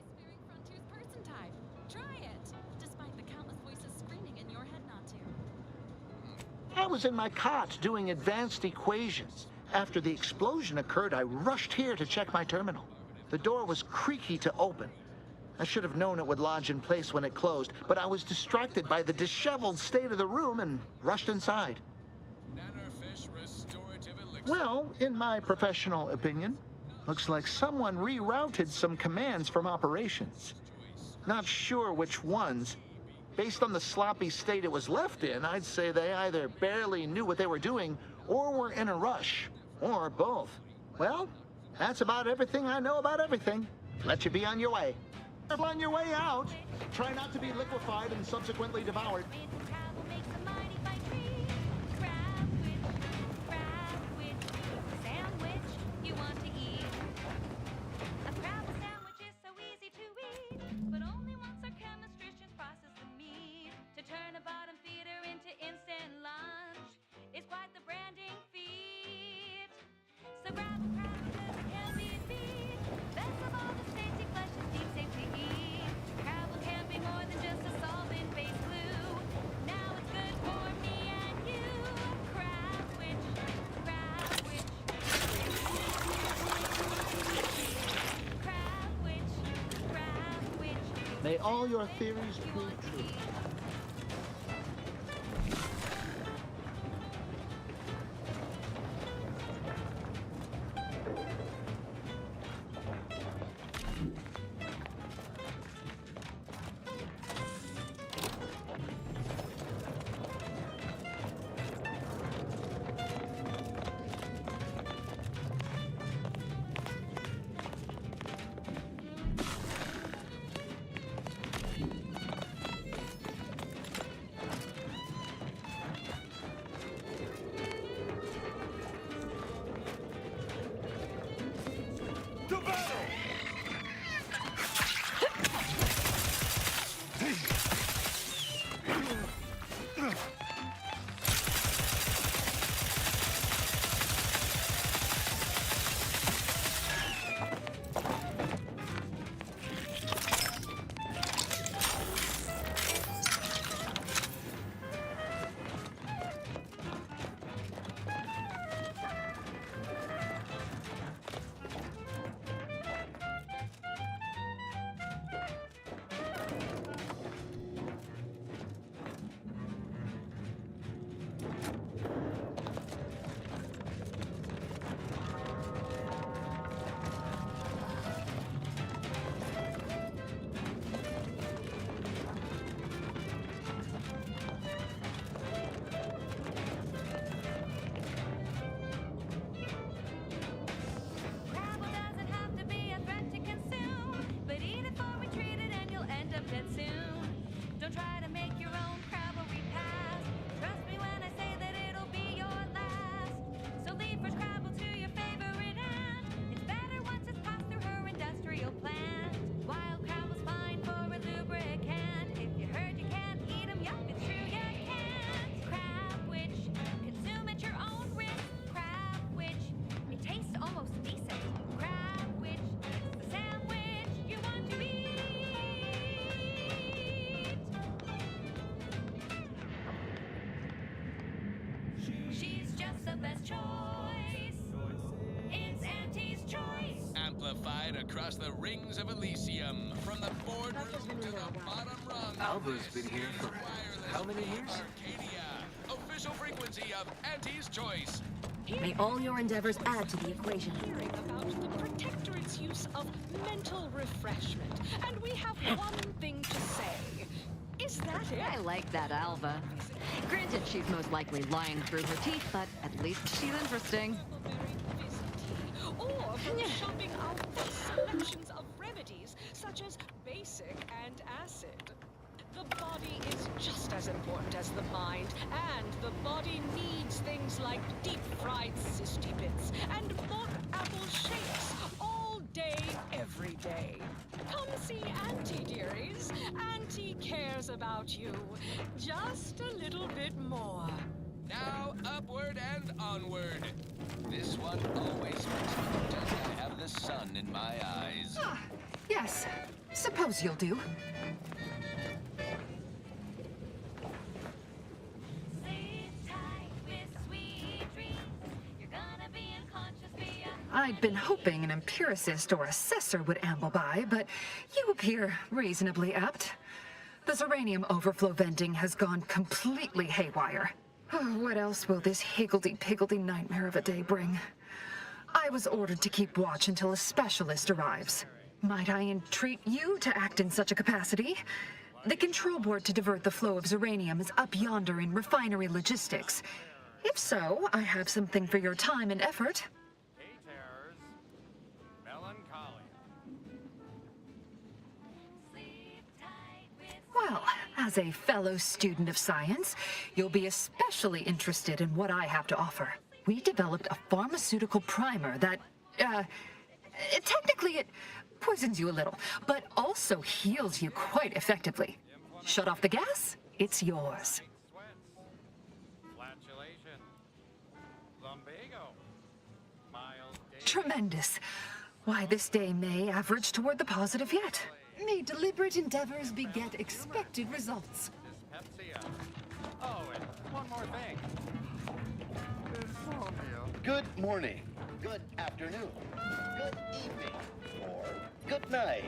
Try it, despite the countless voices screaming in your head not to. I was in my cot doing advanced equations. After the explosion occurred, I rushed here to check my terminal. The door was creaky to open. I should have known it would lodge in place when it closed, but I was distracted by the disheveled state of the room and rushed inside. Well, in my professional opinion, looks like someone rerouted some commands from operations. Not sure which ones. Based on the sloppy state it was left in, I'd say they either barely knew what they were doing or were in a rush, or both. Well, that's about everything I know about everything. Let you be on your way. On your way out, try not to be liquefied and subsequently devoured. May May all your theories prove true. Amplified across the rings of Elysium, from the boardroom to the bottom rung. Alva's been here for how many years? Arcadia, official frequency of Auntie's Choice. May all your endeavors add to the equation. Hearing about the Protectorate's use of mental refreshment, and we have one thing to say. Is that it? I like that Alva. Granted, she's most likely lying through her teeth, but at least she's interesting. Or from shopping out vast selections of remedies, such as basic and acid. The body is just as important as the mind, and the body needs things like deep-fried cysty bits and mock apple shakes all day, every day. Come see Auntie, dearies. Auntie cares about you just a little bit more. Now upward and onward. This one always makes me pretend I have the sun in my eyes. Ah, yes. Suppose you'll do. I'd been hoping an empiricist or assessor would amble by, but you appear reasonably apt. The Zeranium overflow venting has gone completely haywire. What else will this higgledy-piggledy nightmare of a day bring? I was ordered to keep watch until a specialist arrives. Might I entreat you to act in such a capacity? The control board to divert the flow of Zeranium is up yonder in refinery logistics. If so, I have something for your time and effort. Well, as a fellow student of science, you'll be especially interested in what I have to offer. We developed a pharmaceutical primer that, technically it poisons you a little, but also heals you quite effectively. Shut off the gas, it's yours. Tremendous. Why, this day may average toward the positive yet. May deliberate endeavors beget expected results. Oh, and one more thing. Good morning, good afternoon, good evening, or good night.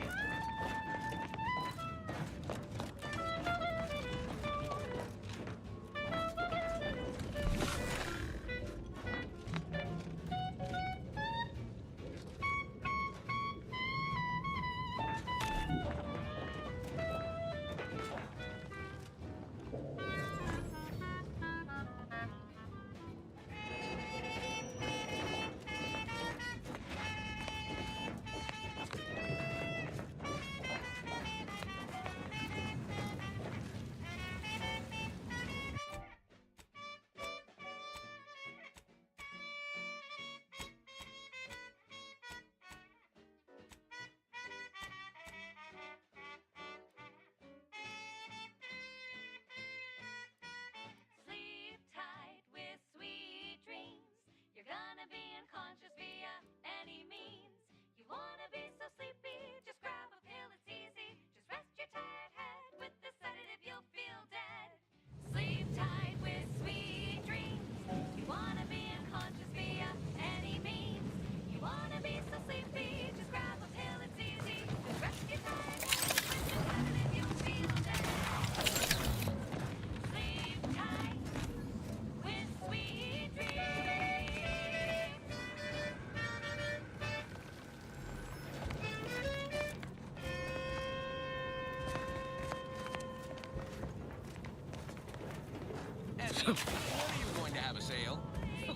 When are you going to have a sale?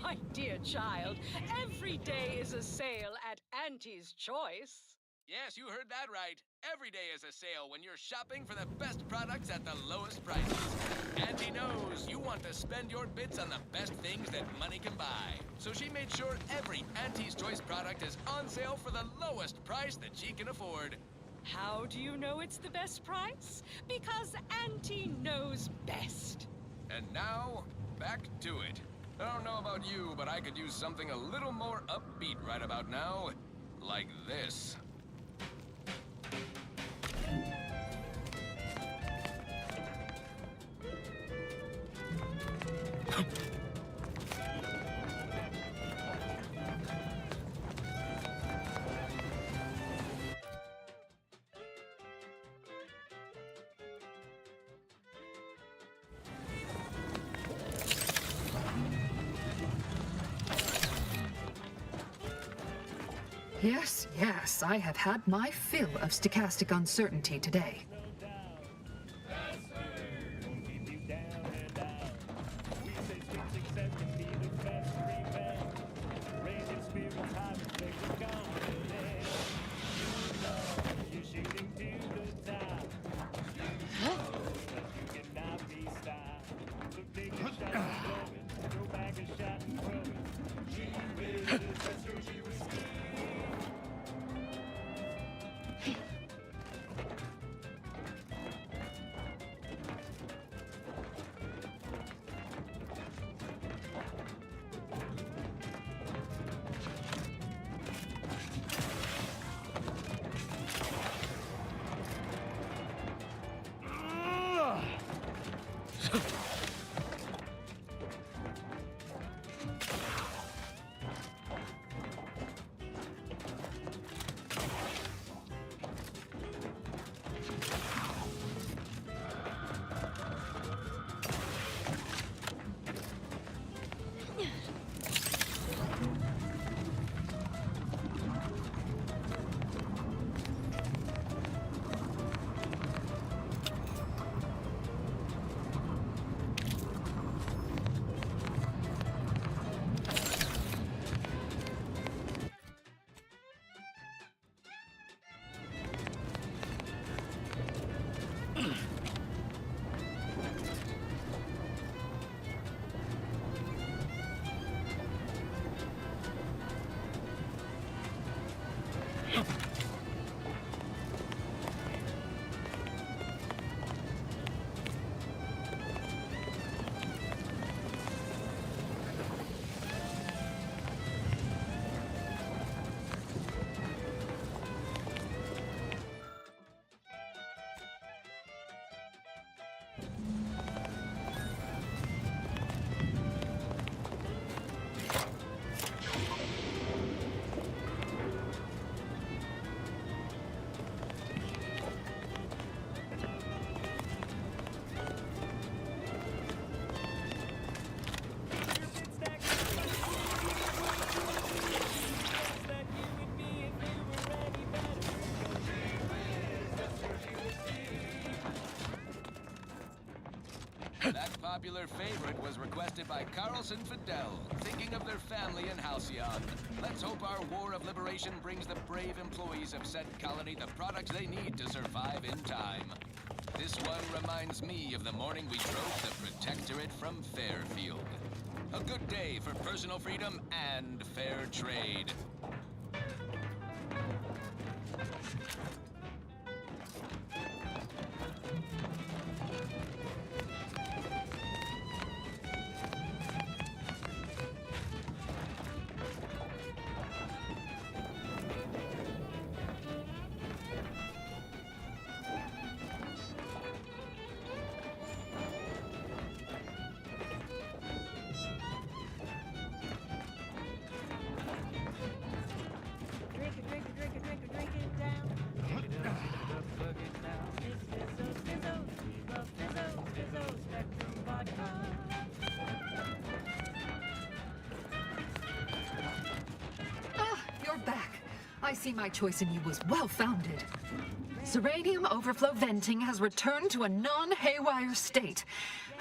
My dear child, every day is a sale at Auntie's Choice. Yes, you heard that right. Every day is a sale when you're shopping for the best products at the lowest prices. Auntie knows you want to spend your bits on the best things that money can buy. So she made sure every Auntie's Choice product is on sale for the lowest price that she can afford. How do you know it's the best price? Because Auntie knows best. And now, back to it. I don't know about you, but I could use something a little more upbeat right about now. Like this. Yes, yes, I have had my fill of stochastic uncertainty today. That popular favorite was requested by Carlson Fidel, thinking of their family in Halcyon. Let's hope our War of Liberation brings the brave employees of said colony the products they need to survive in time. This one reminds me of the morning we drove the Protectorate from Fairfield. A good day for personal freedom and fair trade. Ah, you're back. I see my choice in you was well-founded. Zeranium overflow venting has returned to a non-haywire state,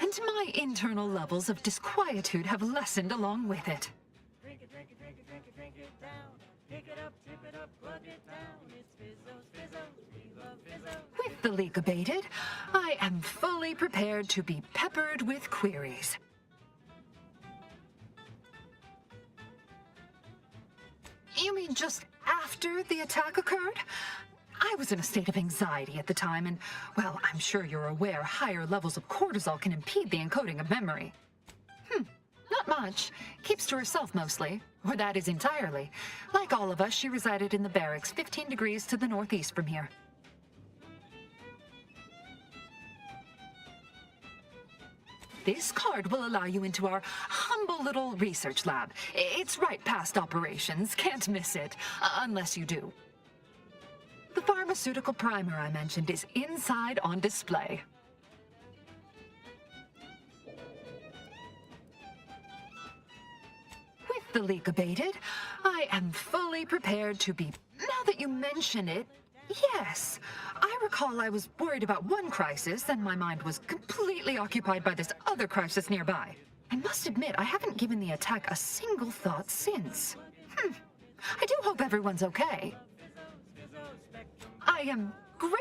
and my internal levels of disquietude have lessened along with it. Drink it, drink it, drink it, drink it, drink it down. Pick it up, tip it up, plug it down. It's Fizzos, Fizzos, we love Fizzos. With the leak abated, I am fully prepared to be peppered with queries. You mean just after the attack occurred? I was in a state of anxiety at the time, and, well, I'm sure you're aware higher levels of cortisol can impede the encoding of memory. Not much. Keeps to herself mostly, or that is entirely. Like all of us, she resided in the barracks 15 degrees to the northeast from here. This card will allow you into our humble little research lab. It's right past operations, can't miss it, unless you do. The pharmaceutical primer I mentioned is inside on display. With the leak abated, I am fully prepared to be... Now that you mention it, yes. I recall I was worried about one crisis, and my mind was completely occupied by this other crisis nearby. I must admit, I haven't given the attack a single thought since. I do hope everyone's okay. I am great...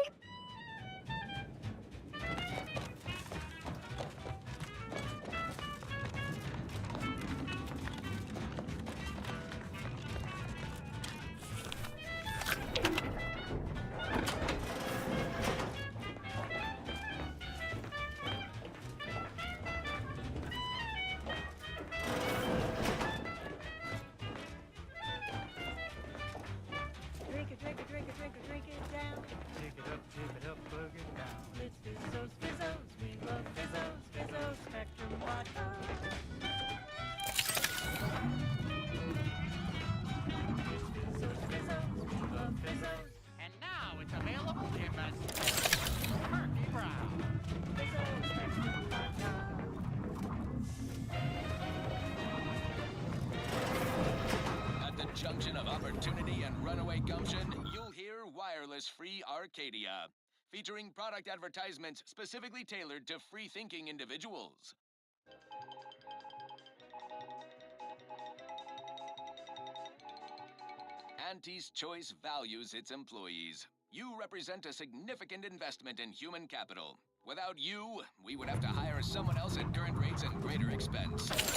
Drink it, drink it, drink it, drink it, drink it down. Tip it up, plug it down. It's Fizzos, Fizzos, we love Fizzos, Fizzos, Spectrum Vodka. It's Fizzos, Fizzos, we love Fizzos. And now it's available in the Murky Brown. Fizzos, Spectrum Vodka. At the junction of opportunity and runaway gumption, you'll hear Wireless Free Arcadia, featuring product advertisements specifically tailored to free-thinking individuals. Auntie's Choice values its employees. You represent a significant investment in human capital. Without you, we would have to hire someone else at current rates and greater expense. So let's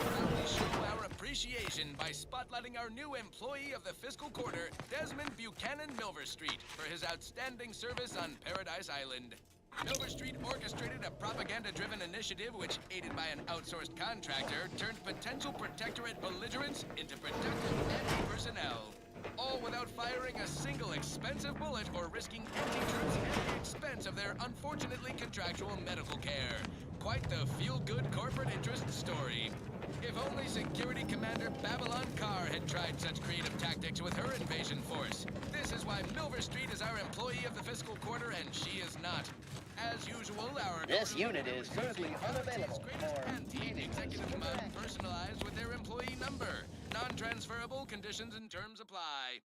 proudly show our appreciation by spotlighting our new employee of the fiscal quarter, Desmond Buchanan Milver Street, for his outstanding service on Paradise Island. Milver Street orchestrated a propaganda-driven initiative which, aided by an outsourced contractor, turned potential protectorate belligerents into productive anti-personnel. All without firing a single expensive bullet or risking anti-troops at the expense of their unfortunately contractual medical care. Quite the feel-good corporate interest story. If only Security Commander Babylon Carr had tried such creative tactics with her invasion force. This is why Milver Street is our employee of the fiscal quarter and she is not. As usual, our... This unit is currently unavailable for executive mode personalized with their employee number. Non-transferable conditions and terms apply.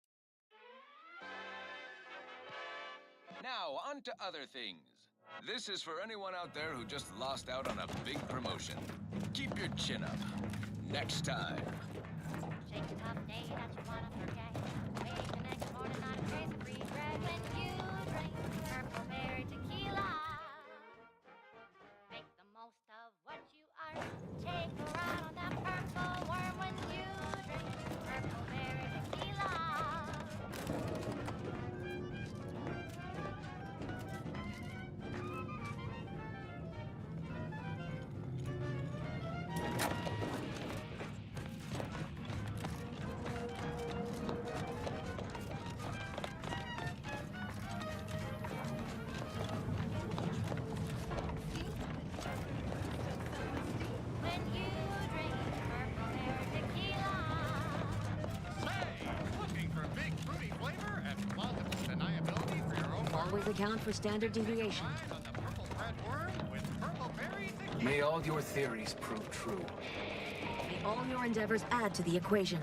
Now, on to other things. This is for anyone out there who just lost out on a big promotion. Keep your chin up. Next time. Shake a tough day that you wanna forget. Wake the next morning on a trace of regret when you drink Purple Berry Tequila. Make the most of what you are. Take a ride on that purple worm when you drink Purple Berry Tequila. When you drink Purple Berry Tequila. Say, looking for big fruity flavor and plausible deniability for your own Always account for standard deviation. on the purple bread worm with Purple Berry Tequila. May all your theories prove true. May all your endeavors add to the equation.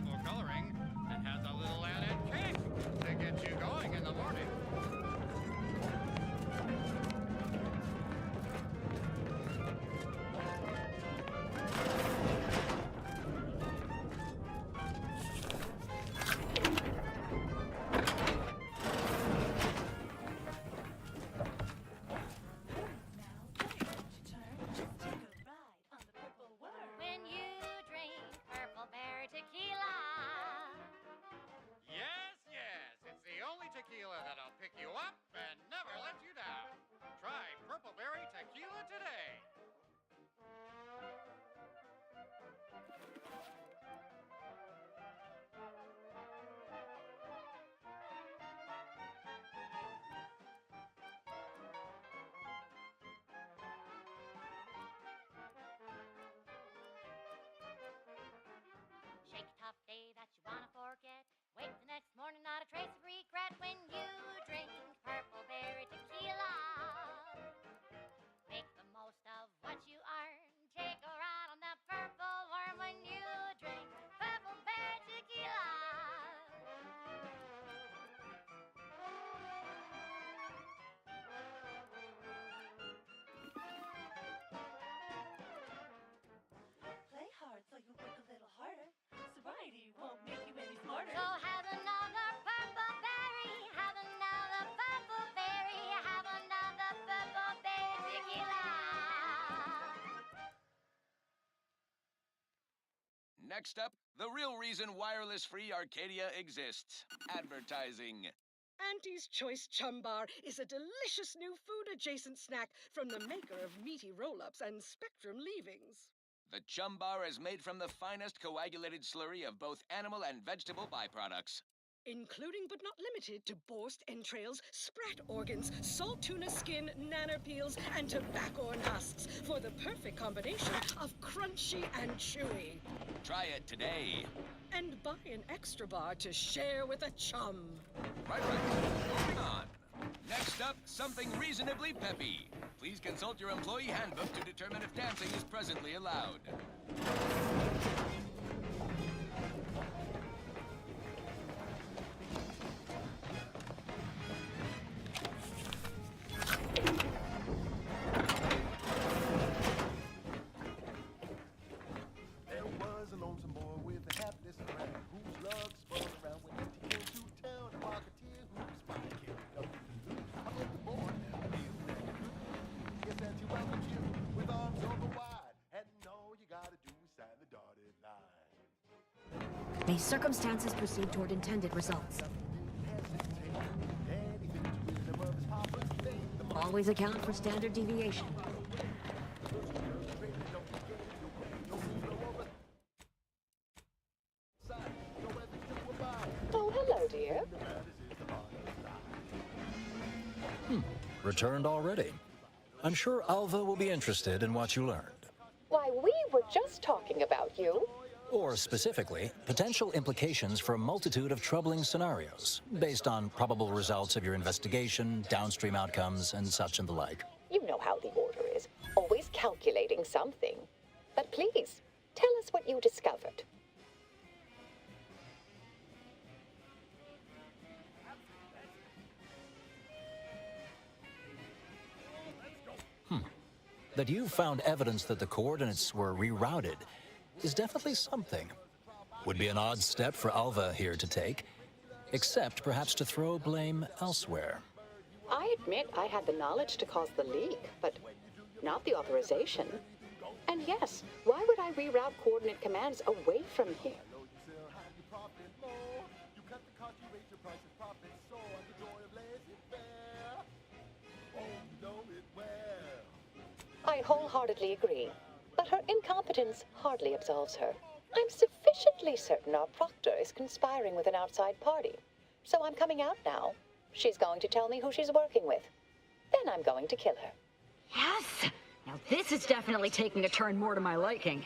colorful coloring and has a little added kick to get you going in the morning. When you drink Purple Berry Tequila. Yes, yes, it's the only tequila that'll pick you up and never let you down. Try Purple Berry Tequila today. Shake a tough day that you wanna forget. Wake the next morning, not a trace of regret when you drink Purple Berry Tequila. Make the most of what you earn. Take a ride on that purple worm when you drink Purple Berry Tequila. Play hard so you work a little harder. Sobriety won't make you any smarter. So have another Purple Berry. Have another Purple Berry. Have another Purple Berry Tequila. Next up, the real reason wireless-free Arcadia exists. Advertising. Auntie's Choice Chum Bar is a delicious new food-adjacent snack from the maker of meaty roll-ups and Spectrum leavings. The Chum Bar is made from the finest coagulated slurry of both animal and vegetable byproducts. Including but not limited to borscht entrails, sprat organs, salt tuna skin, nanner peels, and tobacco husks for the perfect combination of crunchy and chewy. Try it today. And buy an extra bar to share with a chum. Right. Moving on. Next up, something reasonably peppy. Please consult your employee handbook to determine if dancing is presently allowed. There was a lonesome boy with a hapless friend whose love spun around when he came to town. A marketeer whose spine carried up the loop. I met the boy, I knew that he could. Yes, and he welcomed you with arms open wide. And all you gotta do is sign the dotted line. May circumstances proceed toward intended results. Always account for standard deviation. Oh, hello, dear. Returned already. I'm sure Alva will be interested in what you learned. Why, we were just talking about you. Or specifically, potential implications for a multitude of troubling scenarios, based on probable results of your investigation, downstream outcomes, and such and the like. You know how the order is. Always calculating something. But please, tell us what you discovered. That you found evidence that the coordinates were rerouted is definitely something. Would be an odd step for Alva here to take, except perhaps to throw blame elsewhere. I admit I had the knowledge to cause the leak, but not the authorization. And yes, why would I reroute coordinate commands away from here? I wholeheartedly agree, but her incompetence hardly absolves her. I'm sufficiently certain our proctor is conspiring with an outside party, so I'm coming out now. She's going to tell me who she's working with. Then I'm going to kill her. Yes! Now this is definitely taking a turn more to my liking.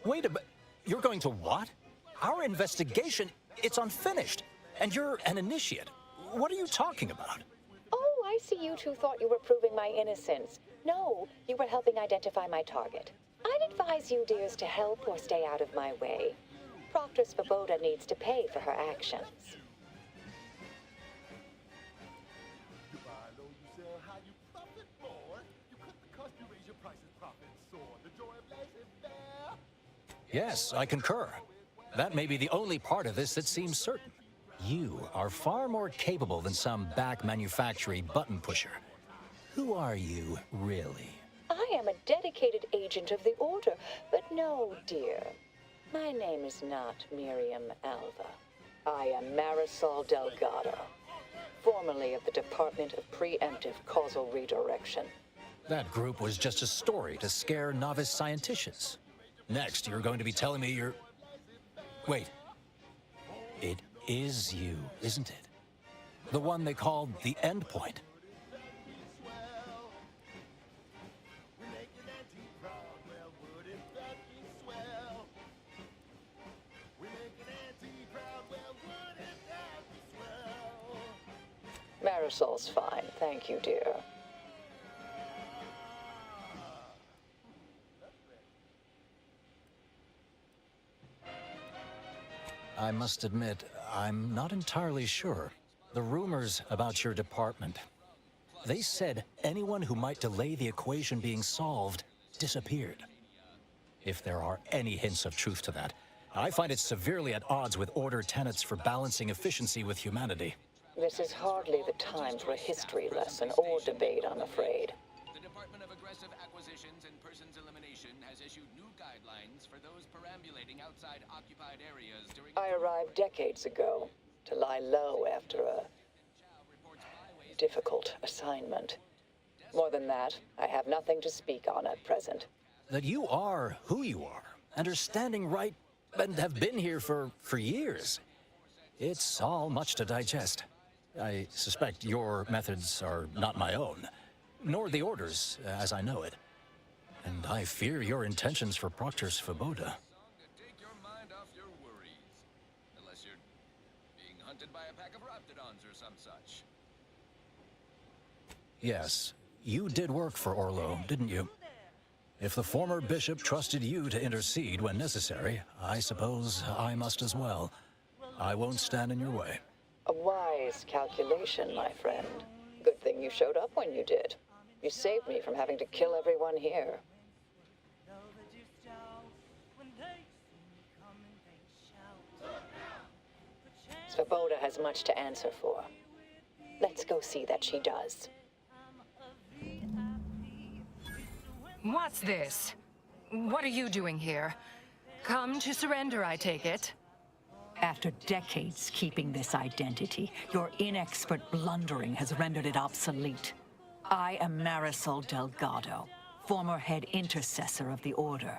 Wait a minute. You're going to what? Our investigation, it's unfinished. And you're an initiate. What are you talking about? Oh, I see you two thought you were proving my innocence. No, you were helping identify my target. I'd advise you dears to help or stay out of my way. Proctor Svoboda needs to pay for her actions. You buy low, you sell high, you profit more. You cut the cost, you raise your prices, profit soar. The joy of life is there. Yes, I concur. That may be the only part of this that seems certain. You are far more capable than some back manufacturing button pusher. Who are you, really? I am a dedicated agent of the Order, but no, dear. My name is not Miriam Alva. I am Marisol Delgado, formerly of the Department of Preemptive Causal Redirection. That group was just a story to scare novice scienticians. Next, you're going to be telling me you're... Wait. It is you, isn't it? The one they called the Endpoint. Marisol's fine, thank you, dear. I must admit, I'm not entirely sure. The rumors about your department. They said anyone who might delay the equation being solved disappeared. If there are any hints of truth to that, I find it severely at odds with Order tenets for balancing efficiency with humanity. This is hardly the time for a history lesson or debate, I'm afraid. The Department of Aggressive Acquisitions and Persons Elimination has issued new guidelines for those perambulating outside occupied areas during... I arrived decades ago to lie low after a difficult assignment. More than that, I have nothing to speak on at present. That you are who you are, and are standing right, and have been here for years. It's all much to digest. I suspect your methods are not my own, nor the Order's, as I know it. And I fear your intentions for Proctor Svoboda. Take your mind off your worries. Unless you're being hunted by a pack of Raptidons or some such. Yes, you did work for Orlo, didn't you? If the former bishop trusted you to intercede when necessary, I suppose I must as well. I won't stand in your way. A wise calculation, my friend. Good thing you showed up when you did. You saved me from having to kill everyone here. Svoboda has much to answer for. Let's go see that she does. What's this? What are you doing here? Come to surrender, I take it. After decades keeping this identity, your inexpert blundering has rendered it obsolete. I am Marisol Delgado, former head intercessor of the Order.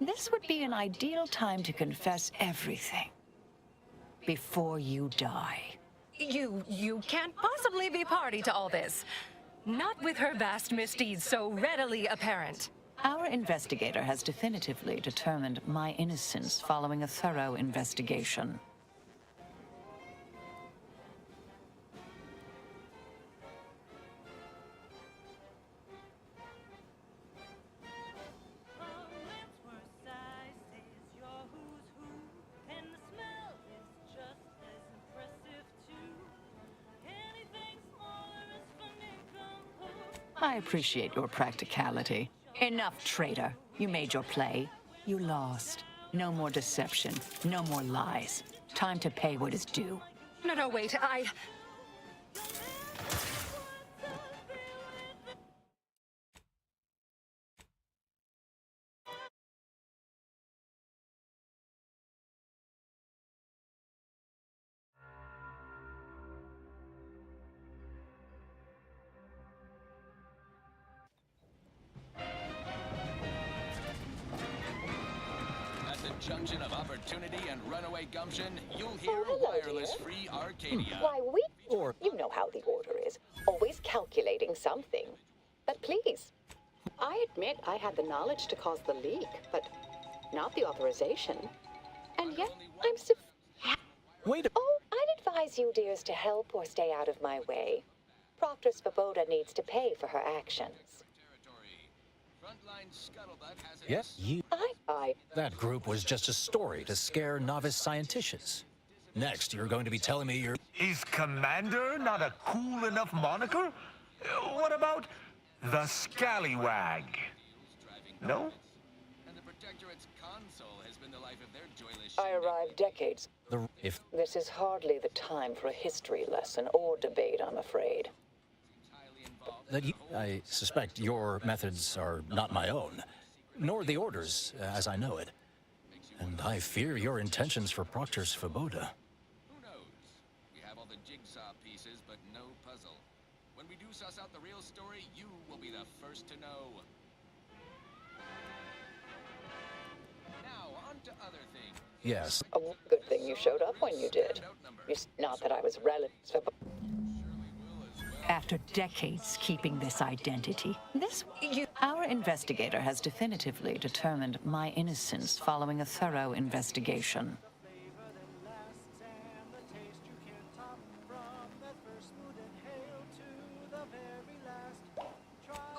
This would be an ideal time to confess everything before you die. You can't possibly be party to all this. Not with her vast misdeeds so readily apparent. Our investigator has definitively determined my innocence following a thorough investigation. I appreciate your practicality. Enough, traitor. You made your play. You lost. No more deception. No more lies. Time to pay what is due. No, wait, Junction of opportunity and runaway gumption, you'll hear wireless-free Arcadia. Why, you know how the Order is. Always calculating something. But please, I admit I had the knowledge to cause the leak, but not the authorization. And yet, Wait a... Oh, I'd advise you dears to help or stay out of my way. Proctor Svoboda needs to pay for her actions. Frontline Scuttlebutt has a Yes, That group was just a story to scare novice scientists. Next, you're going to be telling me you're... Is Commander not a cool enough moniker? What about the Scallywag? No? And the Protectorate's console has been the life of their joyless... I arrived decades. This is hardly the time for a history lesson or debate, I'm afraid. I suspect your methods are not my own, nor the Order's, as I know it. And I fear your intentions for Proctor's Svoboda. Who knows? We have all the jigsaw pieces, but no puzzle. When we do suss out the real story, you will be the first to know. Now, on to other things. Yes. A good thing you showed up when you did. Not that I was relative. After decades keeping this identity, our investigator has definitively determined my innocence following a thorough investigation.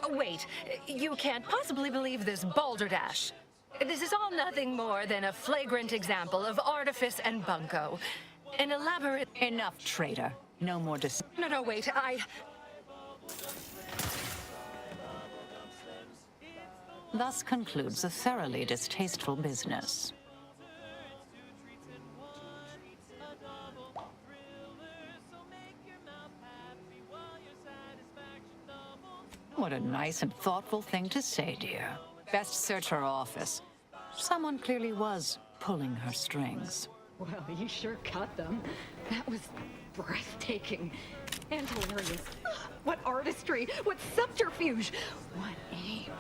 Oh, wait, you can't possibly believe this balderdash. This is all nothing more than a flagrant example of artifice and bunco. An elaborate... Enough, traitor. No more No, wait, Thus concludes a thoroughly distasteful business. What a nice and thoughtful thing to say, dear. Best search her office. Someone clearly was pulling her strings. Well, you sure cut them. That was breathtaking and hilarious. What artistry! What subterfuge! What aim!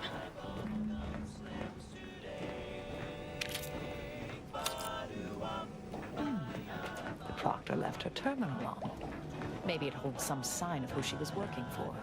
Proctor left her terminal on. Maybe it holds some sign of who she was working for.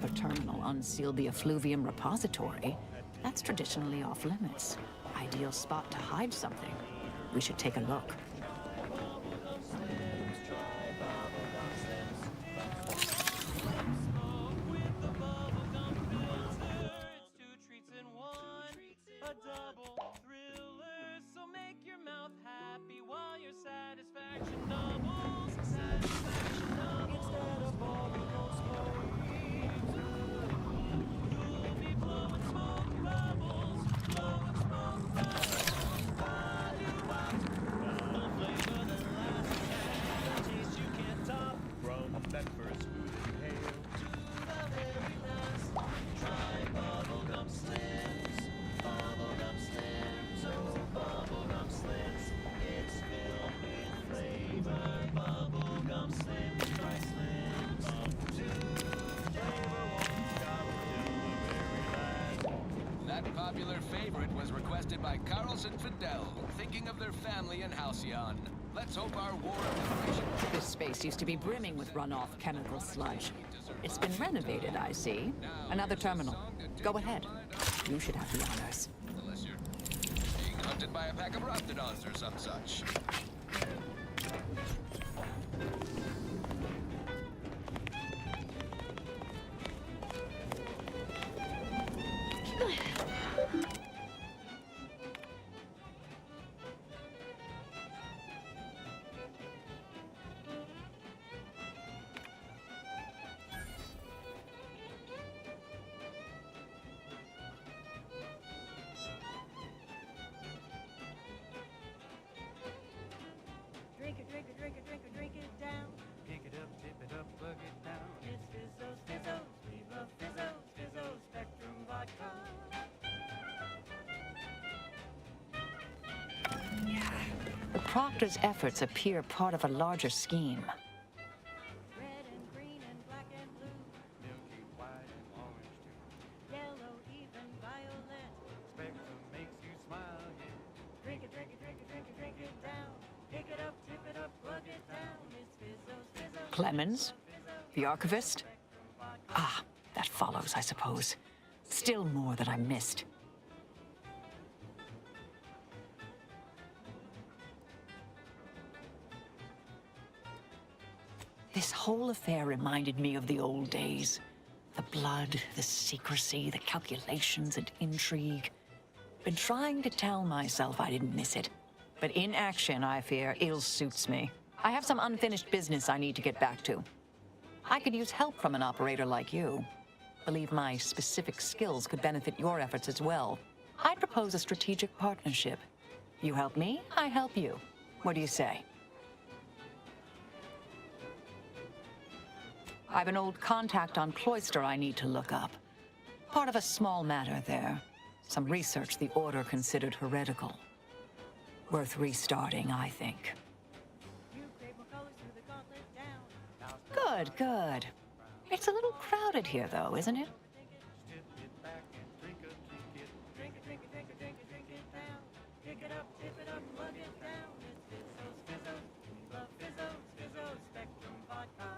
Her terminal unsealed the effluvium repository. That's traditionally off limits. Ideal spot to hide something. We should take a look. Popular favorite was requested by Carlson Fidel, thinking of their family in Halcyon. Let's hope our war of liberation... This space used to be brimming with runoff chemical sludge. It's been renovated, I see. Another terminal. Go ahead. You should have the honors. Unless you're being hunted by a pack of Raptidons or some such. Drink it, drink it, drink it. Proctor's efforts appear part of a larger scheme. Red and green and black and blue. Milky white and orange too. Yellow, even violet. Spectrum makes you smile, yeah. Drink it, drink it, drink it, drink it, drink it down. Pick it up, tip it up, plug it down. It's Fizzos, Fizzos. Clemens? The archivist? Ah, that follows, I suppose. Still more that I missed. This whole affair reminded me of the old days. The blood, the secrecy, the calculations and intrigue. Been trying to tell myself I didn't miss it. But in action, I fear, ill suits me. I have some unfinished business I need to get back to. I could use help from an operator like you. Believe my specific skills could benefit your efforts as well. I'd propose a strategic partnership. You help me, I help you. What do you say? I've an old contact on Cloister I need to look up. Part of a small matter there. Some research the Order considered heretical. Worth restarting, I think. Good, good. It's a little crowded here, though, isn't it? Step it back and drink it, drink it. Drink it, drink it, drink it, drink it, drink it down. Pick it up, tip it up, plug it down. It's Fizzos, Fizzos. Love Fizzos, Fizzos. Spectrum vodka.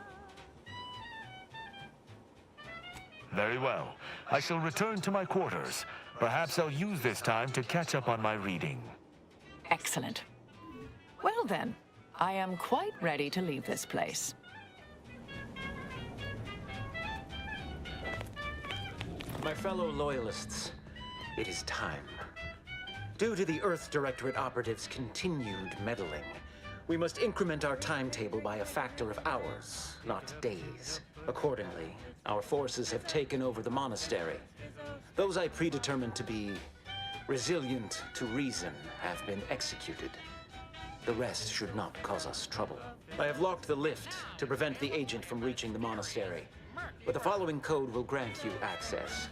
Very well. I shall return to my quarters. Perhaps I'll use this time to catch up on my reading. Excellent. Well then, I am quite ready to leave this place. My fellow Loyalists, it is time. Due to the Earth Directorate operatives' continued meddling, we must increment our timetable by a factor of hours, not days. Accordingly, our forces have taken over the monastery. Those I predetermined to be resilient to reason have been executed. The rest should not cause us trouble. I have locked the lift to prevent the agent from reaching the monastery. But the following code will grant you access.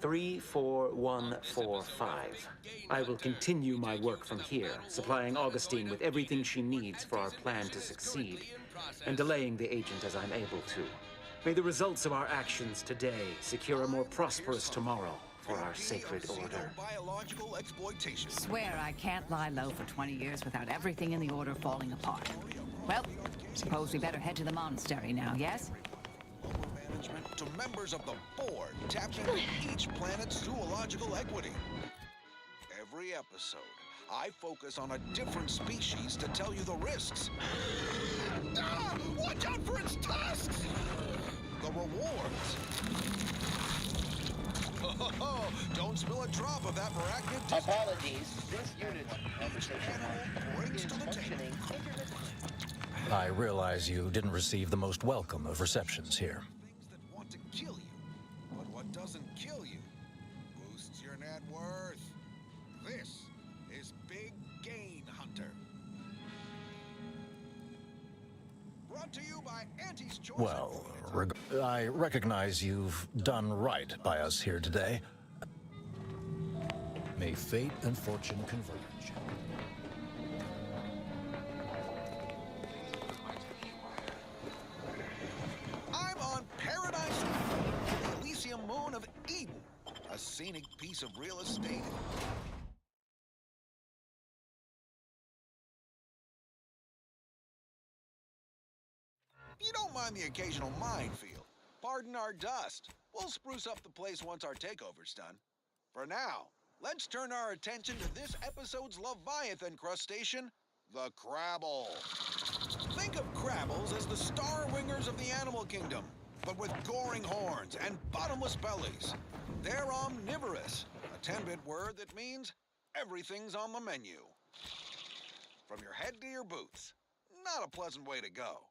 34145. I will continue my work from here, supplying Augustine with everything she needs for our plan to succeed, and delaying the agent as I'm able to. May the results of our actions today secure a more prosperous tomorrow for our sacred order. Biological exploitation. Swear I can't lie low for 20 years without everything in the Order falling apart. Well, suppose we better head to the monastery now, yes? Management to members of the board tapped into each planet's zoological equity. Every episode, I focus on a different species to tell you the risks. Ah, watch out for its tusks! The rewards. Oh, don't spill a drop of that arachnid. Apologies. This unit's conversation brings to the table. I realize you didn't receive the most welcome of receptions here. Want to kill you, but what doesn't kill you boosts your net worth. This is Big Gain Hunter. Brought to you by Auntie's Choice. Well, I recognize you've done right by us here today. May fate and fortune converge. I'm on Paradise, the Elysium Moon of Eden, a scenic piece of real estate. You don't mind the occasional minefield. Pardon our dust. We'll spruce up the place once our takeover's done. For now, let's turn our attention to this episode's Leviathan crustacean, the Crabble. Think of Crabbles as the star wingers of the animal kingdom, but with goring horns and bottomless bellies. They're omnivorous, a 10-bit word that means everything's on the menu. From your head to your boots. Not a pleasant way to go.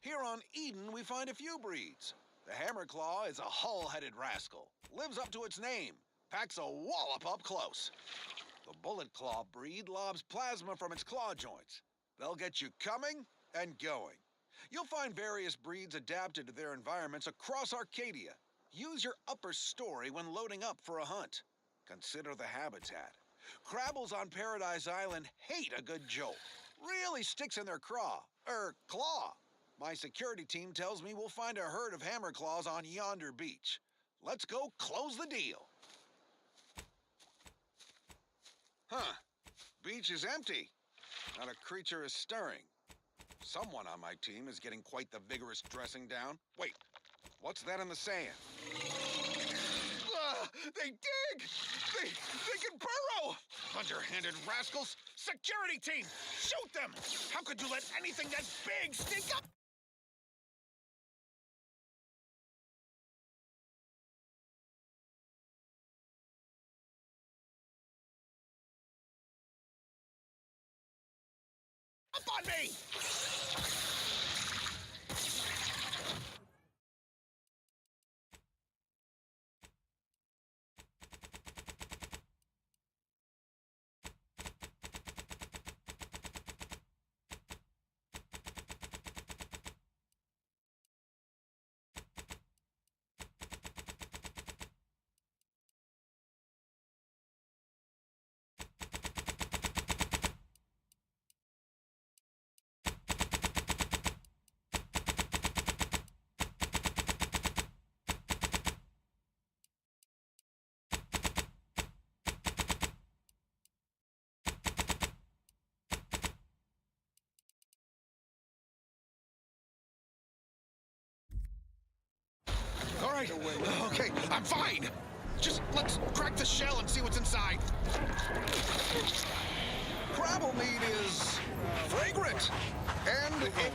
Here on Eden, we find a few breeds. The Hammerclaw is a hull-headed rascal, lives up to its name, packs a wallop up close. The Bullet Claw breed lobs plasma from its claw joints. They'll get you coming and going. You'll find various breeds adapted to their environments across Arcadia. Use your upper story when loading up for a hunt. Consider the habitat. Crabbles on Paradise Island hate a good jolt. really sticks in their claw. My security team tells me we'll find a herd of hammer claws on yonder beach. Let's go close the deal. Huh. Beach is empty. Not a creature is stirring. Someone on my team is getting quite the vigorous dressing down. Wait, what's that in the sand? They dig! They can burrow! Underhanded rascals! Security team! Shoot them! How could you let anything that big sneak up? Up on me! All right, okay, I'm fine. Just let's crack the shell and see what's inside. Crabble meat is fragrant, and it...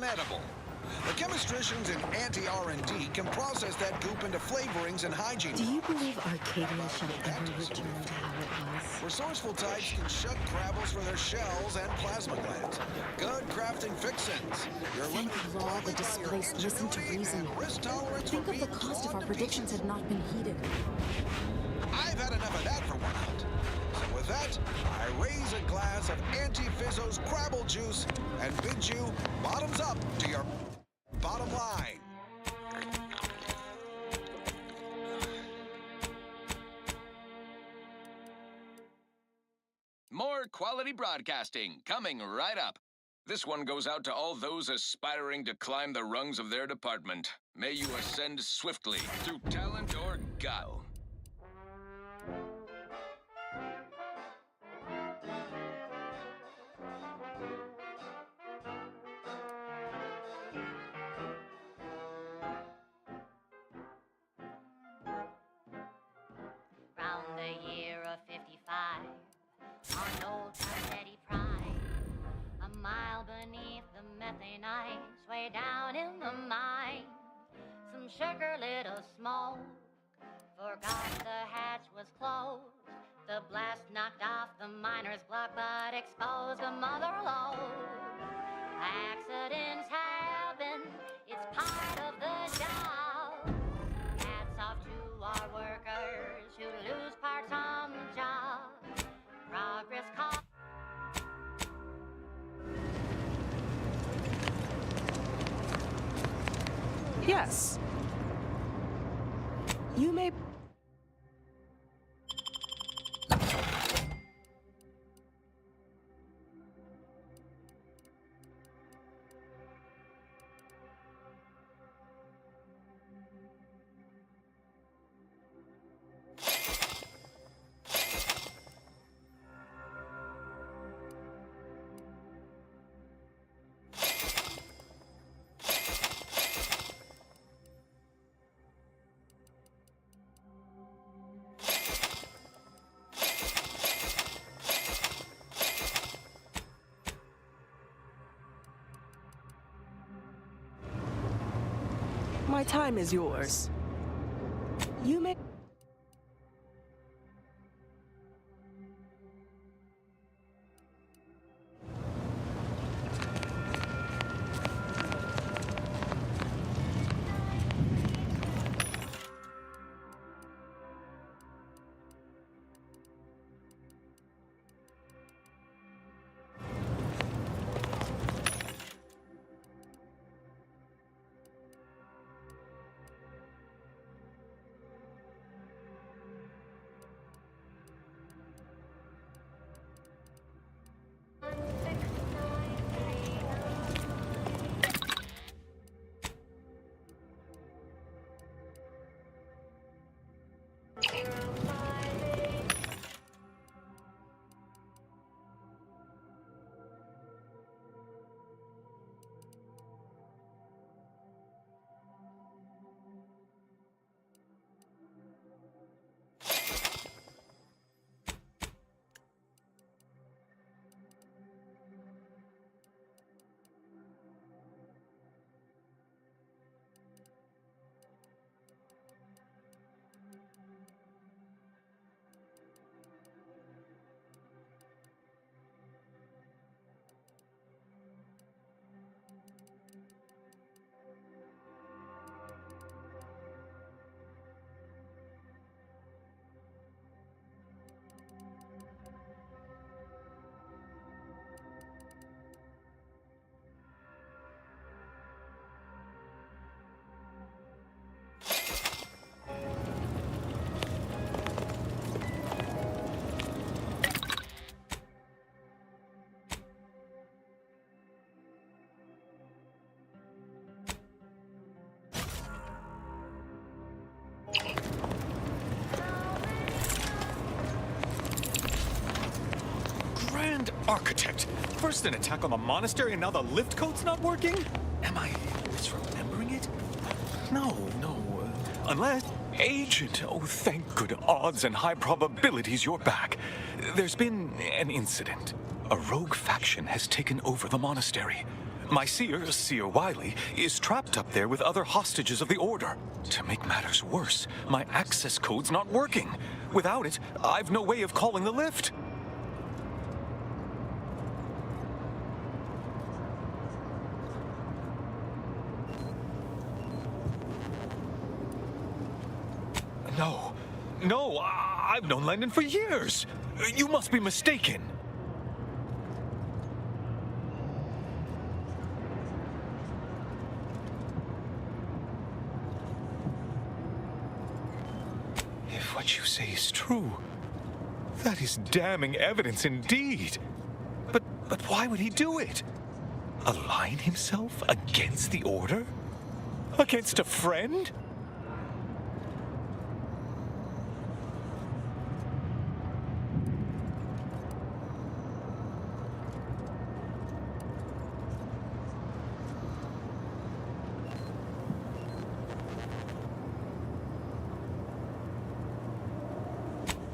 edible. The chemistricians in anti-R&D can process that goop into flavorings and hygiene. Do you believe Arcadia shall ever return to how it was? Resourceful types can shut crabbles for their shells and plasma glands. Good crafting fixins. Thank law the displaced listen to reason. Think of the cost if our predictions had not been heeded. I've had enough of that for one out. So with that, I raise a glass of Anti-Fizzo's Crabble Juice and bid you bottoms up to your bottom line. More quality broadcasting coming right up. This one goes out to all those aspiring to climb the rungs of their department. May you ascend swiftly through talent or guile. Round the year of 55, on old Teddy Pride, a mile beneath the methane ice, way down in the mine, some sugar lit a smoke, forgot the hatch was closed. The blast knocked off the miner's block, but exposed the mother lode. Accidents happen, it's part of the job. Hats off to our workers who lose parts on the job. Progress costs. Yes. You may... My time is yours. You may... architect. First an attack on the monastery, and now the lift code's not working? Am I misremembering it? No. Unless... Agent, oh, thank good odds and high probabilities you're back. There's been an incident. A rogue faction has taken over the monastery. My Seer Wiley, is trapped up there with other hostages of the Order. To make matters worse, my access code's not working. Without it, I've no way of calling the lift. No, I've known Landon for years. You must be mistaken. If what you say is true, that is damning evidence indeed. But why would he do it? Align himself against the Order? Against a friend?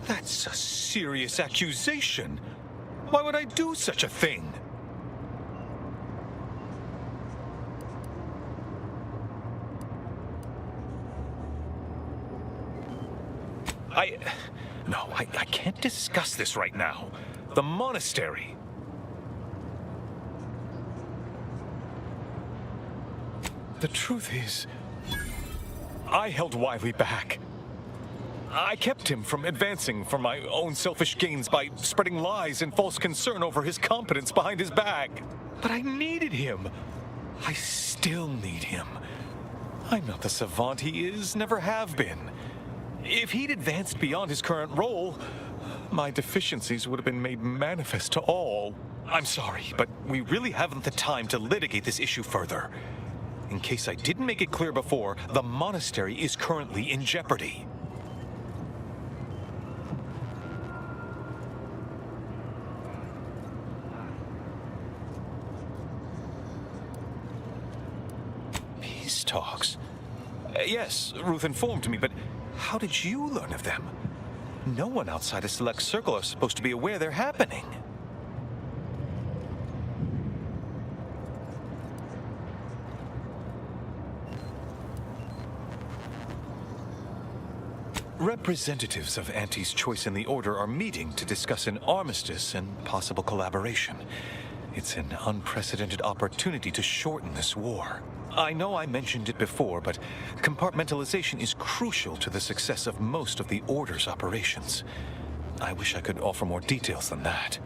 That's a serious accusation. Why would I do such a thing? I can't discuss this right now. The monastery. The truth is, I held Wiley back. I kept him from advancing for my own selfish gains by spreading lies and false concern over his competence behind his back. But I needed him. I still need him. I'm not the savant he is, never have been. If he'd advanced beyond his current role, my deficiencies would have been made manifest to all. I'm sorry, but we really haven't the time to litigate this issue further. In case I didn't make it clear before, the monastery is currently in jeopardy. Peace talks? Yes, Ruth informed me, but how did you learn of them? No one outside a select circle is supposed to be aware they're happening. Representatives of Auntie's Choice and the Order are meeting to discuss an armistice and possible collaboration. It's an unprecedented opportunity to shorten this war. I know I mentioned it before, but compartmentalization is crucial to the success of most of the Order's operations. I wish I could offer more details than that.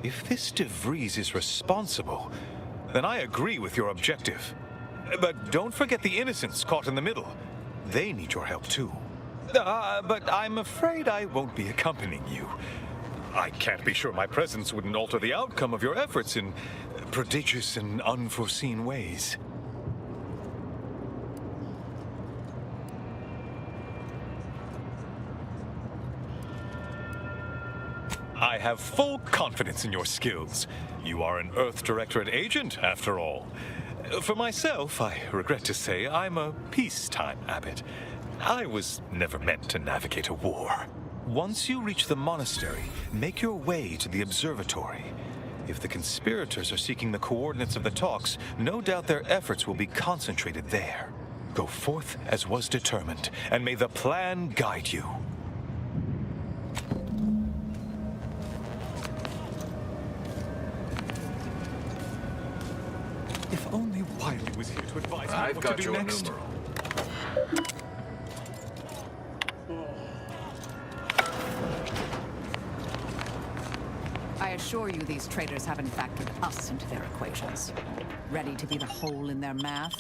If this DeVries is responsible, then I agree with your objective. But don't forget the innocents caught in the middle. They need your help too. But I'm afraid I won't be accompanying you. I can't be sure my presence wouldn't alter the outcome of your efforts in prodigious and unforeseen ways. I have full confidence in your skills. You are an Earth Directorate agent, after all. For myself, I regret to say I'm a peacetime abbot. I was never meant to navigate a war. Once you reach the monastery, make your way to the observatory. If the conspirators are seeking the coordinates of the talks, no doubt their efforts will be concentrated there. Go forth as was determined, and may the plan guide you. If only Wiley was here to advise me I've what got to do your next. numeral. I assure you these traitors haven't factored us into their equations. Ready to be the hole in their math?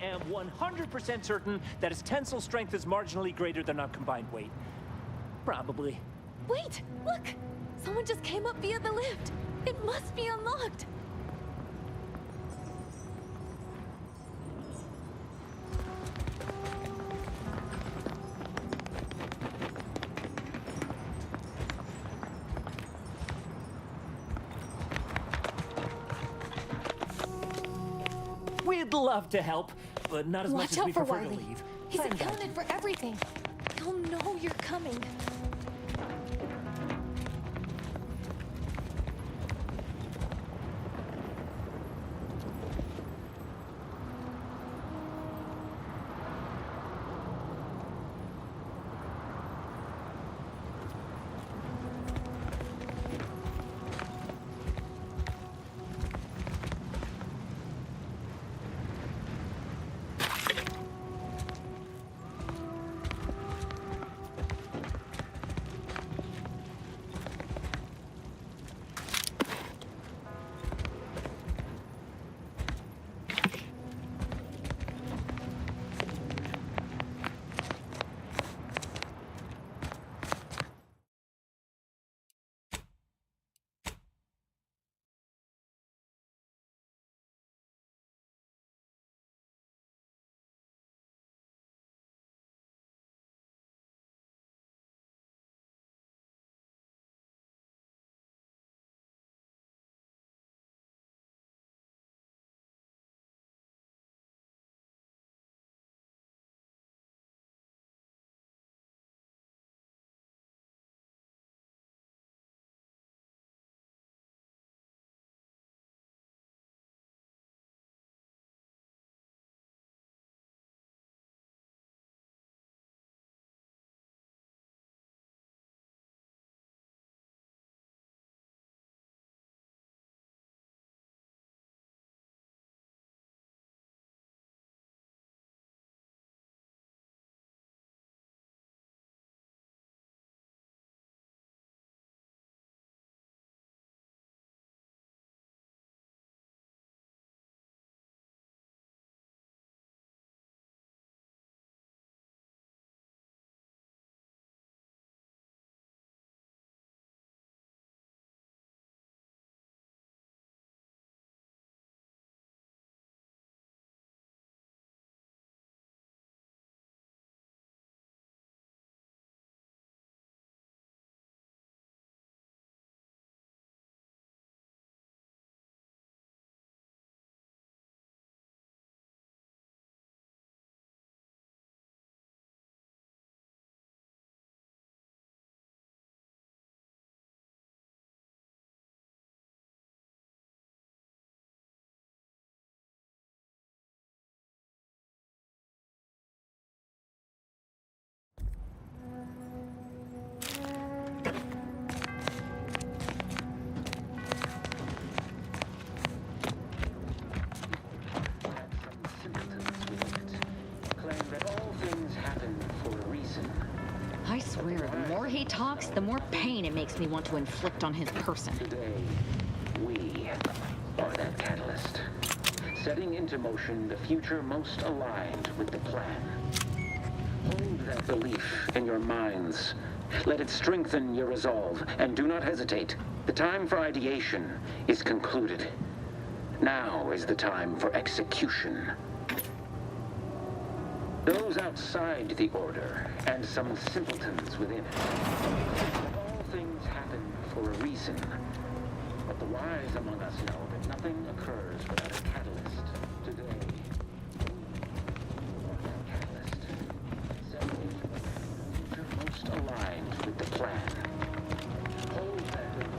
am 100% certain that its tensile strength is marginally greater than our combined weight. Probably. Wait! Look! Someone just came up via the lift! It must be unlocked! We'd love to help, but not as much as we prefer to leave. He's Time guide accounted for everything. He'll know you're coming. I swear, the more he talks, the more pain it makes me want to inflict on his person. Today, we are that catalyst, setting into motion the future most aligned with the plan. Hold that belief in your minds. Let it strengthen your resolve, and do not hesitate. The time for ideation is concluded. Now is the time for execution. Those outside the Order, and some simpletons within it. All things happen for a reason. But the wise among us know that nothing occurs without a catalyst. Today, that catalyst, setting into the future most aligned with the plan. Hold that belief.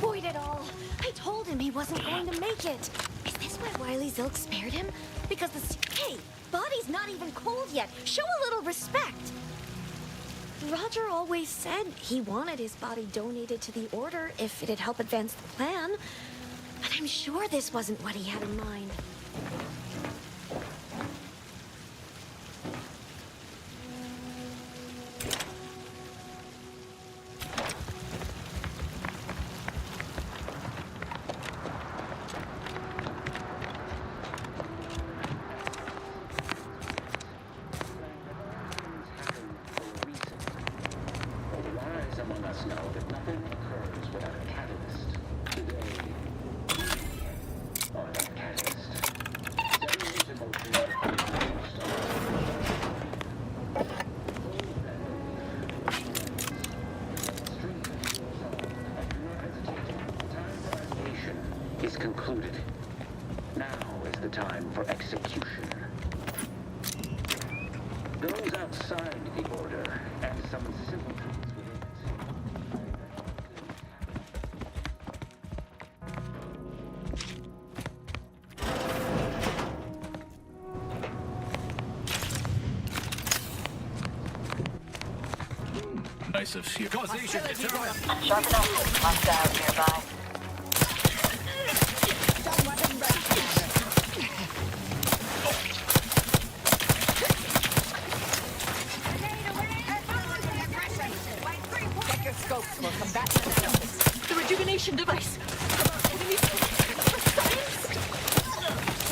Void it all. I told him he wasn't going to make it. Is this why Wily Zilk spared him? Because hey, body's not even cold yet. Show a little respect. Roger always said he wanted his body donated to the Order if it'd help advance the plan. But I'm sure this wasn't what he had in mind. Is concluded. Now is the time for execution. Those outside the Order and some simpletons within it. Nice of you. Causation determined. Sharp enough. Hostile nearby. Scopes will combat analysis. The rejuvenation device. Enemy for science.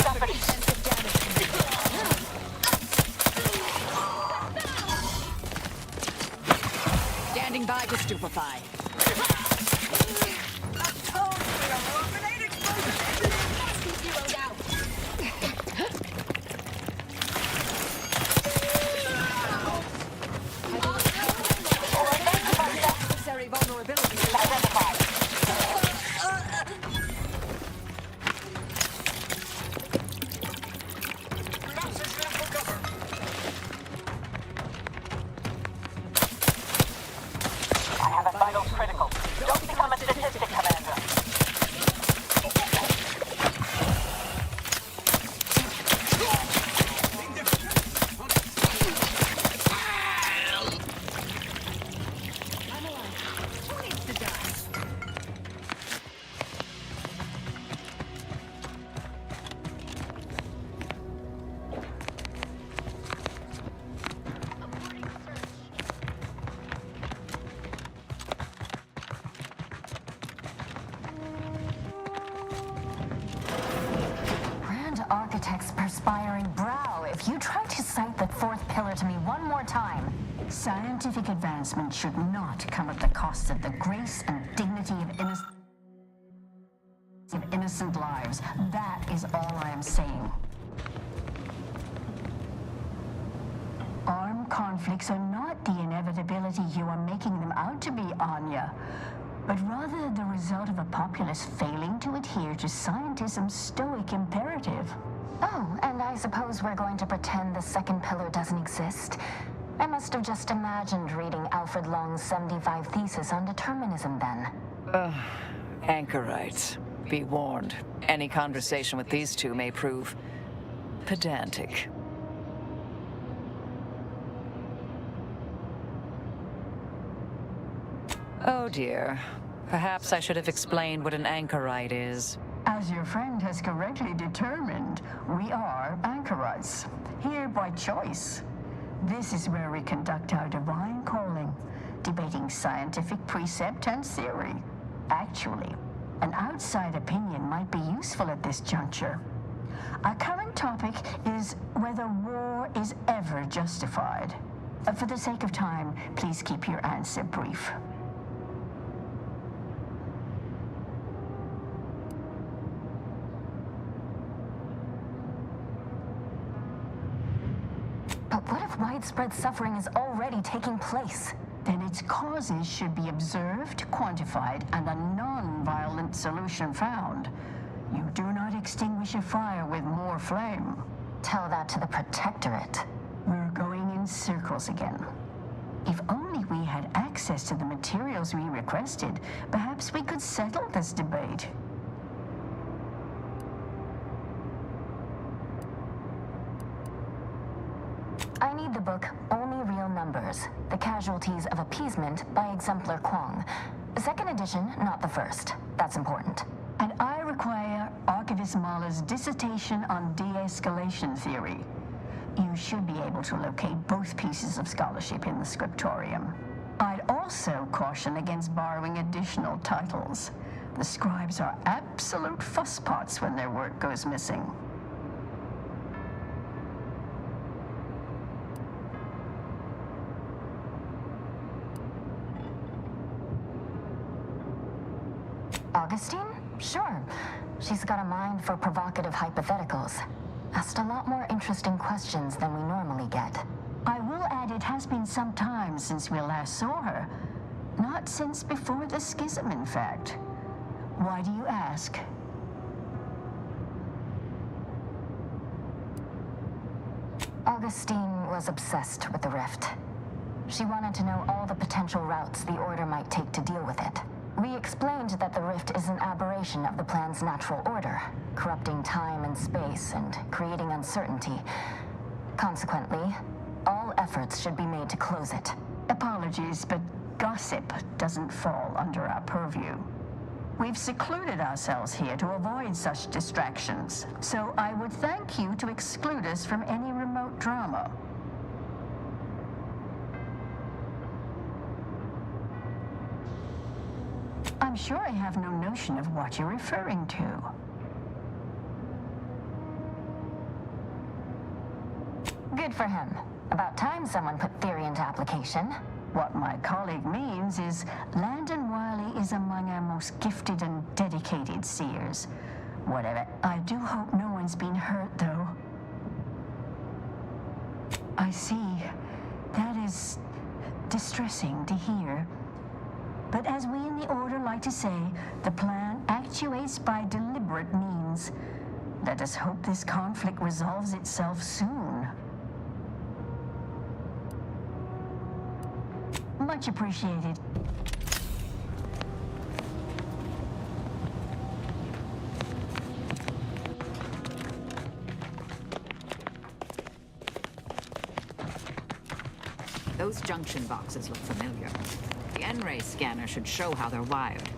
Somebody sensitive damage. Standing by to stupefy. Architect's perspiring brow. If you try to cite that fourth pillar to me one more time, scientific advancement should not come at the cost of the grace and dignity of innocent lives. That is all I am saying. Armed conflicts are not the inevitability you are making them out to be, Anya, but rather the result of a populace failing to adhere to scientism's stoic imperative. Oh, and I suppose we're going to pretend the second pillar doesn't exist? I must have just imagined reading Alfred Long's 75 thesis on determinism then. Anchorites. Be warned. Any conversation with these two may prove pedantic. Oh dear. Perhaps I should have explained what an anchorite is. As your friend has correctly determined, we are anchorites, here by choice. This is where we conduct our divine calling, debating scientific precept and theory. Actually, an outside opinion might be useful at this juncture. Our current topic is whether war is ever justified. For the sake of time, please keep your answer brief. But what if widespread suffering is already taking place? Then its causes should be observed, quantified, and a non-violent solution found. You do not extinguish a fire with more flame. Tell that to the Protectorate. We're going in circles again. If only we had access to the materials we requested, perhaps we could settle this debate. I need the book Only Real Numbers, The Casualties of Appeasement by Exemplar Kwong. Second edition, not the first. That's important. And I require Archivist Mahler's dissertation on de-escalation theory. You should be able to locate both pieces of scholarship in the scriptorium. I'd also caution against borrowing additional titles. The scribes are absolute fusspots when their work goes missing. Augustine? Sure. She's got a mind for provocative hypotheticals. Asked a lot more interesting questions than we normally get. I will add it has been some time since we last saw her. Not since before the schism, in fact. Why do you ask? Augustine was obsessed with the Rift. She wanted to know all the potential routes the Order might take to deal with it. We explained that the Rift is an aberration of the plan's natural order, corrupting time and space and creating uncertainty. Consequently, all efforts should be made to close it. Apologies, but gossip doesn't fall under our purview. We've secluded ourselves here to avoid such distractions, so I would thank you to exclude us from any remote drama. I'm sure I have no notion of what you're referring to. Good for him. About time someone put theory into application. What my colleague means is Landon Wiley is among our most gifted and dedicated seers. Whatever. I do hope no one's been hurt, though. I see. That is distressing to hear. But as we in the Order like to say, the plan actuates by deliberate means. Let us hope this conflict resolves itself soon. Much appreciated. Those junction boxes look familiar. The N-ray scanner should show how they're wired.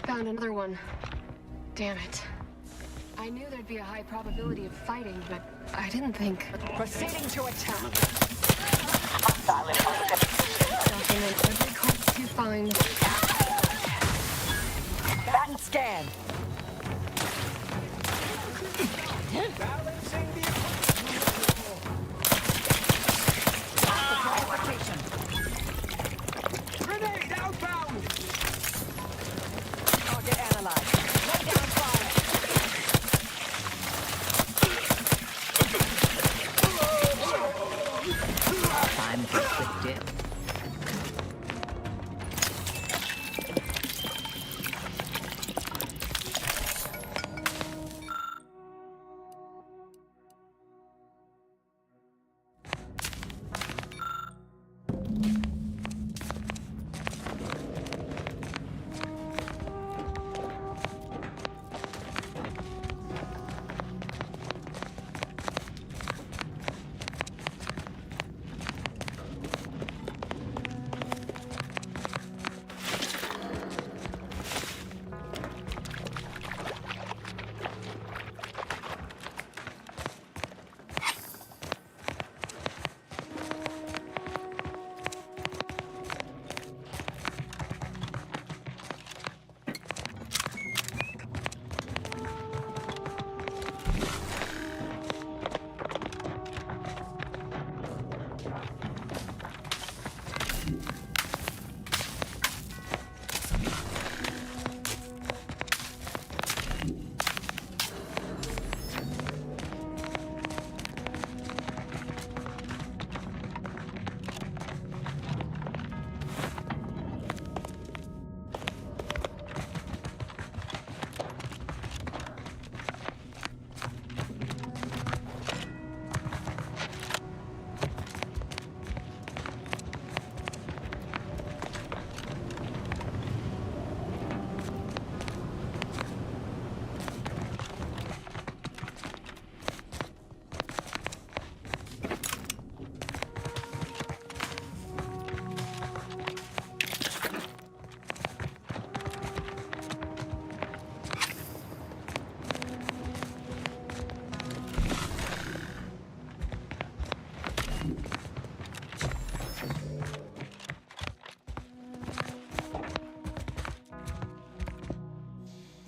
Found another one. Damn it. I knew there'd be a high probability of fighting, but I didn't think. Proceeding to attack. Document every corpse you find. Baton scan. Grenade outbound! Target analyzed. Lay down fire. Time for a quick dip.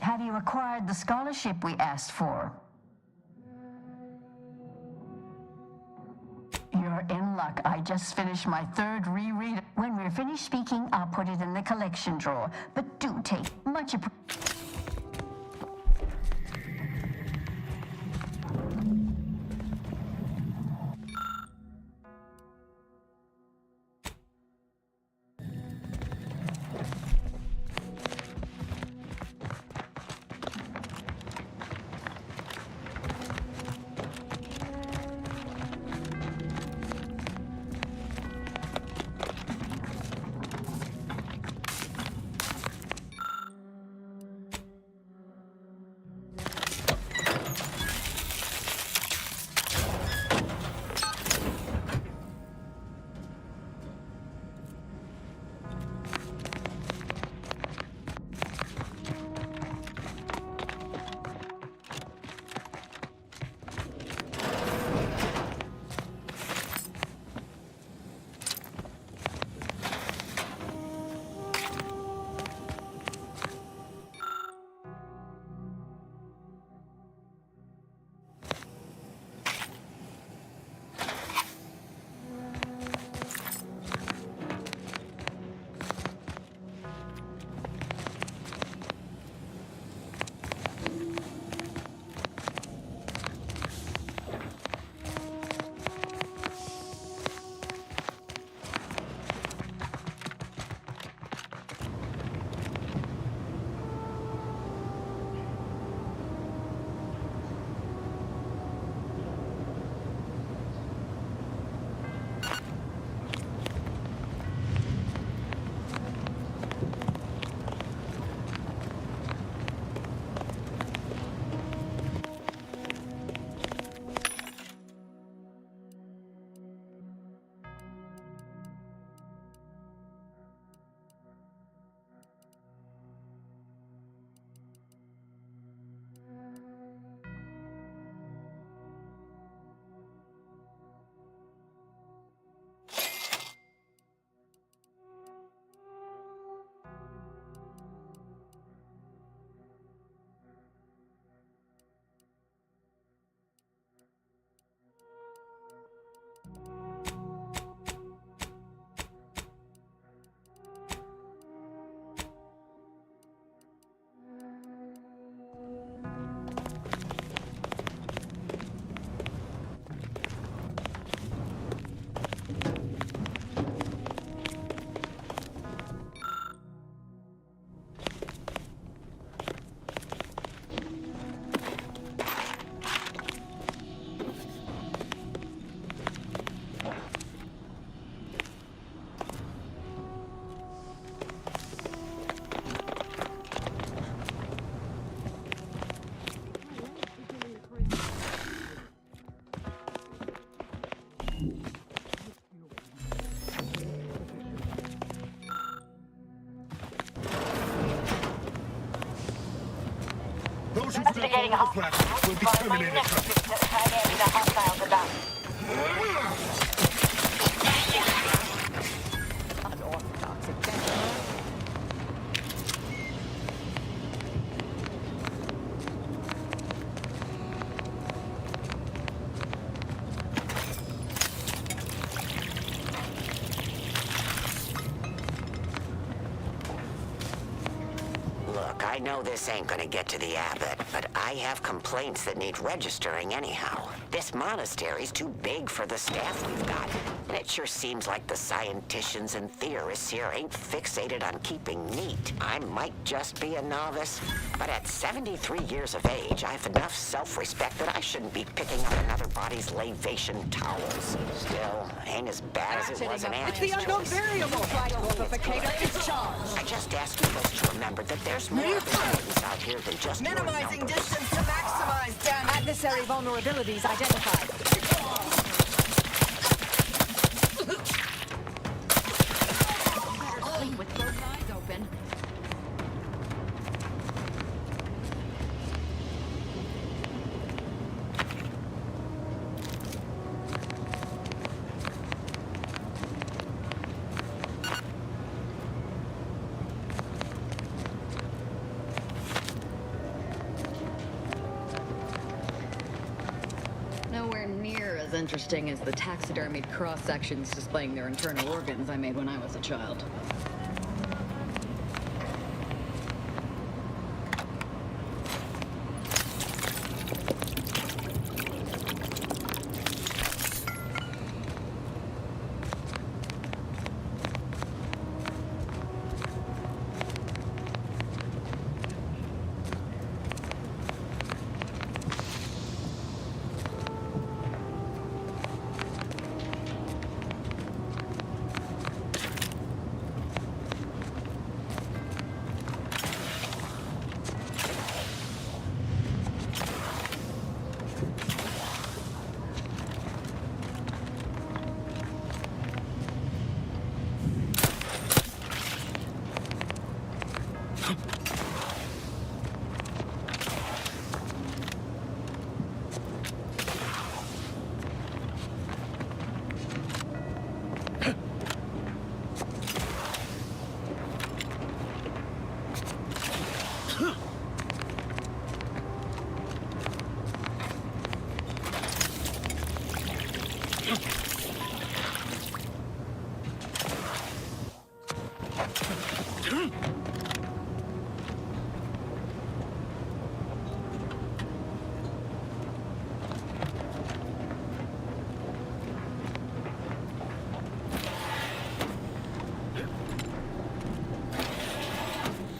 have you acquired the scholarship we asked for? You're in luck. I just finished my 3rd reread. When we're finished speaking, I'll put it in the collection drawer. But do take much appreciation. Those who step on the platform will be terminated. Look, I know this ain't gonna get to the abbot, but I have complaints that need registering anyhow. This monastery's too big for the staff we've got, and it sure seems like the scienticians and theorists here ain't fixated on keeping neat. I might just be a novice, but at 73 years of age, I have enough self-respect that I shouldn't be picking up another body's lavation towels. Still, ain't as bad as it was in Anna's It's the unknown choice. variable. Corporificator is charged. I just asked you folks to remember that there's more things out here than just your Minimizing numbers. distance to maximize damage. Adversary vulnerabilities identified. Better sleep with both eyes open. interesting as the taxidermied cross-sections displaying their internal organs I made when I was a child.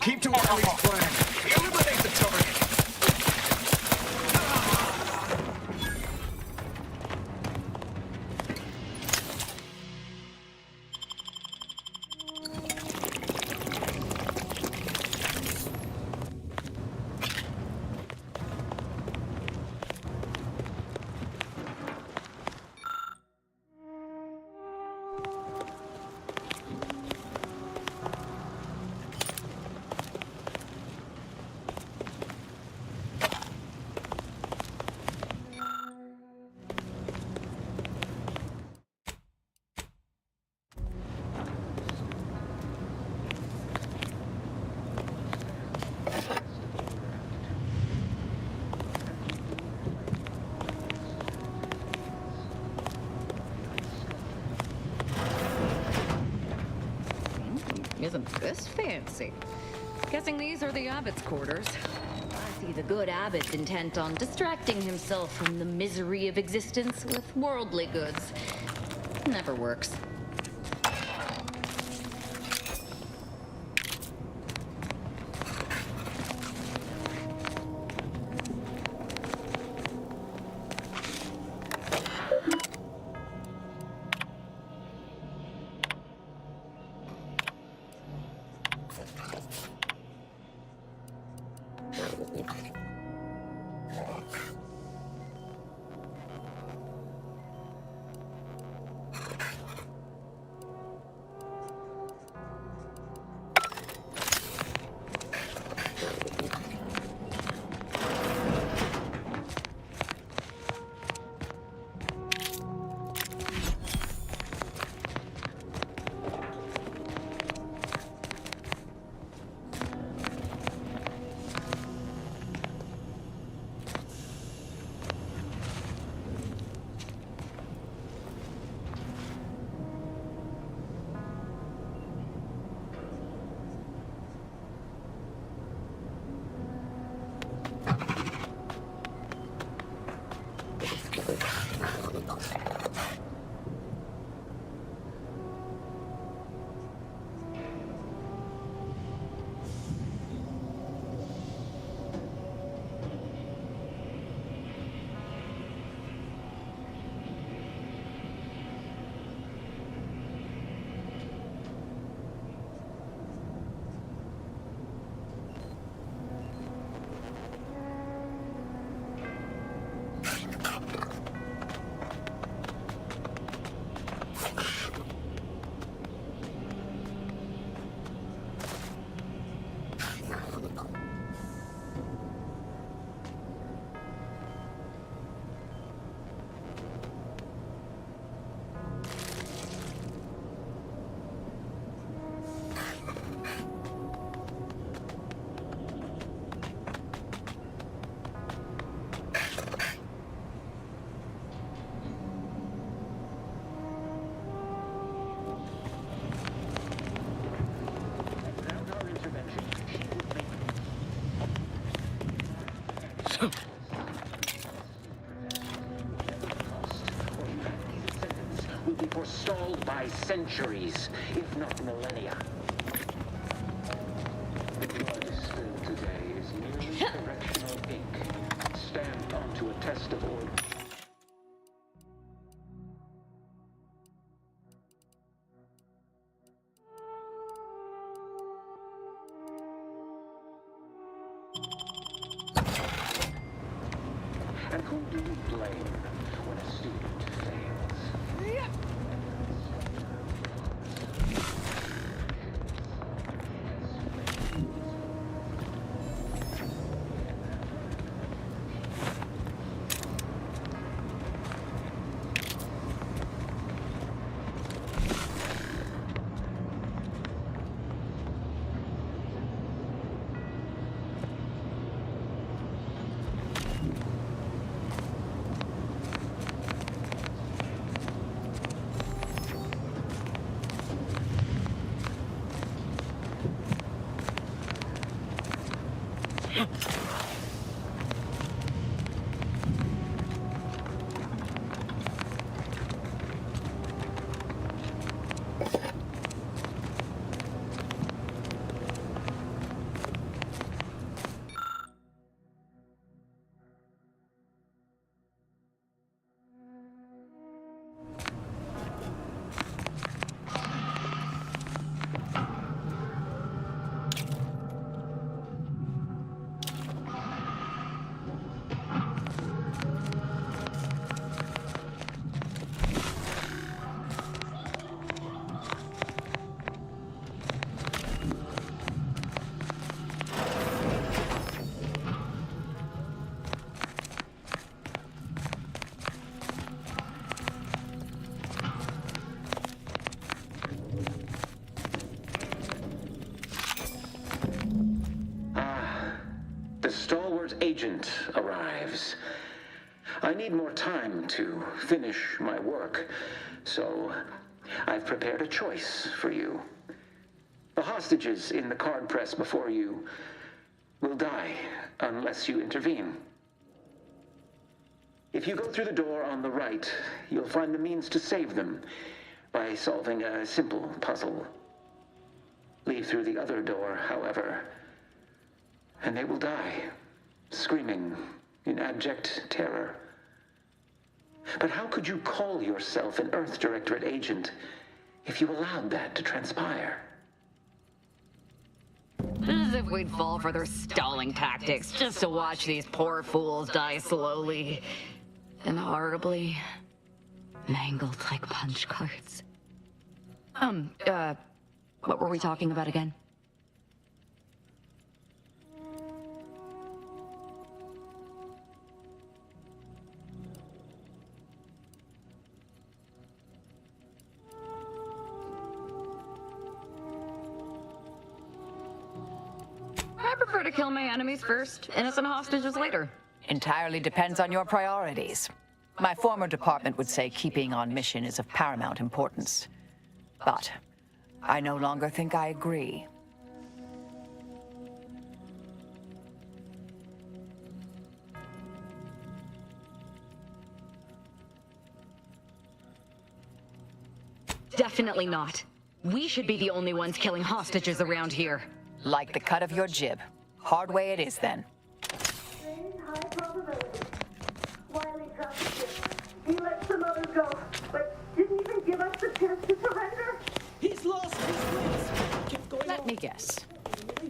Keep to Wally's plan. Eliminate the target. Isn't this fancy? Guessing these are the abbot's quarters. I see the good abbot's intent on distracting himself from the misery of existence with worldly goods. Never works. Will be forestalled by centuries, if not millennia. The blood spilled today is merely correctional ink, stamped onto a test of order. And who do you blame when a student fails? The stalwart agent arrives. I need more time to finish my work, so I've prepared a choice for you. The hostages in the card press before you will die unless you intervene. If you go through the door on the right, you'll find the means to save them by solving a simple puzzle. Leave through the other door, however, and they will die, screaming in abject terror. But how could you call yourself an Earth Directorate agent if you allowed that to transpire? As if we'd fall for their stalling tactics just to watch these poor fools die slowly and horribly, mangled like punch cards. What were we talking about again? I prefer to kill my enemies first, innocent hostages later. Entirely depends on your priorities. My former department would say keeping on mission is of paramount importance. But I no longer think I agree. Definitely not. We should be the only ones killing hostages around here. Like the cut of your jib. Hard way it is, then. High probability. Wiley dropped the ship. He let some others go, but didn't even give us the chance to surrender. He's lost his wits. Let me guess.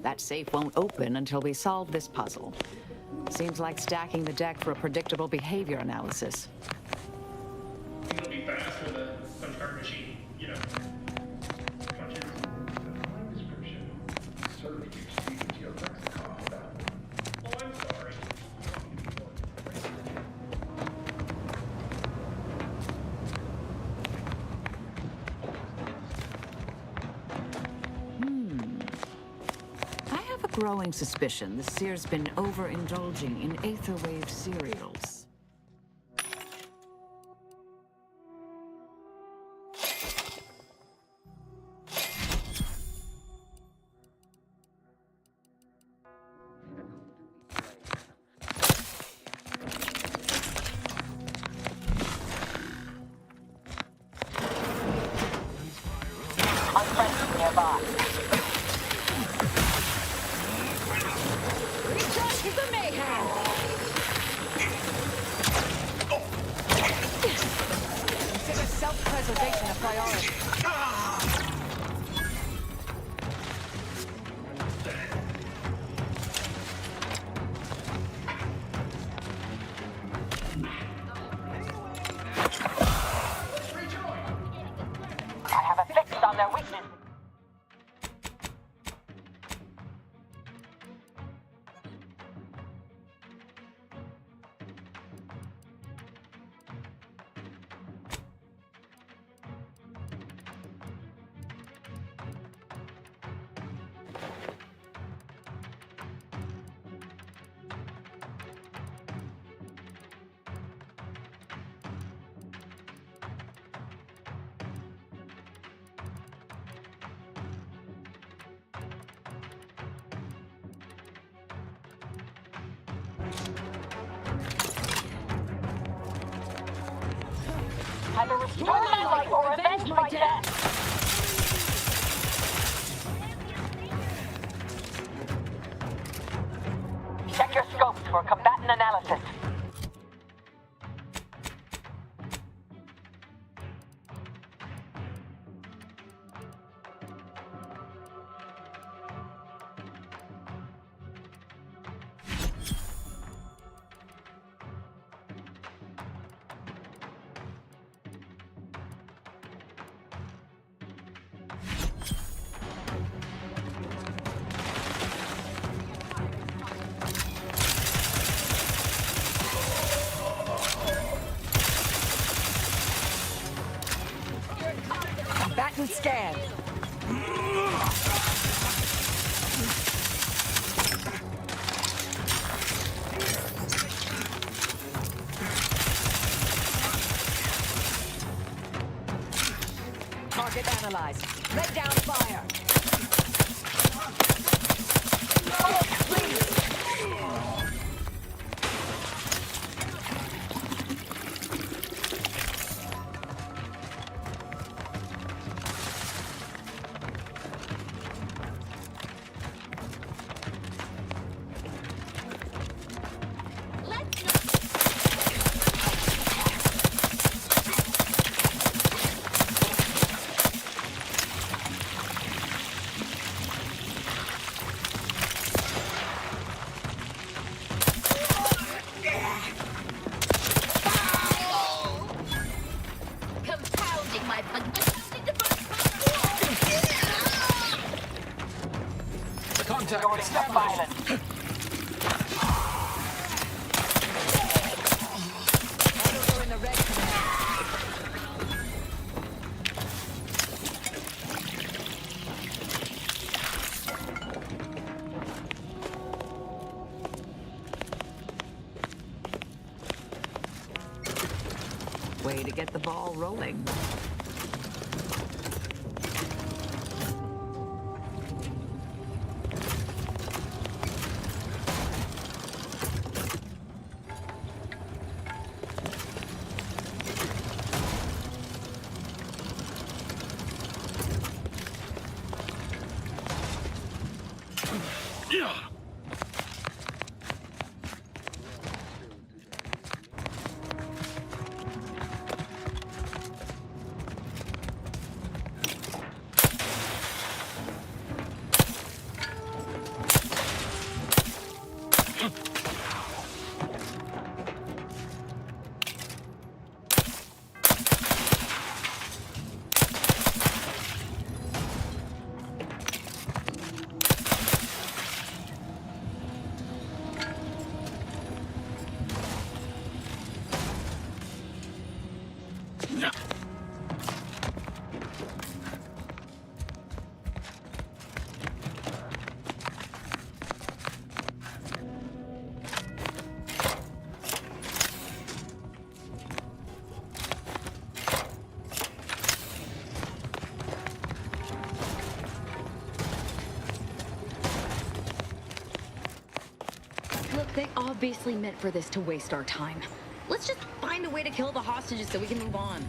That safe won't open until we solve this puzzle. Seems like stacking the deck for a predictable behavior analysis. It'll be fast with a punch card machine, you know. Punches. Description. Serve you speak to your lexicon about. Oh, I'm sorry. I have a growing suspicion the Seer's been overindulging in Aetherwave cereals. spot. Return to the mayhem! Consider self-preservation a priority. I have a fix on their weakness. Either restore my life or avenge my death! Check your scopes for combatant analysis. Combatant scanned. Target analyzed. Lay down fire. Oh, please. Contact. Step violent. Are in the red way to get the ball rolling. Look, they obviously meant for this to waste our time. Let's just find a way to kill the hostages so we can move on.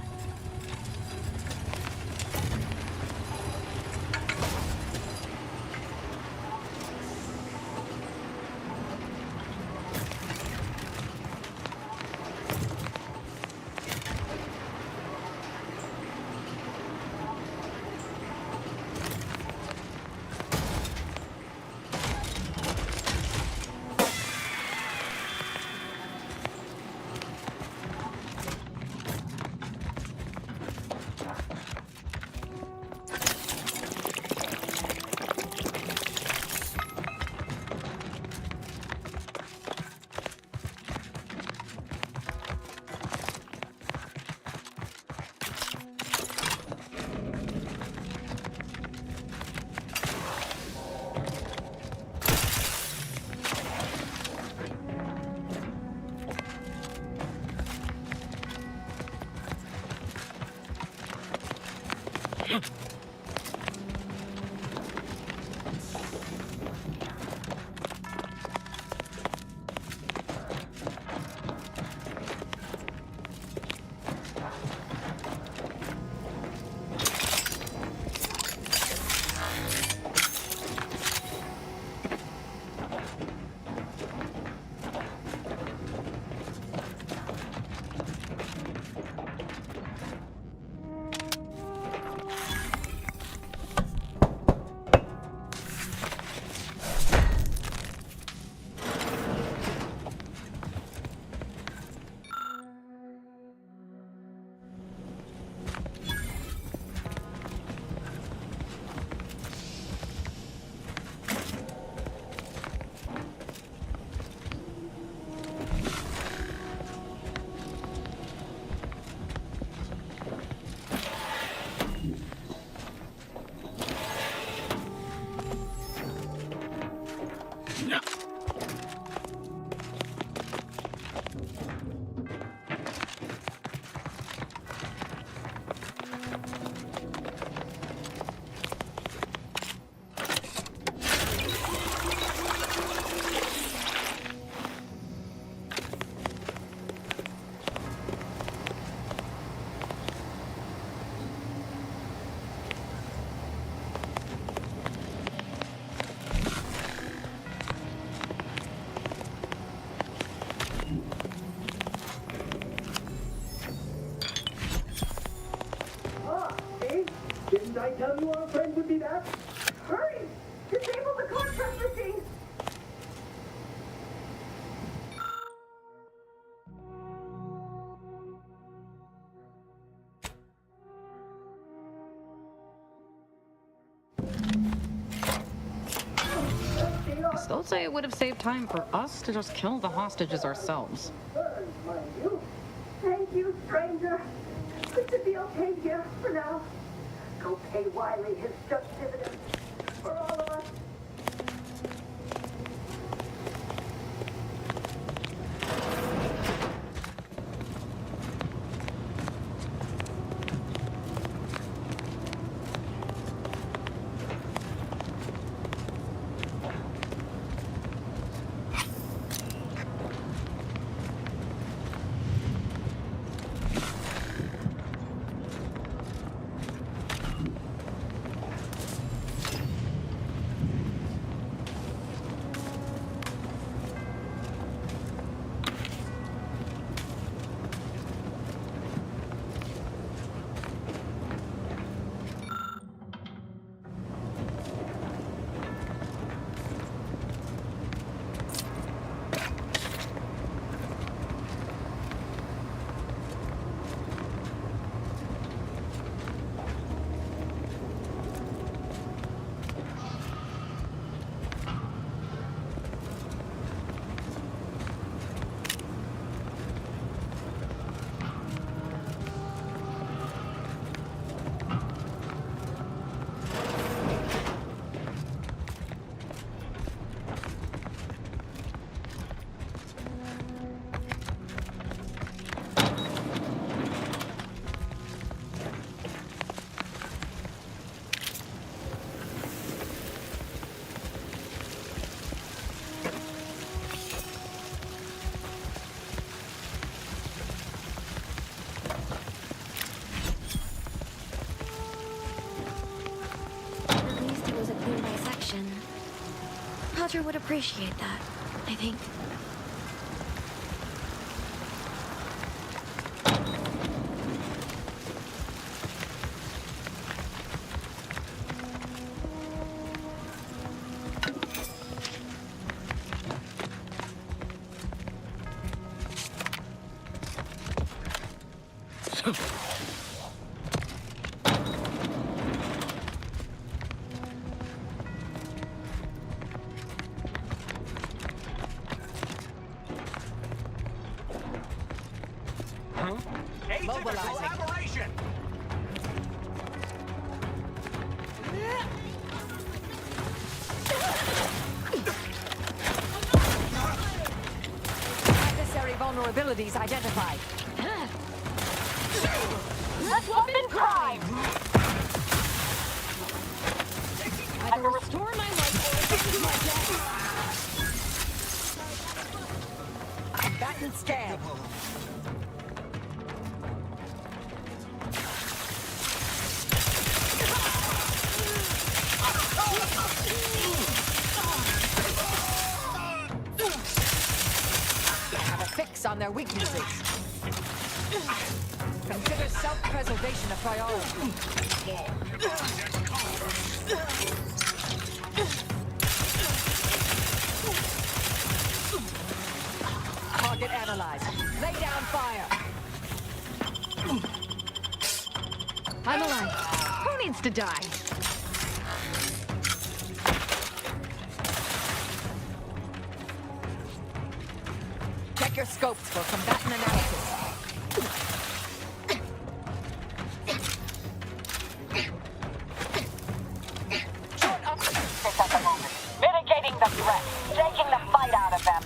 tell you our friend would be back? Hurry! Disable the contract machine! They'll say it would have saved time for us to just kill the hostages ourselves. Thank you, stranger. We should be okay here for now. Go pay Wiley his just dividends for all of us. Roger would appreciate that, I think. Collaboration! Adversary vulnerabilities identified. Let's up and crime! Either restore my life or avenge my death. Combatant scan. On their weaknesses. Consider self-preservation a priority. Target analyzed. Lay down fire. I'm alive. Who needs to die? Check your scopes for combatant analysis. Short up this at the moment. Mitigating the threat. Taking the fight out of them.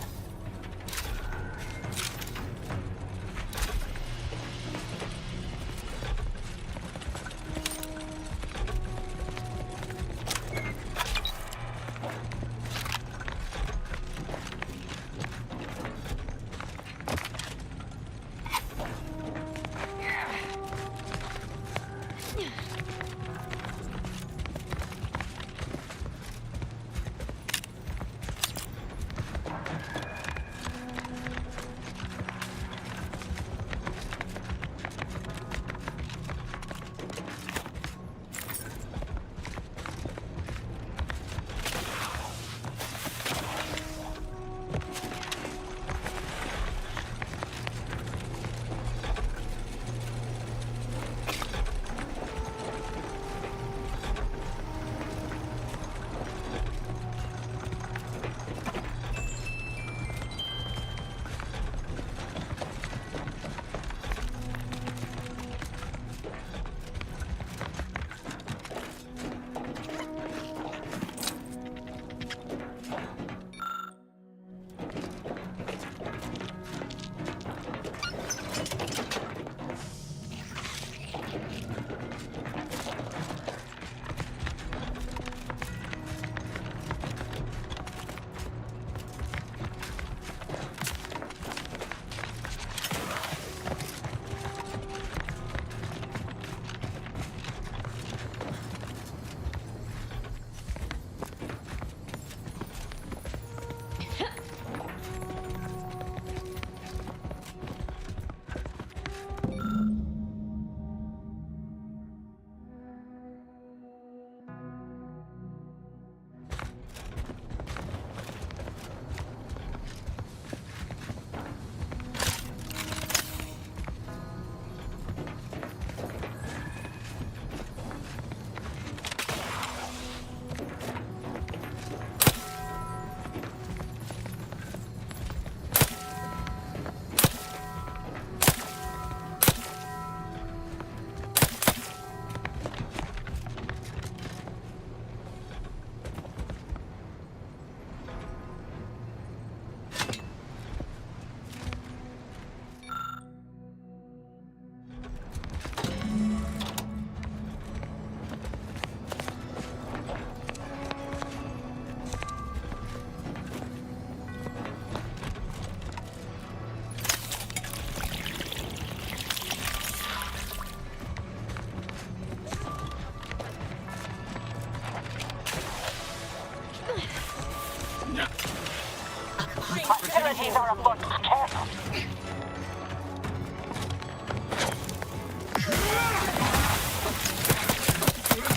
war afoot. Careful.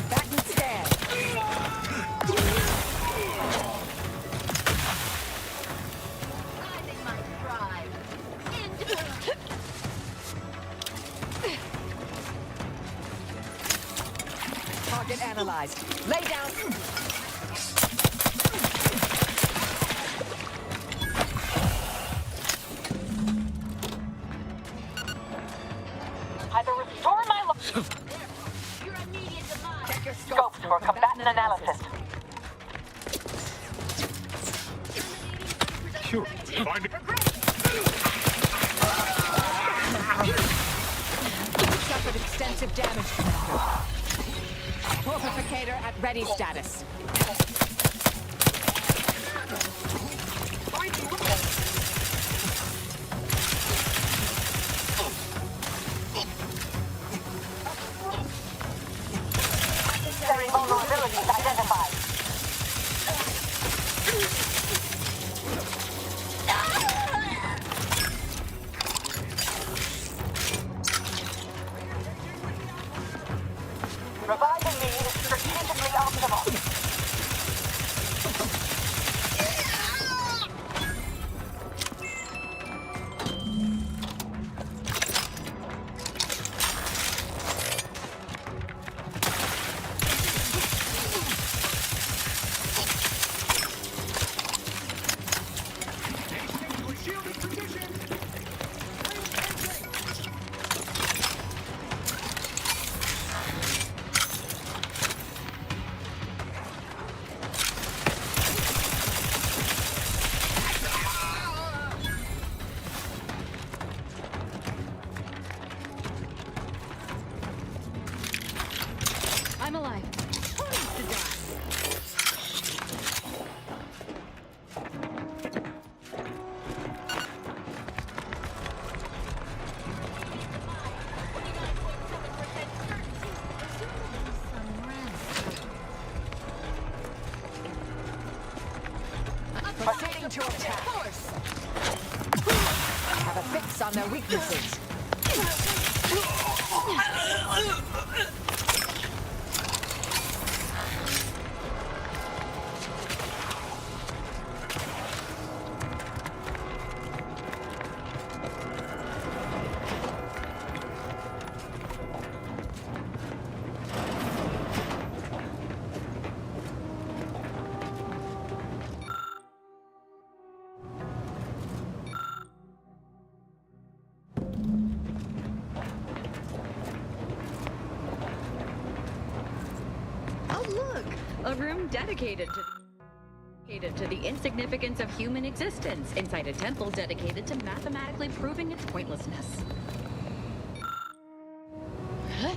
Back instead. Target analyzed. Lay down. Either restore my Check your scopes for combatant analysis. Sure. Find it. Suffered extensive damage, Commander. Purificator at ready status. Necessary vulnerabilities identified. Reviving me is strategically optimal. I'm alive. Who needs to die? Proceeding to attack. Have a fix on their weaknesses. Oh, look! A room dedicated to the insignificance of human existence inside a temple dedicated to mathematically proving its pointlessness. Huh?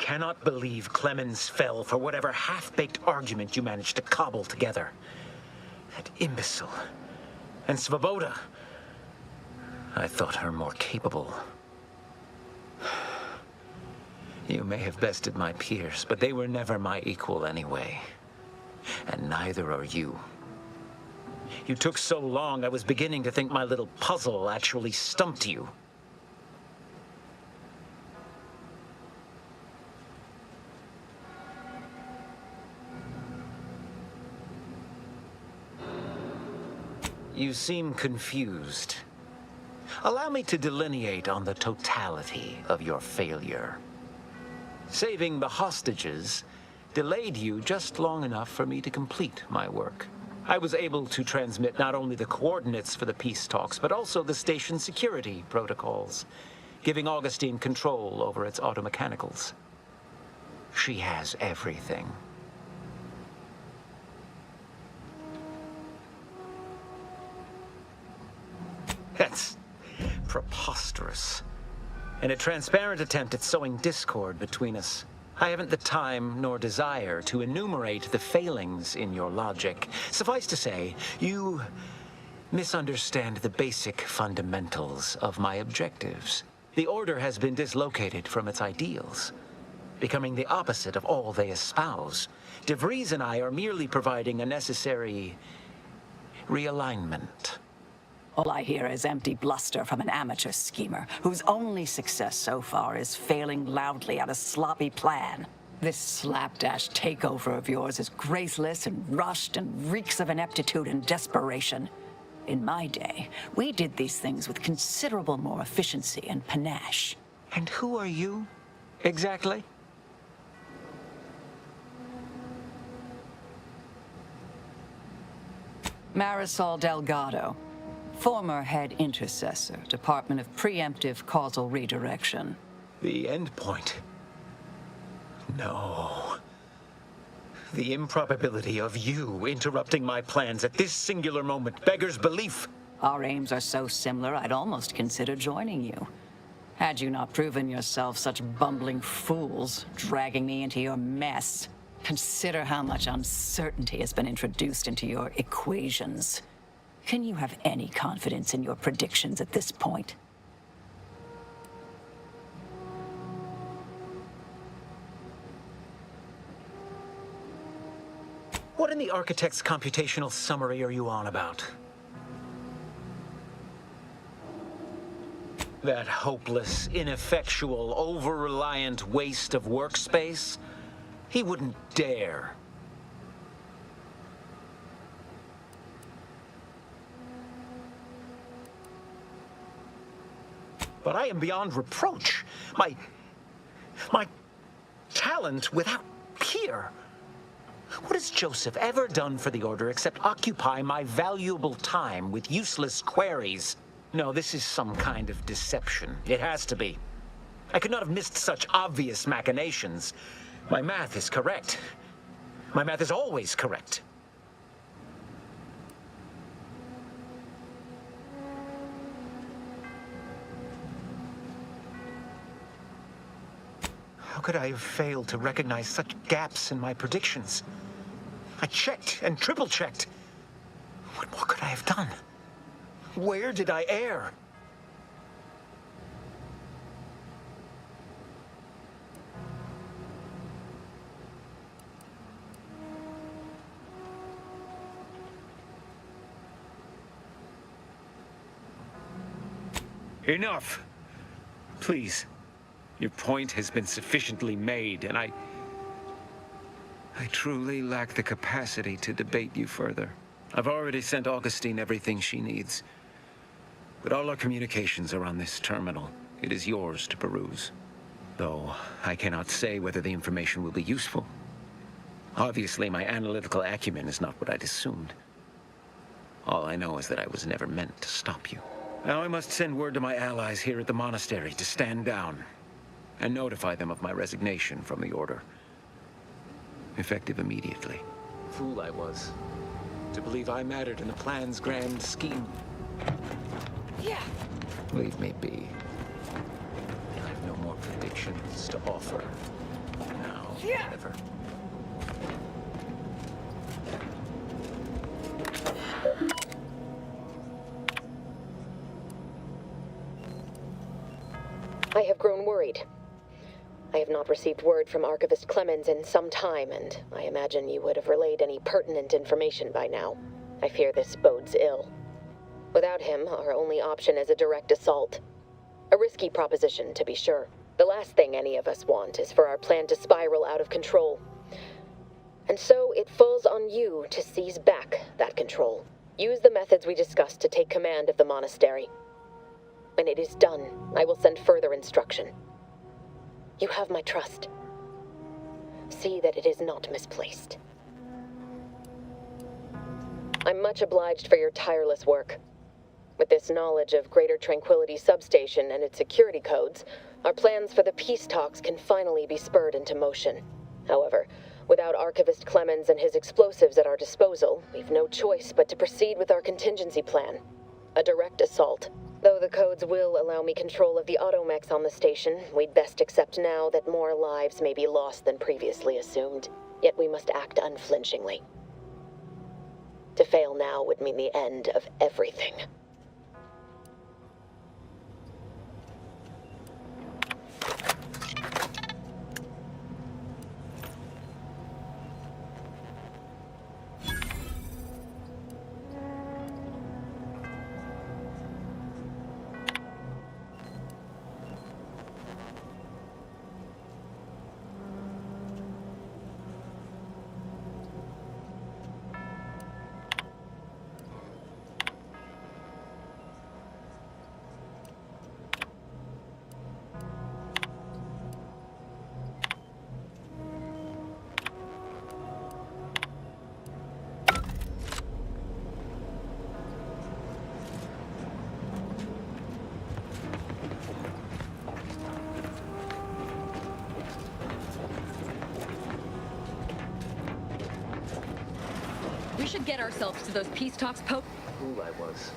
cannot believe Clemens fell for whatever half-baked argument you managed to cobble together. That imbecile. And Svoboda. I thought her more capable. You may have bested my peers, but they were never my equal anyway. And neither are you. You took so long, I was beginning to think my little puzzle actually stumped you. You seem confused. Allow me to delineate on the totality of your failure. Saving the hostages delayed you just long enough for me to complete my work. I was able to transmit not only the coordinates for the peace talks, but also the station security protocols, giving Augustine control over its automechanicals. She has everything. That's preposterous. In a transparent attempt at sowing discord between us, I haven't the time nor desire to enumerate the failings in your logic. Suffice to say, you misunderstand the basic fundamentals of my objectives. The Order has been dislocated from its ideals, becoming the opposite of all they espouse. De Vries and I are merely providing a necessary realignment. All I hear is empty bluster from an amateur schemer whose only success so far is failing loudly at a sloppy plan. This slapdash takeover of yours is graceless and rushed and reeks of ineptitude and desperation. In my day, we did these things with considerable more efficiency and panache. And who are you, exactly? Marisol Delgado. Former head intercessor, Department of Preemptive Causal Redirection. The endpoint. No. The improbability of you interrupting my plans at this singular moment beggars belief. Our aims are so similar, I'd almost consider joining you. Had you not proven yourself such bumbling fools, dragging me into your mess. Consider how much uncertainty has been introduced into your equations. Can you have any confidence in your predictions at this point? What in the Architect's computational summary are you on about? That hopeless, ineffectual, over-reliant waste of workspace? He wouldn't dare. But I am beyond reproach. My talent without peer. What has Joseph ever done for the Order except occupy my valuable time with useless queries? No, this is some kind of deception. It has to be. I could not have missed such obvious machinations. My math is correct. My math is always correct. How could I have failed to recognize such gaps in my predictions? I checked and triple-checked. What more could I have done? Where did I err? Enough! Please. Your point has been sufficiently made, and I truly lack the capacity to debate you further. I've already sent Augustine everything she needs. But all our communications are on this terminal. It is yours to peruse. Though I cannot say whether the information will be useful. Obviously, my analytical acumen is not what I'd assumed. All I know is that I was never meant to stop you. Now I must send word to my allies here at the monastery to stand down and notify them of my resignation from the Order. Effective immediately. Fool I was, to believe I mattered in the plan's grand scheme. Yeah. Leave me be. I have no more predictions to offer. Ever. I have grown worried. I have not received word from Archivist Clemens in some time, and I imagine you would have relayed any pertinent information by now. I fear this bodes ill. Without him, our only option is a direct assault. A risky proposition, to be sure. The last thing any of us want is for our plan to spiral out of control. And so it falls on you to seize back that control. Use the methods we discussed to take command of the monastery. When it is done, I will send further instruction. You have my trust. See that it is not misplaced. I'm much obliged for your tireless work. With this knowledge of Greater Tranquility Substation and its security codes, our plans for the peace talks can finally be spurred into motion. However, without Archivist Clemens and his explosives at our disposal, we've no choice but to proceed with our contingency plan. A direct assault. Though the codes will allow me control of the automechs on the station, we'd best accept now that more lives may be lost than previously assumed. Yet we must act unflinchingly. To fail now would mean the end of everything. We should get ourselves to those peace talks, Pope. Fool I was.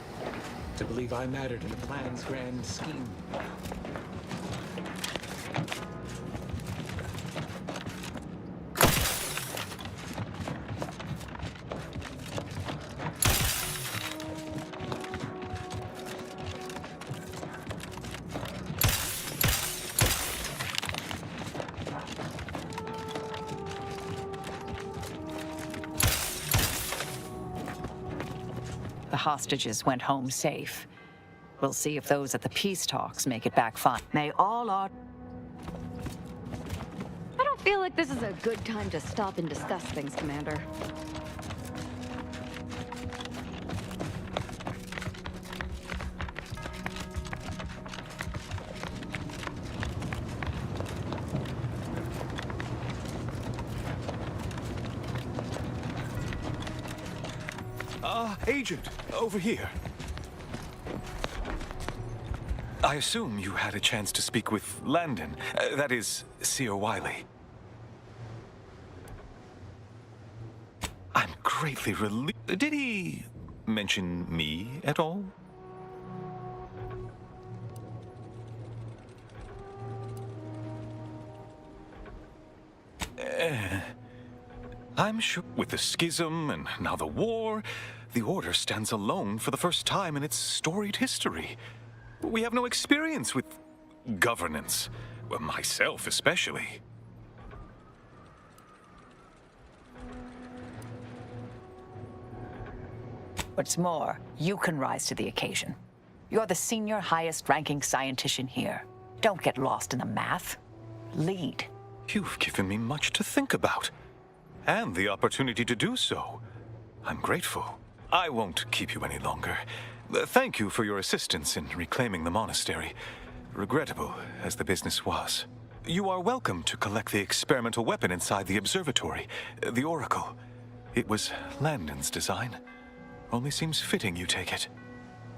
To believe I mattered in the plan's grand scheme. The hostages went home safe. We'll see if those at the peace talks make it back fine. May all our... I don't feel like this is a good time to stop and discuss things, Commander. Agent, over here. I assume you had a chance to speak with Landon, that is, Seer Wiley. I'm greatly relieved. Did he mention me at all? I'm sure with the schism and now the war, the Order stands alone for the first time in its storied history. We have no experience with governance, well, myself especially. What's more, you can rise to the occasion. You're the senior, highest-ranking scientist here. Don't get lost in the math. Lead. You've given me much to think about, and the opportunity to do so. I'm grateful. I won't keep you any longer. Thank you for your assistance in reclaiming the monastery, regrettable as the business was. You are welcome to collect the experimental weapon inside the observatory, the Oracle. It was Landon's design. Only seems fitting you take it.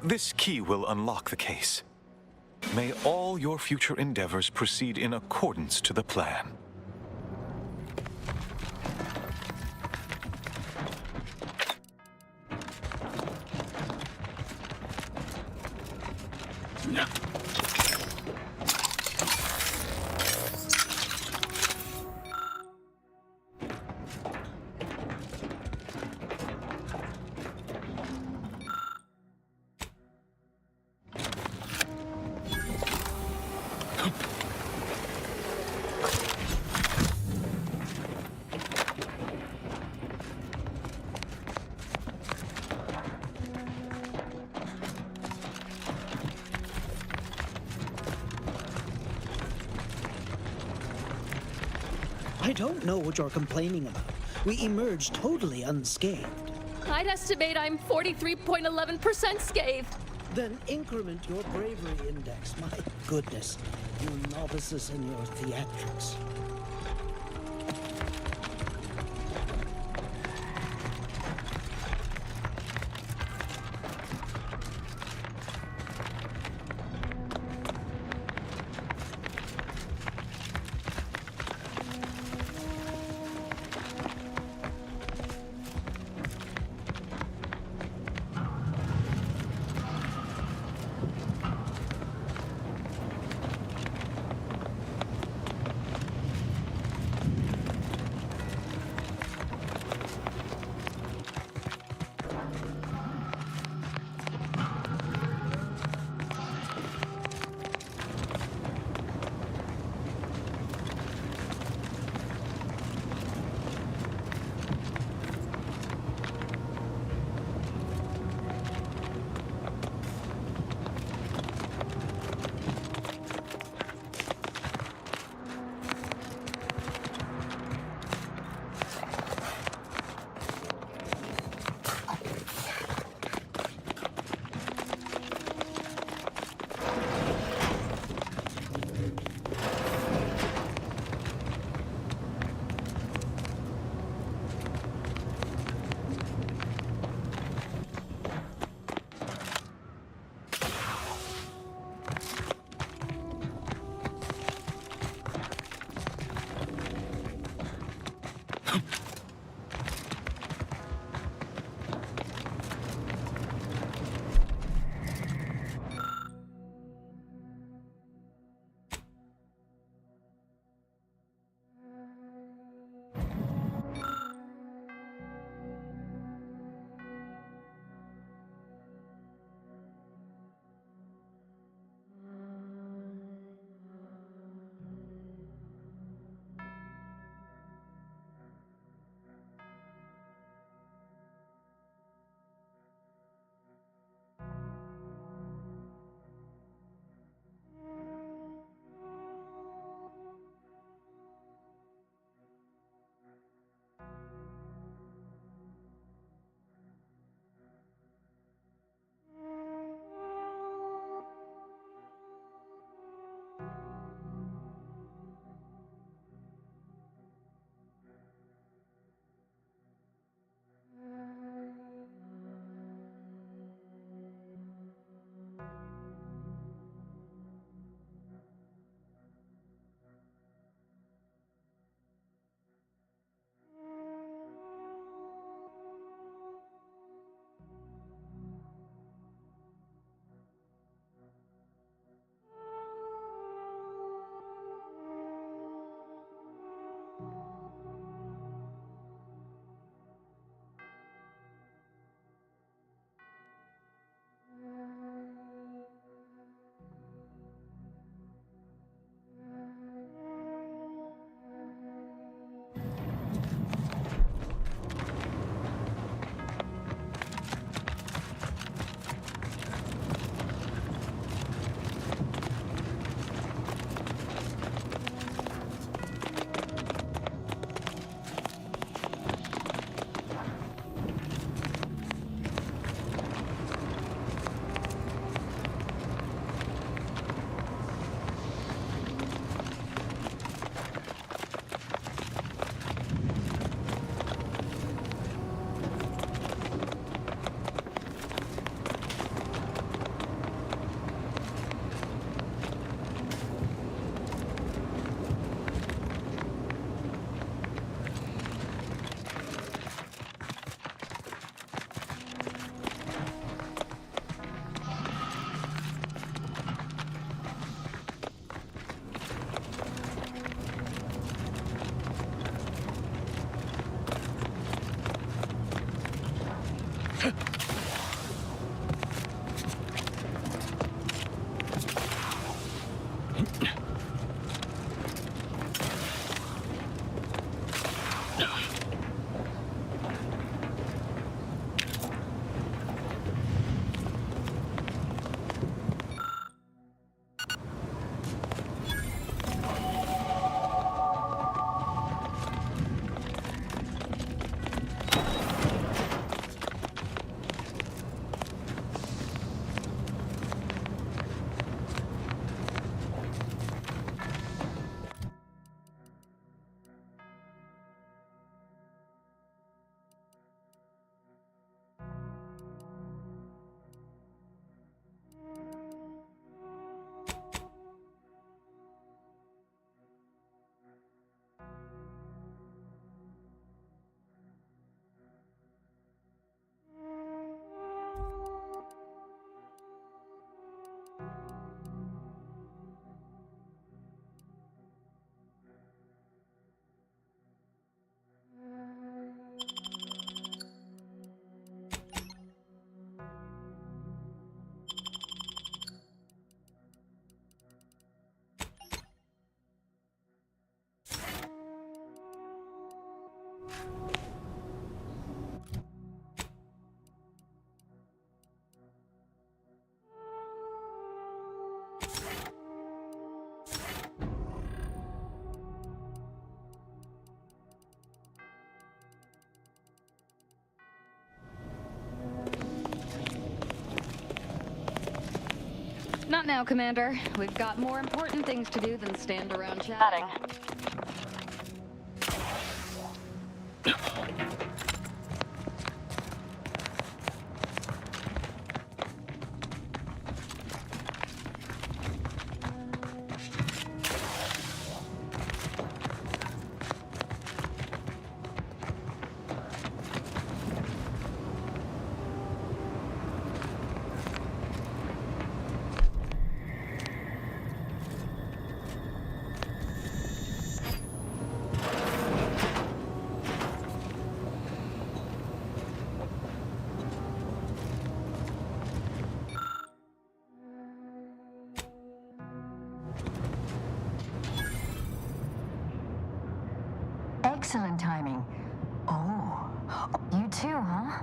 This key will unlock the case. May all your future endeavors proceed in accordance to the plan. I don't know what you're complaining about. We emerged totally unscathed. I'd estimate I'm 43.11% scathed. Then increment your bravery index. My goodness, you novices in your theatrics. Not now, Commander. We've got more important things to do than stand around chatting. Excellent timing. Oh, you too, huh?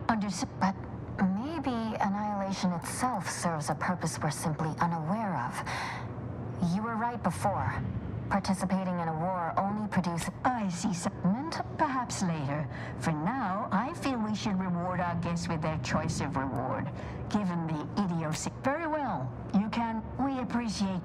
Understood, but maybe Annihilation itself serves a purpose we're simply unaware of. You were right before. Participating in a war only produces... I see some... Perhaps later. For now, I feel we should reward our guests with their choice of reward, given the idiocy. Very well. You can... We appreciate...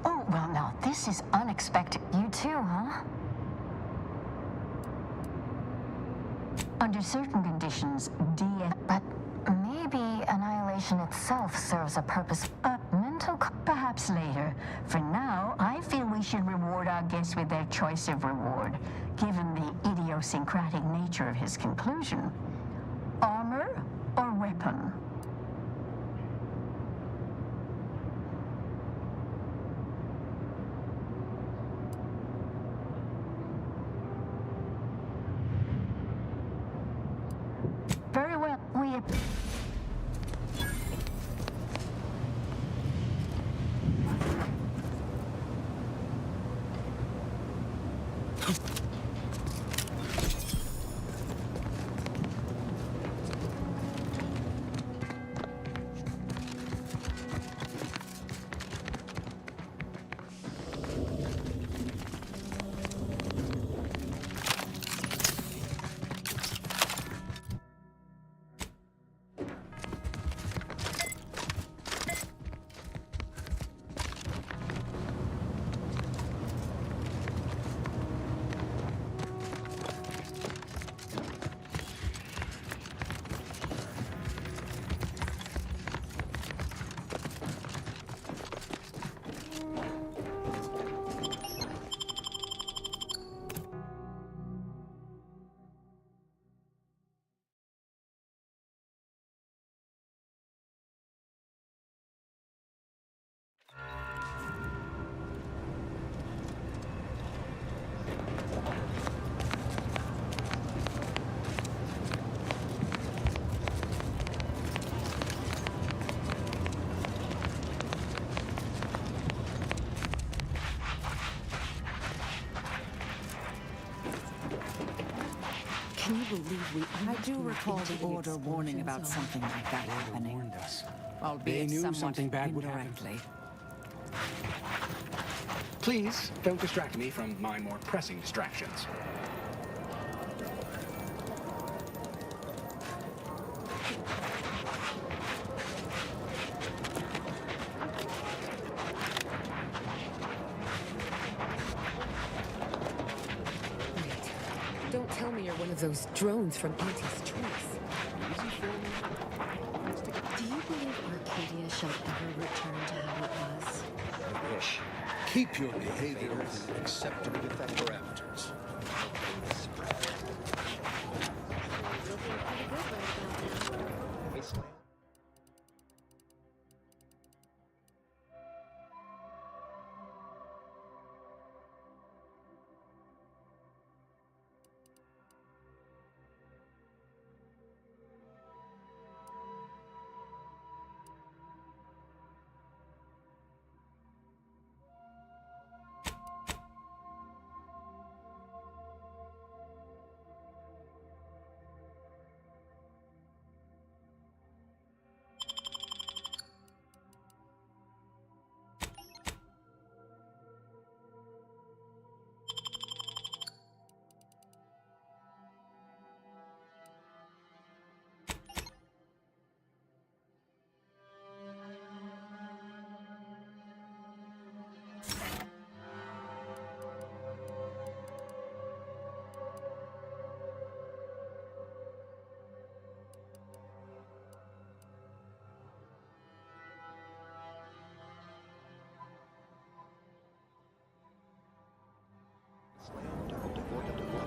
Oh, well, now, this is unexpected. You too, huh? Under certain conditions, but maybe annihilation itself serves a purpose. Perhaps later. For now, I feel we should reward our guest with their choice of reward, given the idiosyncratic nature of his conclusion. Armor or weapon? Very well, we... Can you believe I do recall the order warning about something like that happening. Warned us. Albeit They knew somewhat something bad would happen. indirectly. Please, don't distract me from my more pressing distractions. Don't tell me you're one of those drones from Auntie's Choice. Do you believe Arcadia shall ever return to how it was? I wish. Keep your behavior within acceptable parameters. important of life.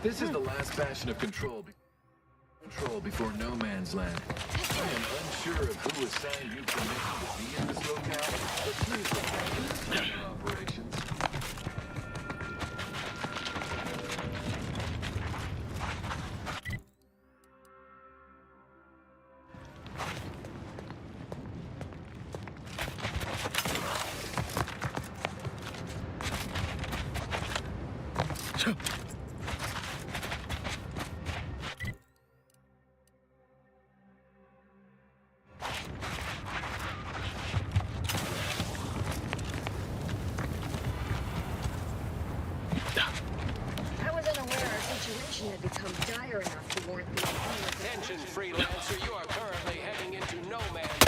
This is the last bastion of control before no man's land. I am unsure of who assigned you permission to be in this locale, but here's the plan of your operations. Had become dire enough to warrant the Attention, freelancer, you are currently heading into no man's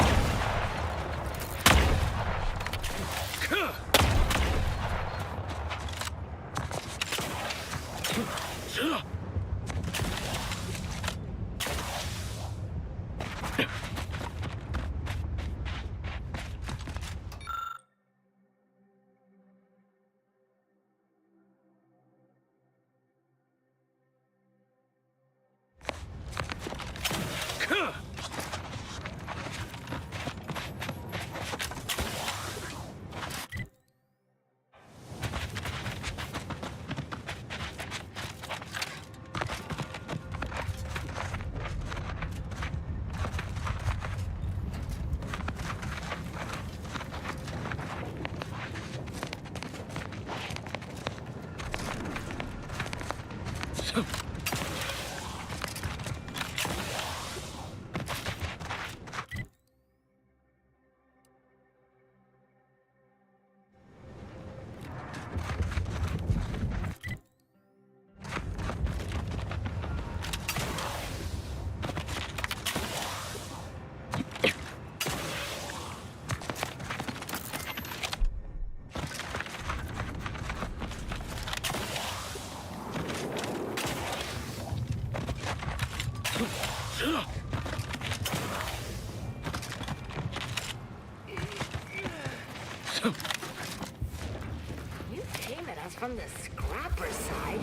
From the scrapper side,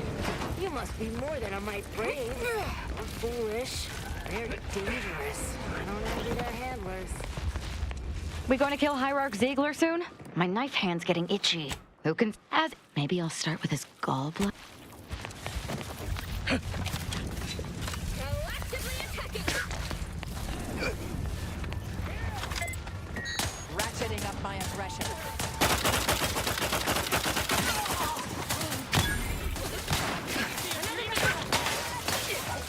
you must be more than a mite brave. Or foolish. Very dangerous. I don't envy their handlers. We going to kill Hierarch Ziegler soon? My knife hand's getting itchy. Who can... Maybe I'll start with his gallbladder. Ratcheting up my aggression.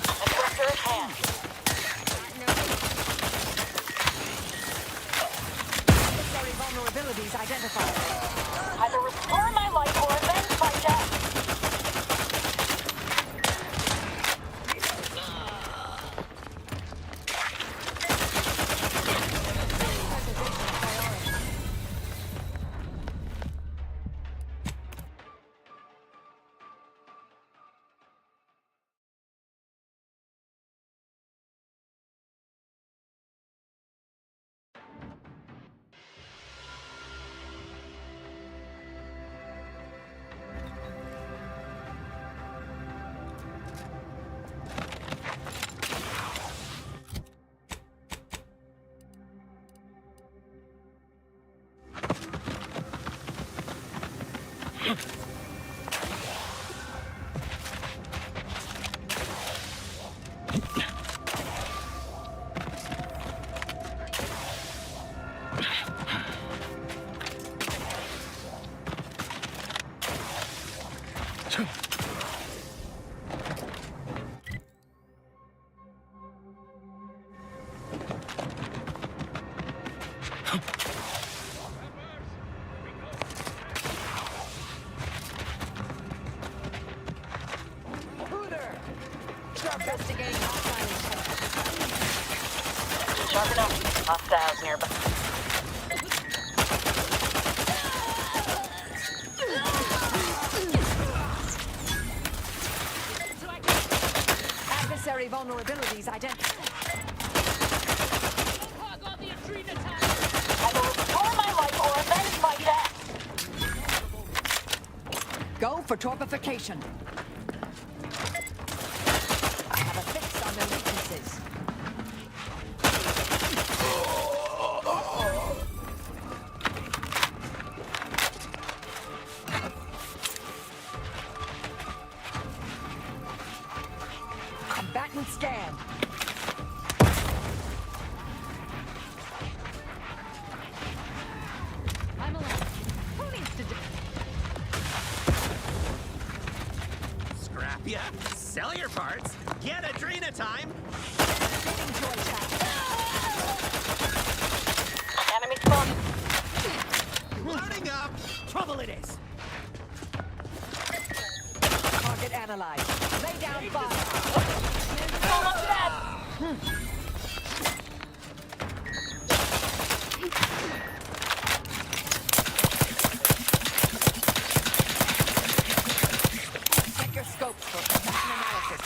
Aggressor at hand. Necessary vulnerabilities identified. Either restore my life or avenge my death. Investigating hostile intelligence. Sharp enough. Hostiles nearby. Adversary vulnerabilities identified. Either restore my life or avenge my death. Go for torpification. I have a fix on their weaknesses. Combatant scan. I'm alone. Who needs to do? Scrap ya? Sell your parts? Get Adrena time? Enemy spotted. Loading up! Trouble it is! Target analyzed. Lay down fire. Almost dead. Check your scopes for combatant analysis.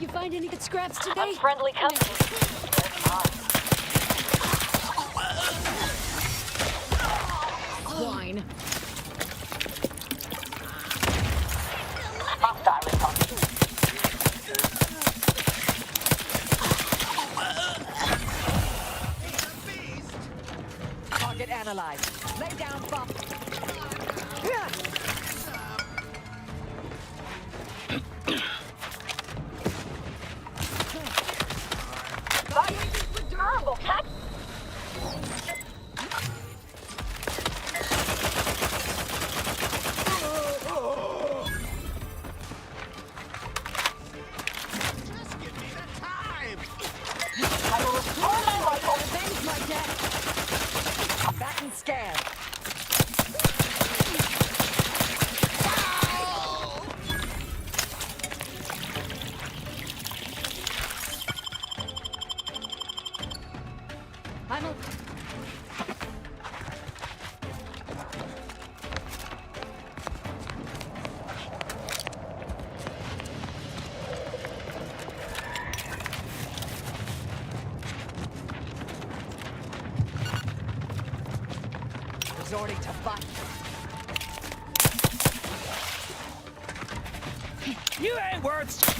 You find any good scraps today? Unfriendly company. Swine. Hostile incoming. Target analyzed. Lay down bomb. Durable tech. Back and scan. Resorting to fight. You ain't worth.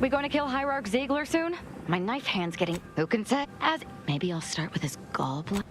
We going to kill Hierarch Ziegler soon? My knife hand's getting... Who can say? Maybe I'll start with his gallbladder.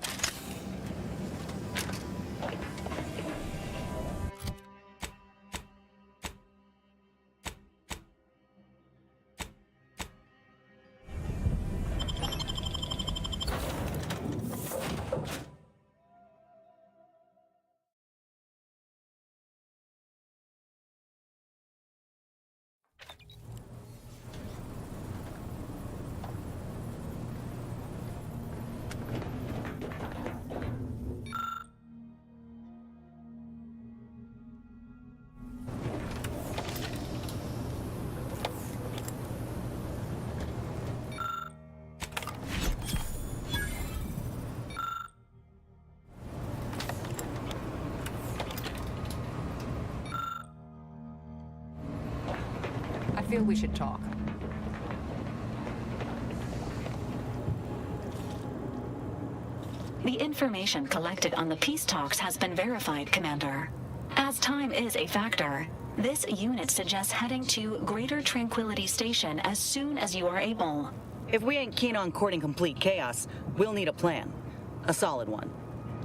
I feel we should talk. The information collected on the peace talks has been verified, Commander. As time is a factor, this unit suggests heading to Greater Tranquility Station as soon as you are able. If we ain't keen on courting complete chaos, we'll need a plan. A solid one.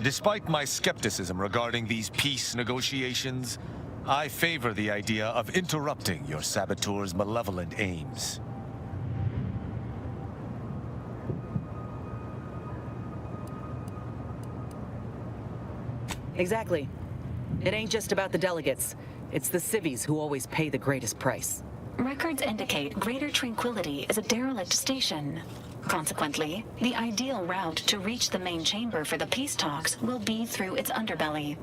Despite my skepticism regarding these peace negotiations, I favor the idea of interrupting your saboteur's malevolent aims. Exactly. It ain't just about the delegates. It's the civvies who always pay the greatest price. Records indicate Greater Tranquility is a derelict station. Consequently, the ideal route to reach the main chamber for the peace talks will be through its underbelly.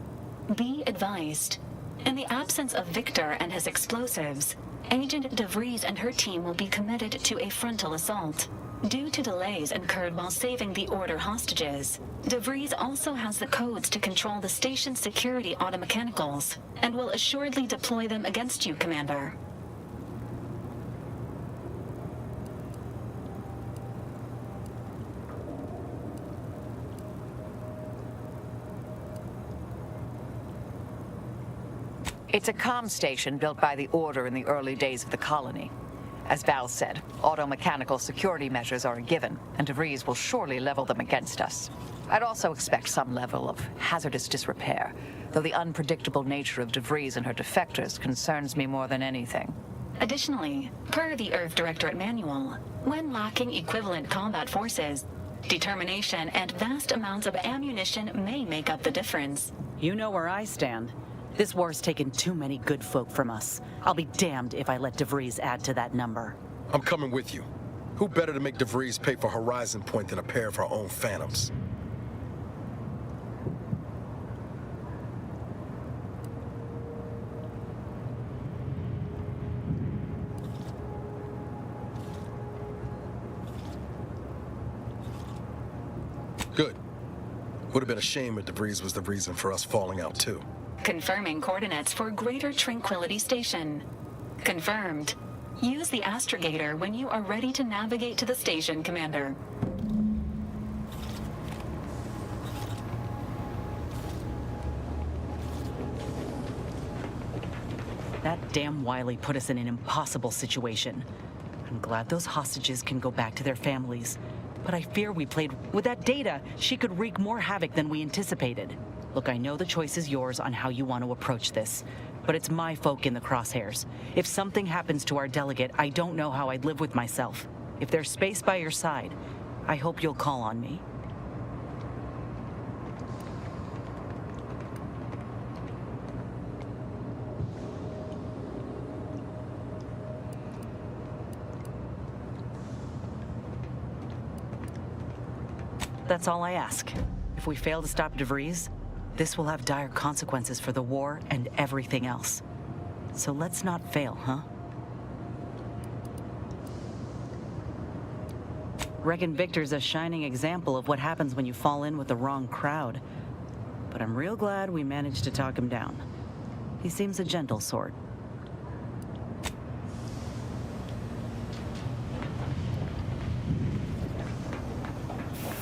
Be advised. In the absence of Victor and his explosives, Agent DeVries and her team will be committed to a frontal assault. Due to delays incurred while saving the Order hostages, DeVries also has the codes to control the station's security automechanicals, and will assuredly deploy them against you, Commander. It's a comm station built by the Order in the early days of the colony. As Val said, auto-mechanical security measures are a given, and DeVries will surely level them against us. I'd also expect some level of hazardous disrepair, though the unpredictable nature of DeVries and her defectors concerns me more than anything. Additionally, per the Earth Directorate Manual, when lacking equivalent combat forces, determination and vast amounts of ammunition may make up the difference. You know where I stand. This war's taken too many good folk from us. I'll be damned if I let DeVries add to that number. I'm coming with you. Who better to make DeVries pay for Horizon Point than a pair of her own phantoms? Would have been a shame if DeVries was the reason for us falling out too. Confirming coordinates for Greater Tranquility Station. Confirmed. Use the astrogator when you are ready to navigate to the station, Commander. That damn Wiley put us in an impossible situation. I'm glad those hostages can go back to their families. But I fear we played with that data. She could wreak more havoc than we anticipated. Look, I know the choice is yours on how you want to approach this, but it's my folk in the crosshairs. If something happens to our delegate, I don't know how I'd live with myself. If there's space by your side, I hope you'll call on me. That's all I ask. If we fail to stop DeVries, this will have dire consequences for the war and everything else. So let's not fail, huh? Reckon Victor's a shining example of what happens when you fall in with the wrong crowd. But I'm real glad we managed to talk him down. He seems a gentle sort.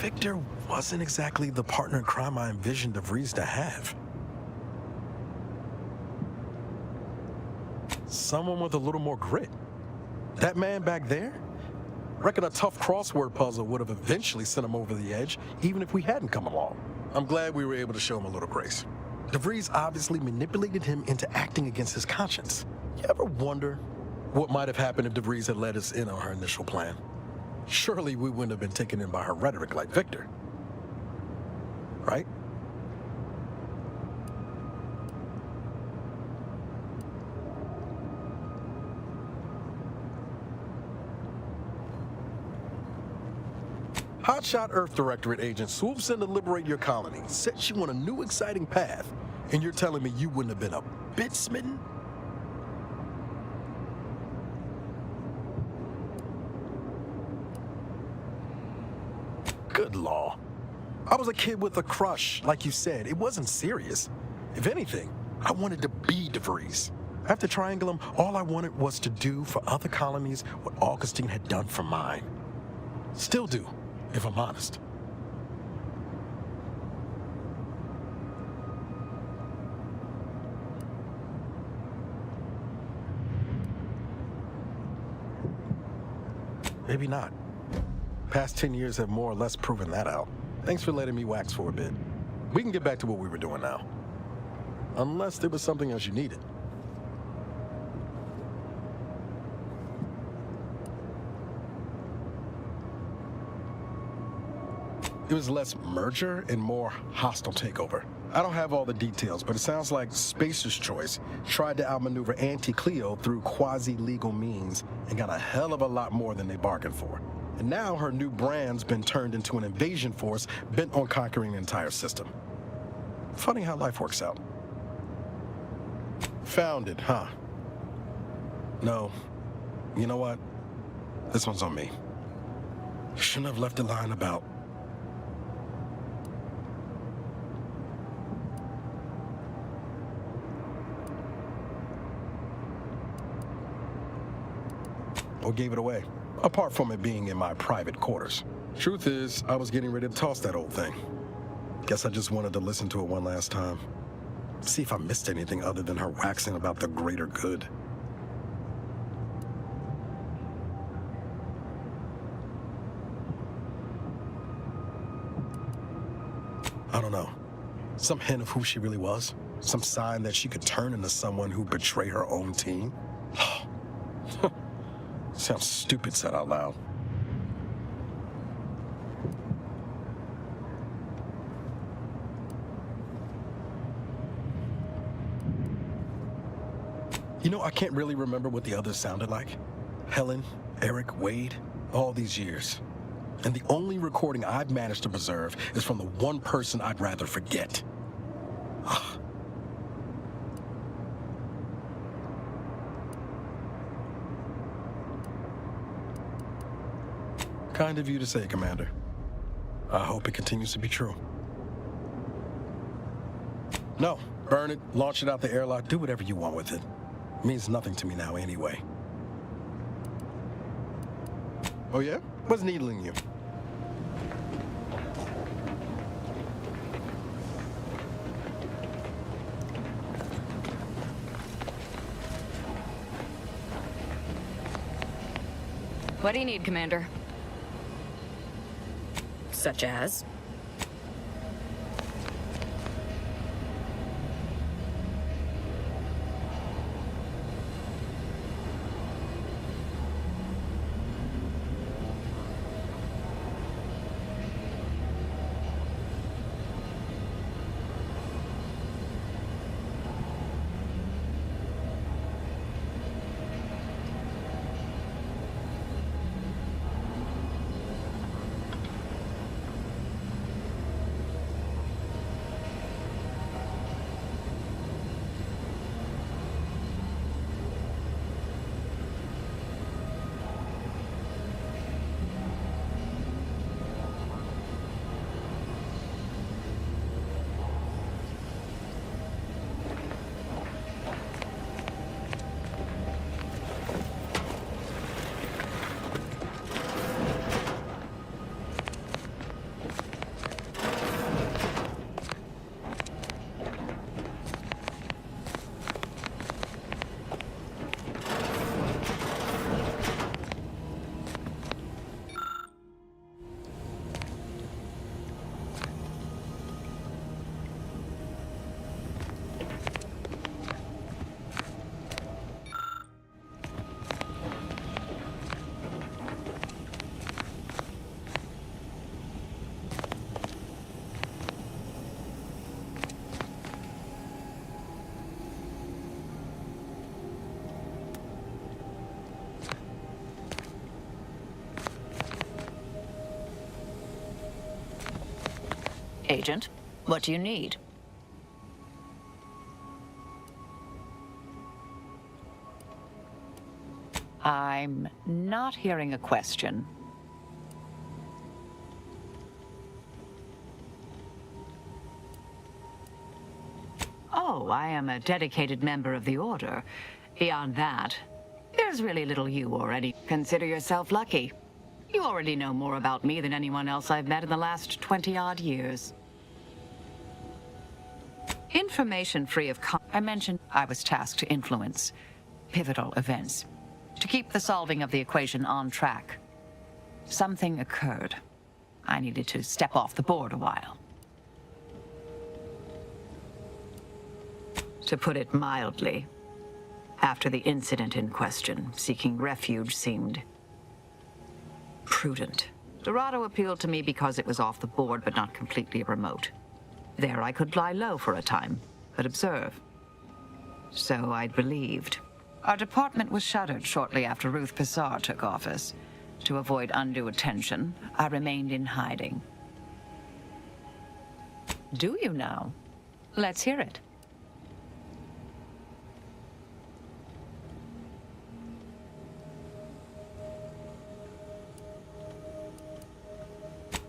Victor wasn't exactly the partner in crime I envisioned DeVries to have. Someone with a little more grit. That man back there? Reckon a tough crossword puzzle would have eventually sent him over the edge, even if we hadn't come along. I'm glad we were able to show him a little grace. DeVries obviously manipulated him into acting against his conscience. You ever wonder what might have happened if DeVries had let us in on her initial plan? Surely we wouldn't have been taken in by her rhetoric like Victor. Right? Hotshot Earth Directorate agent swoops in to liberate your colony, sets you on a new exciting path, and you're telling me you wouldn't have been a bit smitten? Good law. I was a kid with a crush, like you said. It wasn't serious. If anything, I wanted to be DeVries. After Triangulum, all I wanted was to do for other colonies what Augustine had done for mine. Still do, if I'm honest. Maybe not. Past 10 years have more or less proven that out. Thanks for letting me wax for a bit. We can get back to what we were doing now. Unless there was something else you needed. It was less merger and more hostile takeover. I don't have all the details, but it sounds like Spacer's Choice tried to outmaneuver Anti-Cleo through quasi-legal means and got a hell of a lot more than they bargained for. And now her new brand's been turned into an invasion force bent on conquering the entire system. Funny how life works out. Founded, huh? No. You know what? This one's on me. Shouldn't have left a line about... or gave it away, apart from it being in my private quarters. Truth is, I was getting ready to toss that old thing. Guess I just wanted to listen to it one last time. See if I missed anything other than her waxing about the greater good. I don't know. Some hint of who she really was? Some sign that she could turn into someone who'd betray her own team? Sounds stupid said out loud. You know, I can't really remember what the others sounded like. Helen, Eric, Wade, all these years. And the only recording I've managed to preserve is from the one person I'd rather forget. Kind of you to say, Commander. I hope it continues to be true. No, burn it, launch it out the airlock, do whatever you want with it. It means nothing to me now anyway. Oh yeah? What's needling you? What do you need, Commander? Such as? Agent, what do you need? I'm not hearing a question. Oh, I am a dedicated member of the Order. Beyond that, there's really little you or any. Consider yourself lucky. You already know more about me than anyone else I've met in the last 20-odd years. Information free of I mentioned I was tasked to influence pivotal events, to keep the solving of the equation on track. Something occurred. I needed to step off the board a while. To put it mildly, after the incident in question, seeking refuge seemed prudent. Dorado appealed to me because it was off the board but not completely remote. There I could lie low for a time, but observe. So I'd believed. Our department was shuttered shortly after Ruth Pissar took office. To avoid undue attention, I remained in hiding. Do you now? Let's hear it.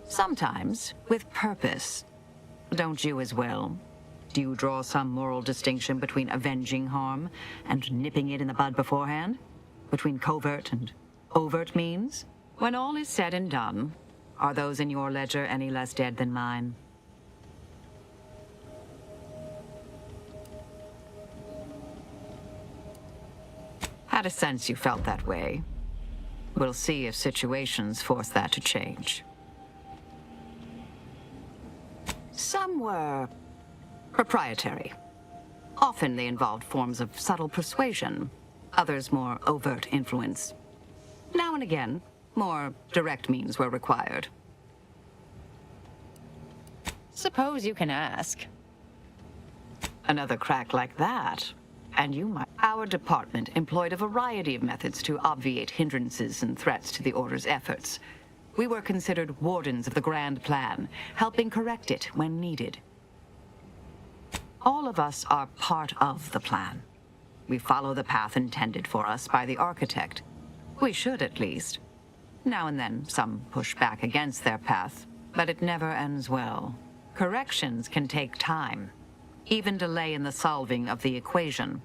Sometimes, with purpose. Don't you as well? Do you draw some moral distinction between avenging harm and nipping it in the bud beforehand? Between covert and overt means? When all is said and done, are those in your ledger any less dead than mine? Had a sense you felt that way. We'll see if situations force that to change. Some were proprietary. Often they involved forms of subtle persuasion, others more overt influence. Now and again, more direct means were required. Suppose you can ask. Another crack like that, and you might. Our department employed a variety of methods to obviate hindrances and threats to the Order's efforts. We were considered wardens of the grand plan, helping correct it when needed. All of us are part of the plan. We follow the path intended for us by the architect. We should, at least. Now and then, some push back against their path, but it never ends well. Corrections can take time. even delay in the solving of the equation.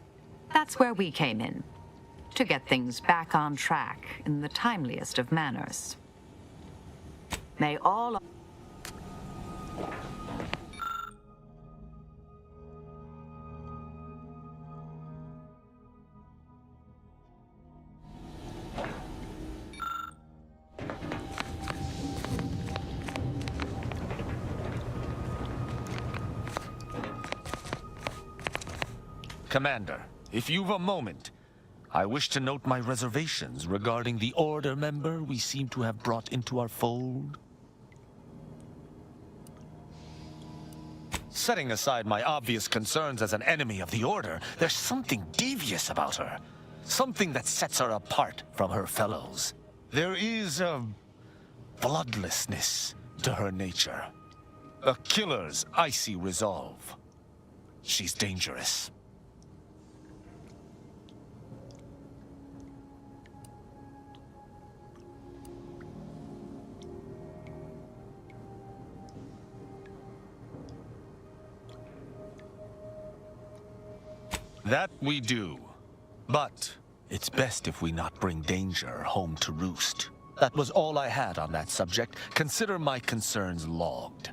That's where we came in, to get things back on track in the timeliest of manners. May all... Commander, if you've a moment, I wish to note my reservations regarding the Order member we seem to have brought into our fold. Setting aside my obvious concerns as an enemy of the Order, there's something devious about her. Something that sets her apart from her fellows. There is a bloodlessness to her nature. A killer's icy resolve. She's dangerous. That we do. But it's best if we not bring danger home to roost. That was all I had on that subject. Consider my concerns logged.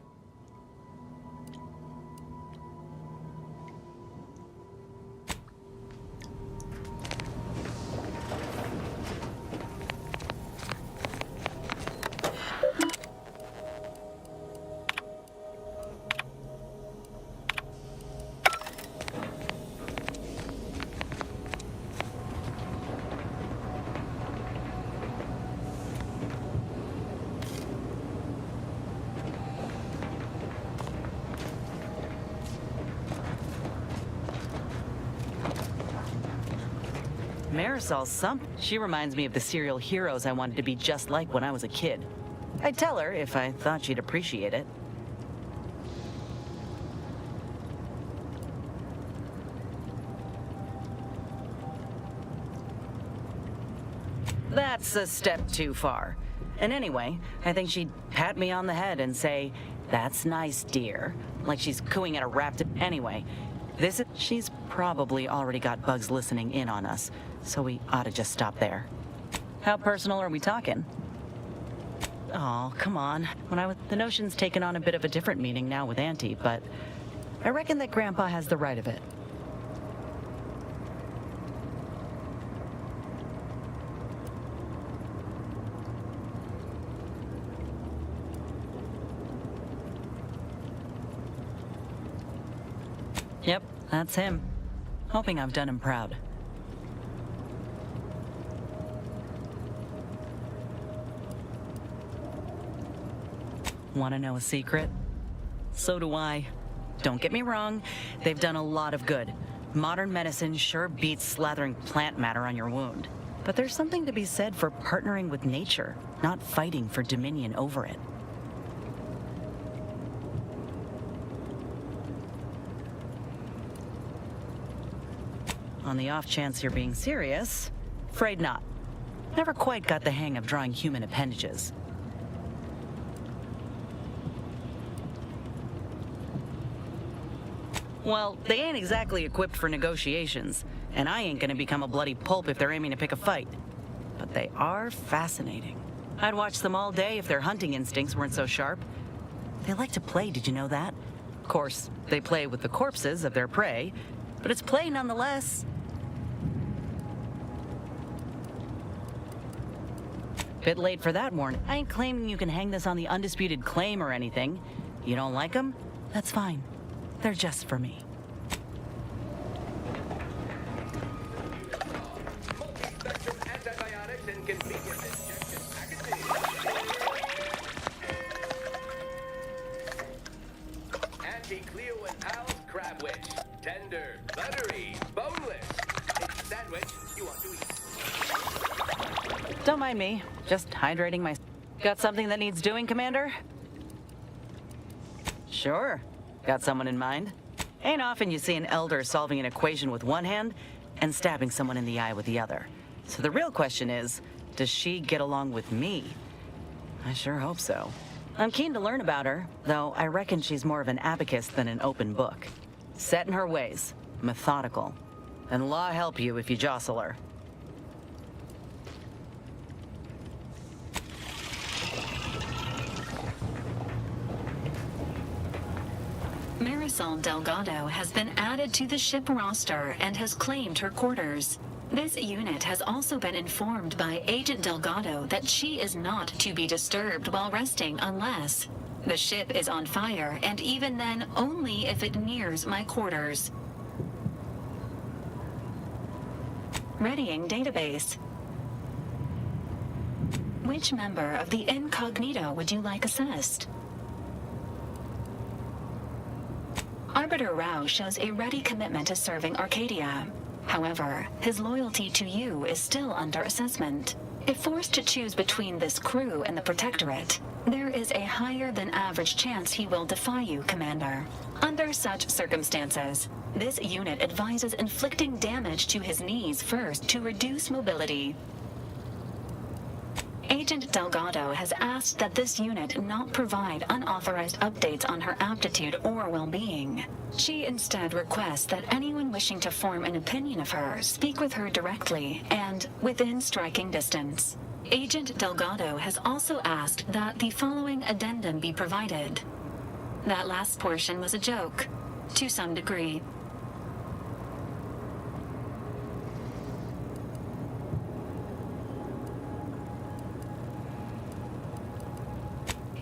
Marisol's something. She reminds me of the serial heroes I wanted to be just like when I was a kid. I'd tell her if I thought she'd appreciate it. That's a step too far. And anyway, I think she'd pat me on the head and say, "That's nice, dear." Like she's cooing at a rap. Anyway, she's probably already got bugs listening in on us, so we ought to just stop there. How personal are we talking? Oh, come on. The notion's taken on a bit of a different meaning now with Auntie, but I reckon that Grandpa has the right of it. Yep, that's him. Hoping I've done him proud. Want to know a secret? So do I. Don't get me wrong, they've done a lot of good. Modern medicine sure beats slathering plant matter on your wound. But there's something to be said for partnering with nature, not fighting for dominion over it. On the off chance you're being serious, afraid not. Never quite got the hang of drawing human appendages. Well, they ain't exactly equipped for negotiations, and I ain't gonna become a bloody pulp if they're aiming to pick a fight. But they are fascinating. I'd watch them all day if their hunting instincts weren't so sharp. They like to play, did you know that? Of course, they play with the corpses of their prey, but it's play nonetheless. Bit late for that warning. I ain't claiming you can hang this on the undisputed claim or anything. You don't like them? That's fine. They're just for me. Multi-spectrum antibiotics and convenient injection packaging. Anti-Cleo and Al's Crab Wish. Tender, buttery, boneless. It's a sandwich you want to eat. Don't mind me. Just hydrating my... Got something that needs doing, Commander? Sure. Got someone in mind? Ain't often you see an elder solving an equation with one hand and stabbing someone in the eye with the other. So the real question is, does she get along with me? I sure hope so. I'm keen to learn about her, though I reckon she's more of an abacus than an open book. Set in her ways, methodical. And law help you if you jostle her. Marisol Delgado has been added to the ship roster and has claimed her quarters. This unit has also been informed by Agent Delgado that she is not to be disturbed while resting unless the ship is on fire, and even then only if it nears my quarters. Readying database. Which member of the Incognito would you like assessed? Arbiter Rao shows a ready commitment to serving Arcadia. However, his loyalty to you is still under assessment. If forced to choose between this crew and the Protectorate, there is a higher than average chance he will defy you, Commander. Under such circumstances, this unit advises inflicting damage to his knees first to reduce mobility. Agent Delgado has asked that this unit not provide unauthorized updates on her aptitude or well-being. She instead requests that anyone wishing to form an opinion of her speak with her directly and within striking distance. Agent Delgado has also asked that the following addendum be provided. That last portion was a joke, to some degree.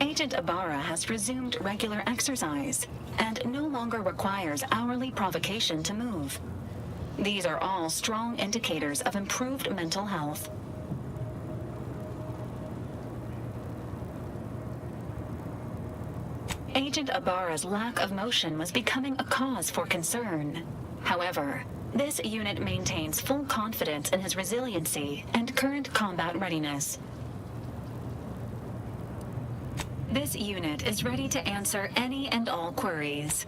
Agent Ibarra has resumed regular exercise and no longer requires hourly provocation to move. These are all strong indicators of improved mental health. Agent Ibarra's lack of motion was becoming a cause for concern. However, this unit maintains full confidence in his resiliency and current combat readiness. This unit is ready to answer any and all queries.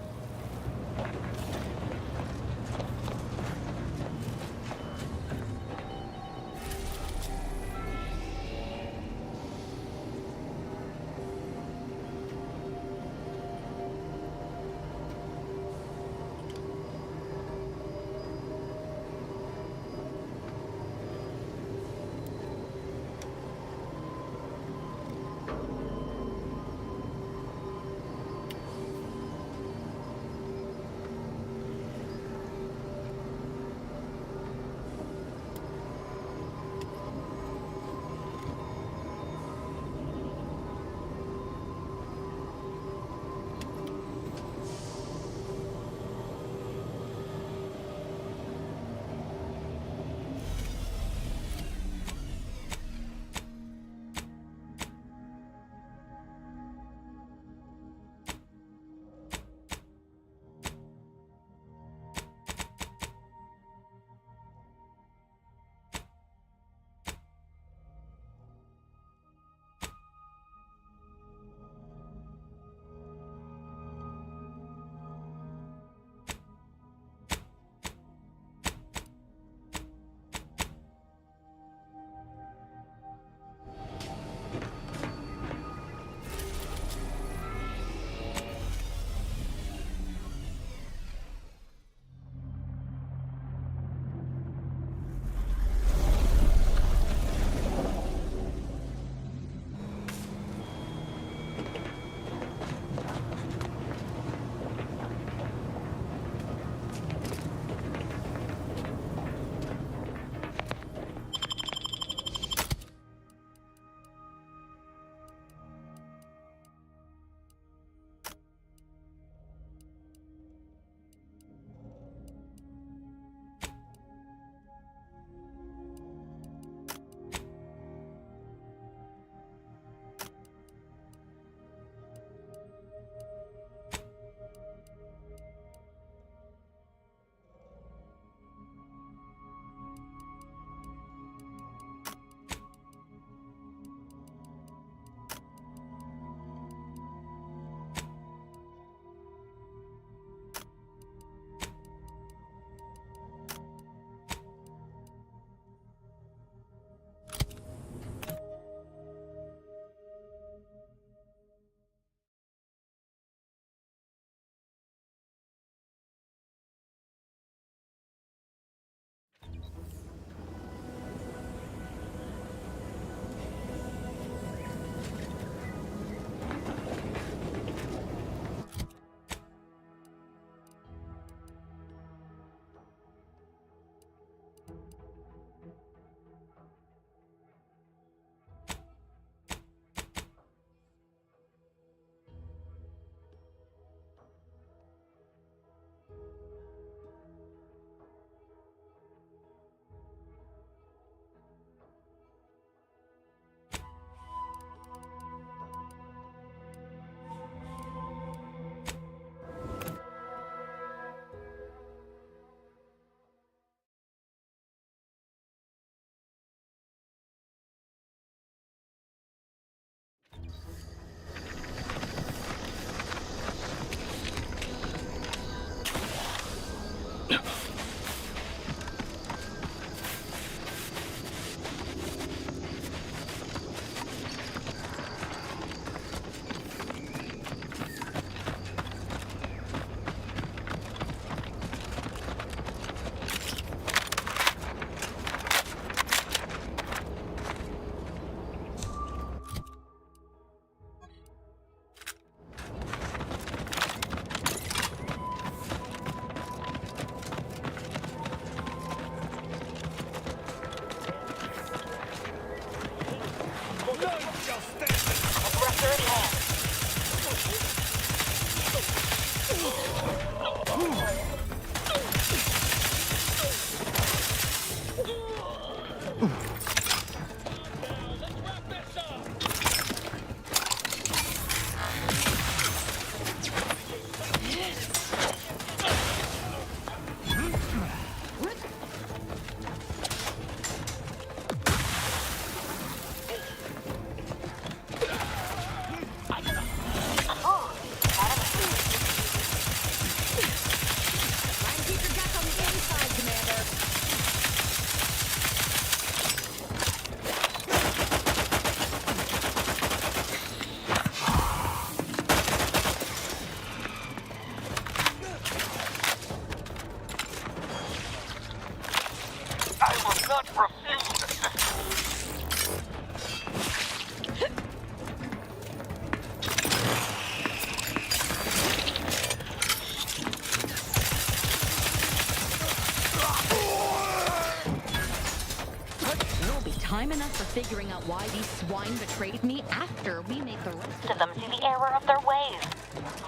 I'm enough for figuring out why these swine betrayed me after we make the rest To them see the error of their ways.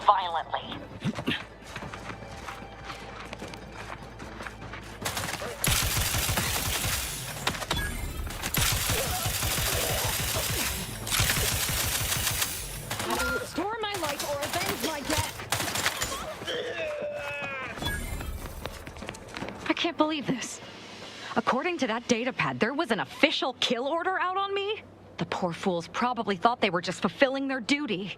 Violently. Either restore my life or avenge my death. I can't believe this. According to that datapad, there was an official kill order out on me? The poor fools probably thought they were just fulfilling their duty.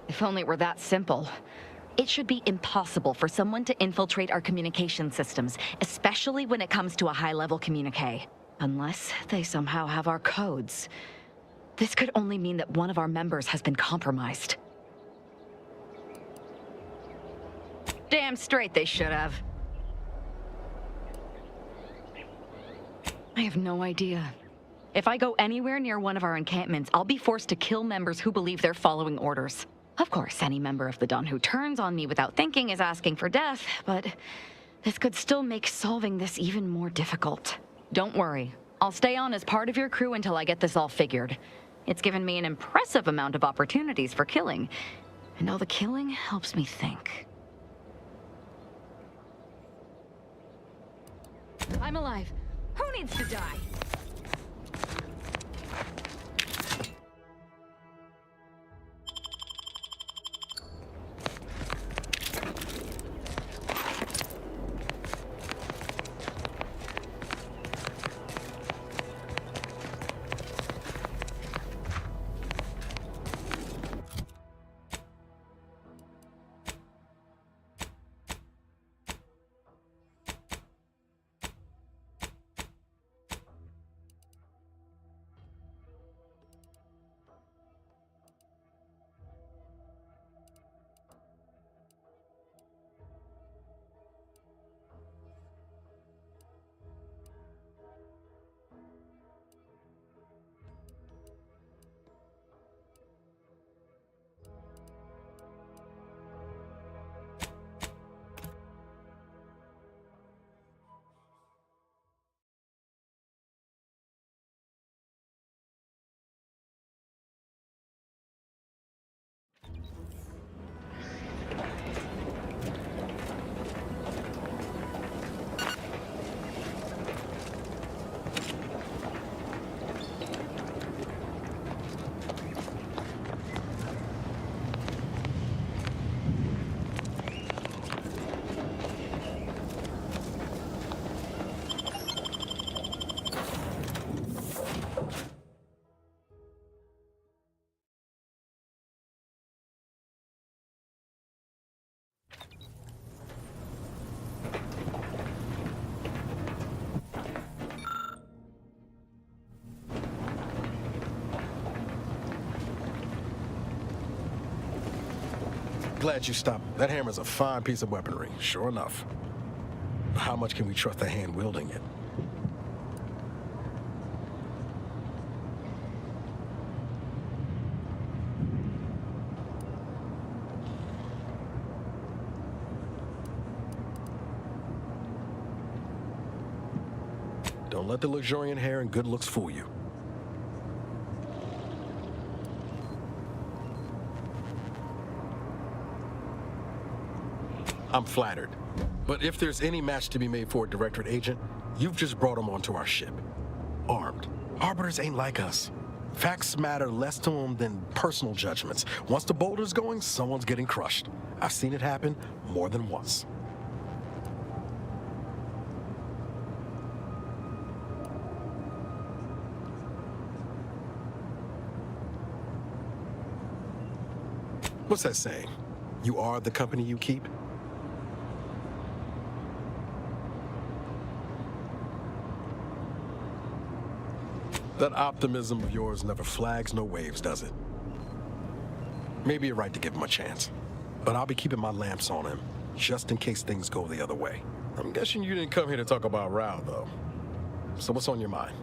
If only it were that simple. It should be impossible for someone to infiltrate our communication systems, especially when it comes to a high-level communique. Unless they somehow have our codes. This could only mean that one of our members has been compromised. Damn straight they should have. I have no idea. If I go anywhere near one of our encampments, I'll be forced to kill members who believe they're following orders. Of course, any member of the Dawn who turns on me without thinking is asking for death, but this could still make solving this even more difficult. Don't worry. I'll stay on as part of your crew until I get this all figured. It's given me an impressive amount of opportunities for killing, and all the killing helps me think. I'm alive. Who needs to die? Glad you stopped. That hammer's a fine piece of weaponry, sure enough. How much can we trust the hand wielding it? Don't let the luxuriant hair and good looks fool you. I'm flattered. But if there's any match to be made for a Directorate agent, you've just brought him onto our ship. Armed. Arbiters ain't like us. Facts matter less to them than personal judgments. Once the boulder's going, someone's getting crushed. I've seen it happen more than once. What's that saying? You are the company you keep? That optimism of yours never flags nor waves, does it? Maybe you're right to give him a chance. But I'll be keeping my lamps on him, just in case things go the other way. I'm guessing you didn't come here to talk about Rao, though. So what's on your mind?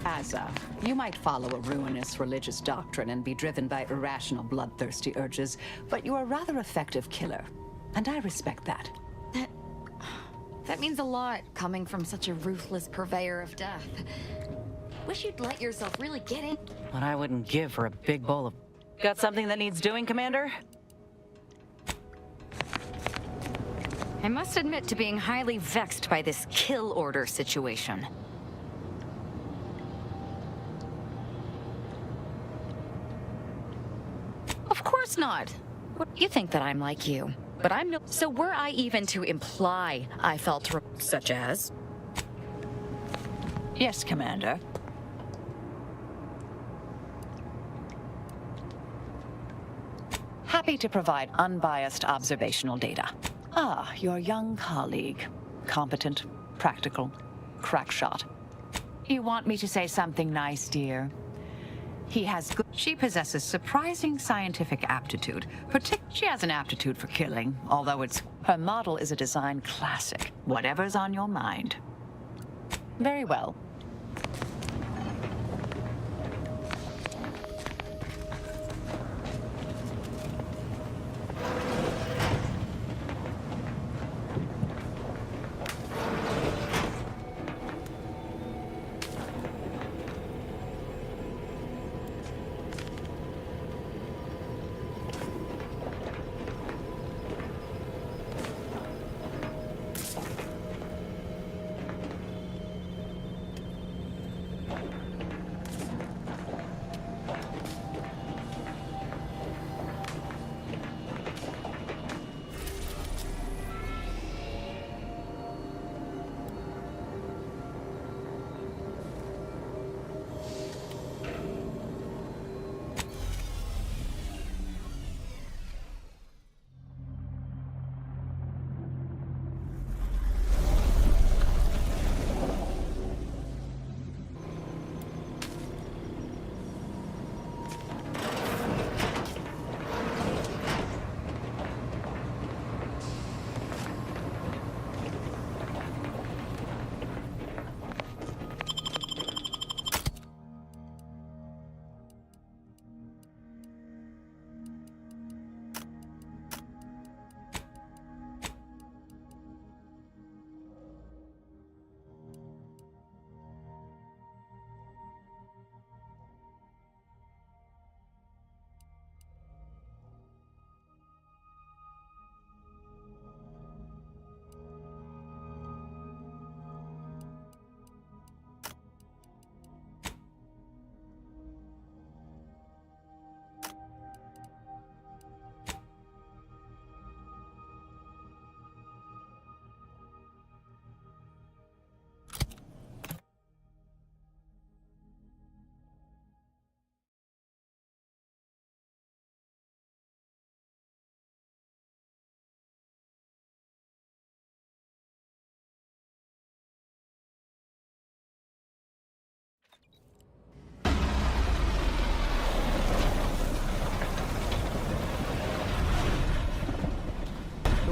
Asa, you might follow a ruinous religious doctrine and be driven by irrational, bloodthirsty urges, but you're a rather effective killer, and I respect that. That means a lot, coming from such a ruthless purveyor of death. Wish you'd let yourself really get in. What I wouldn't give for a big bowl of... Got something that needs doing, Commander? I must admit to being highly vexed by this kill order situation. Of course not. You think that I'm like you, but I'm no... So were I even to imply I felt... Such as? Yes, Commander. Happy to provide unbiased observational data. Ah, your young colleague. Competent, practical, crack shot. You want me to say something nice, dear? He has good... She possesses surprising scientific aptitude. She has an aptitude for killing, although it's... Her model is a design classic. Whatever's on your mind. Very well.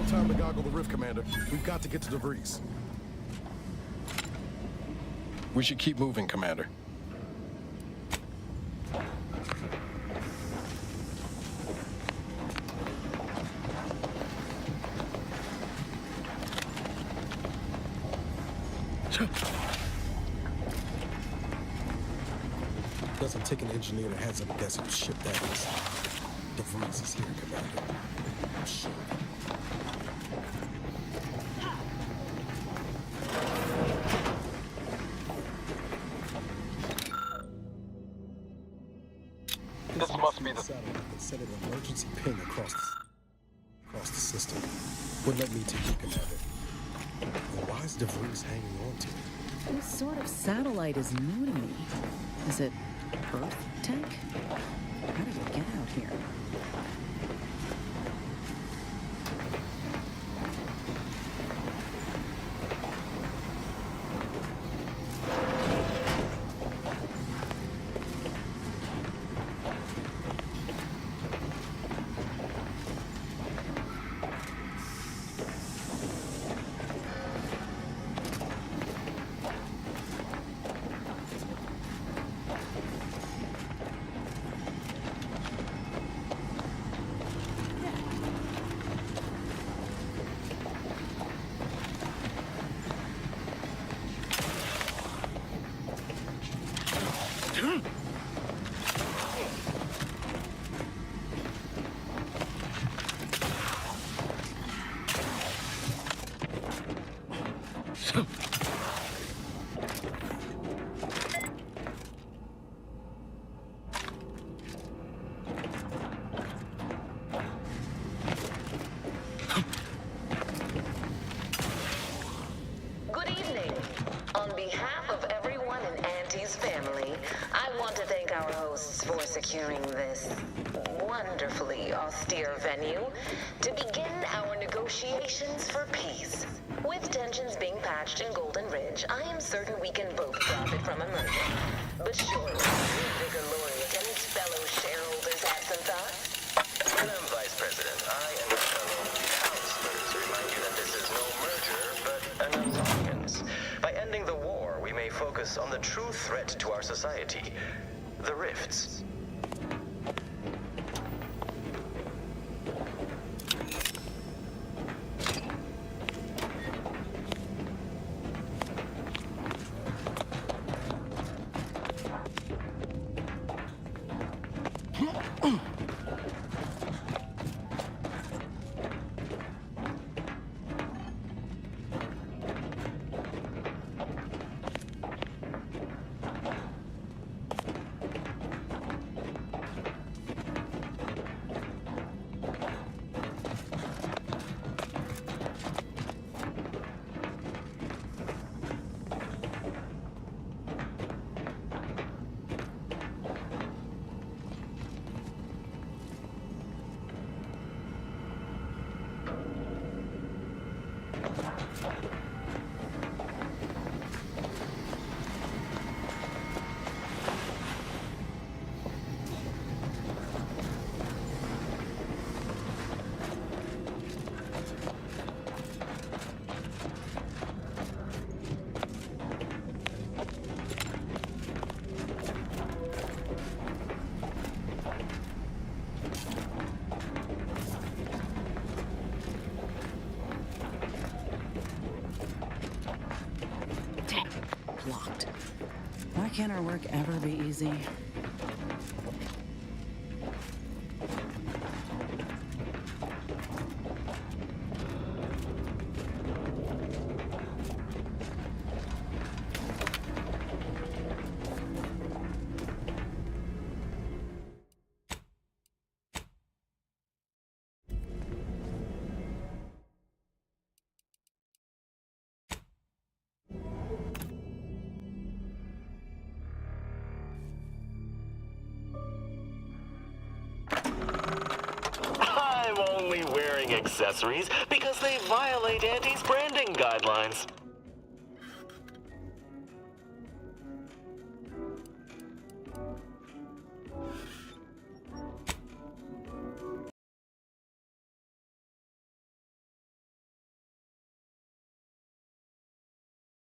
Time to goggle the rift, Commander. We've got to get to DeVries. We should keep moving, Commander. Doesn't take an engineer that has a guess who ship that is. DeVries is here, Commander. I'm sure. This must be the satellite that sent an emergency ping across the system. Would let me take you, Commander. And why is DeVries hanging on to it? This sort of satellite is new to me. Is it Earth tech? How did it get out here? securing this wonderfully austere venue to begin our negotiations for peace. With tensions being patched in Golden Ridge, I am certain we can both profit from a merger. But surely, Vigor Laureate and his fellow shareholders have some thoughts? Madam Vice President, I and my fellow counselors remind you that this is no merger, but an alliance. By ending the war, we may focus on the true threat to our society, the rifts. Locked. Why can't our work ever be easy? I'm only wearing accessories because they violate Auntie's branding guidelines.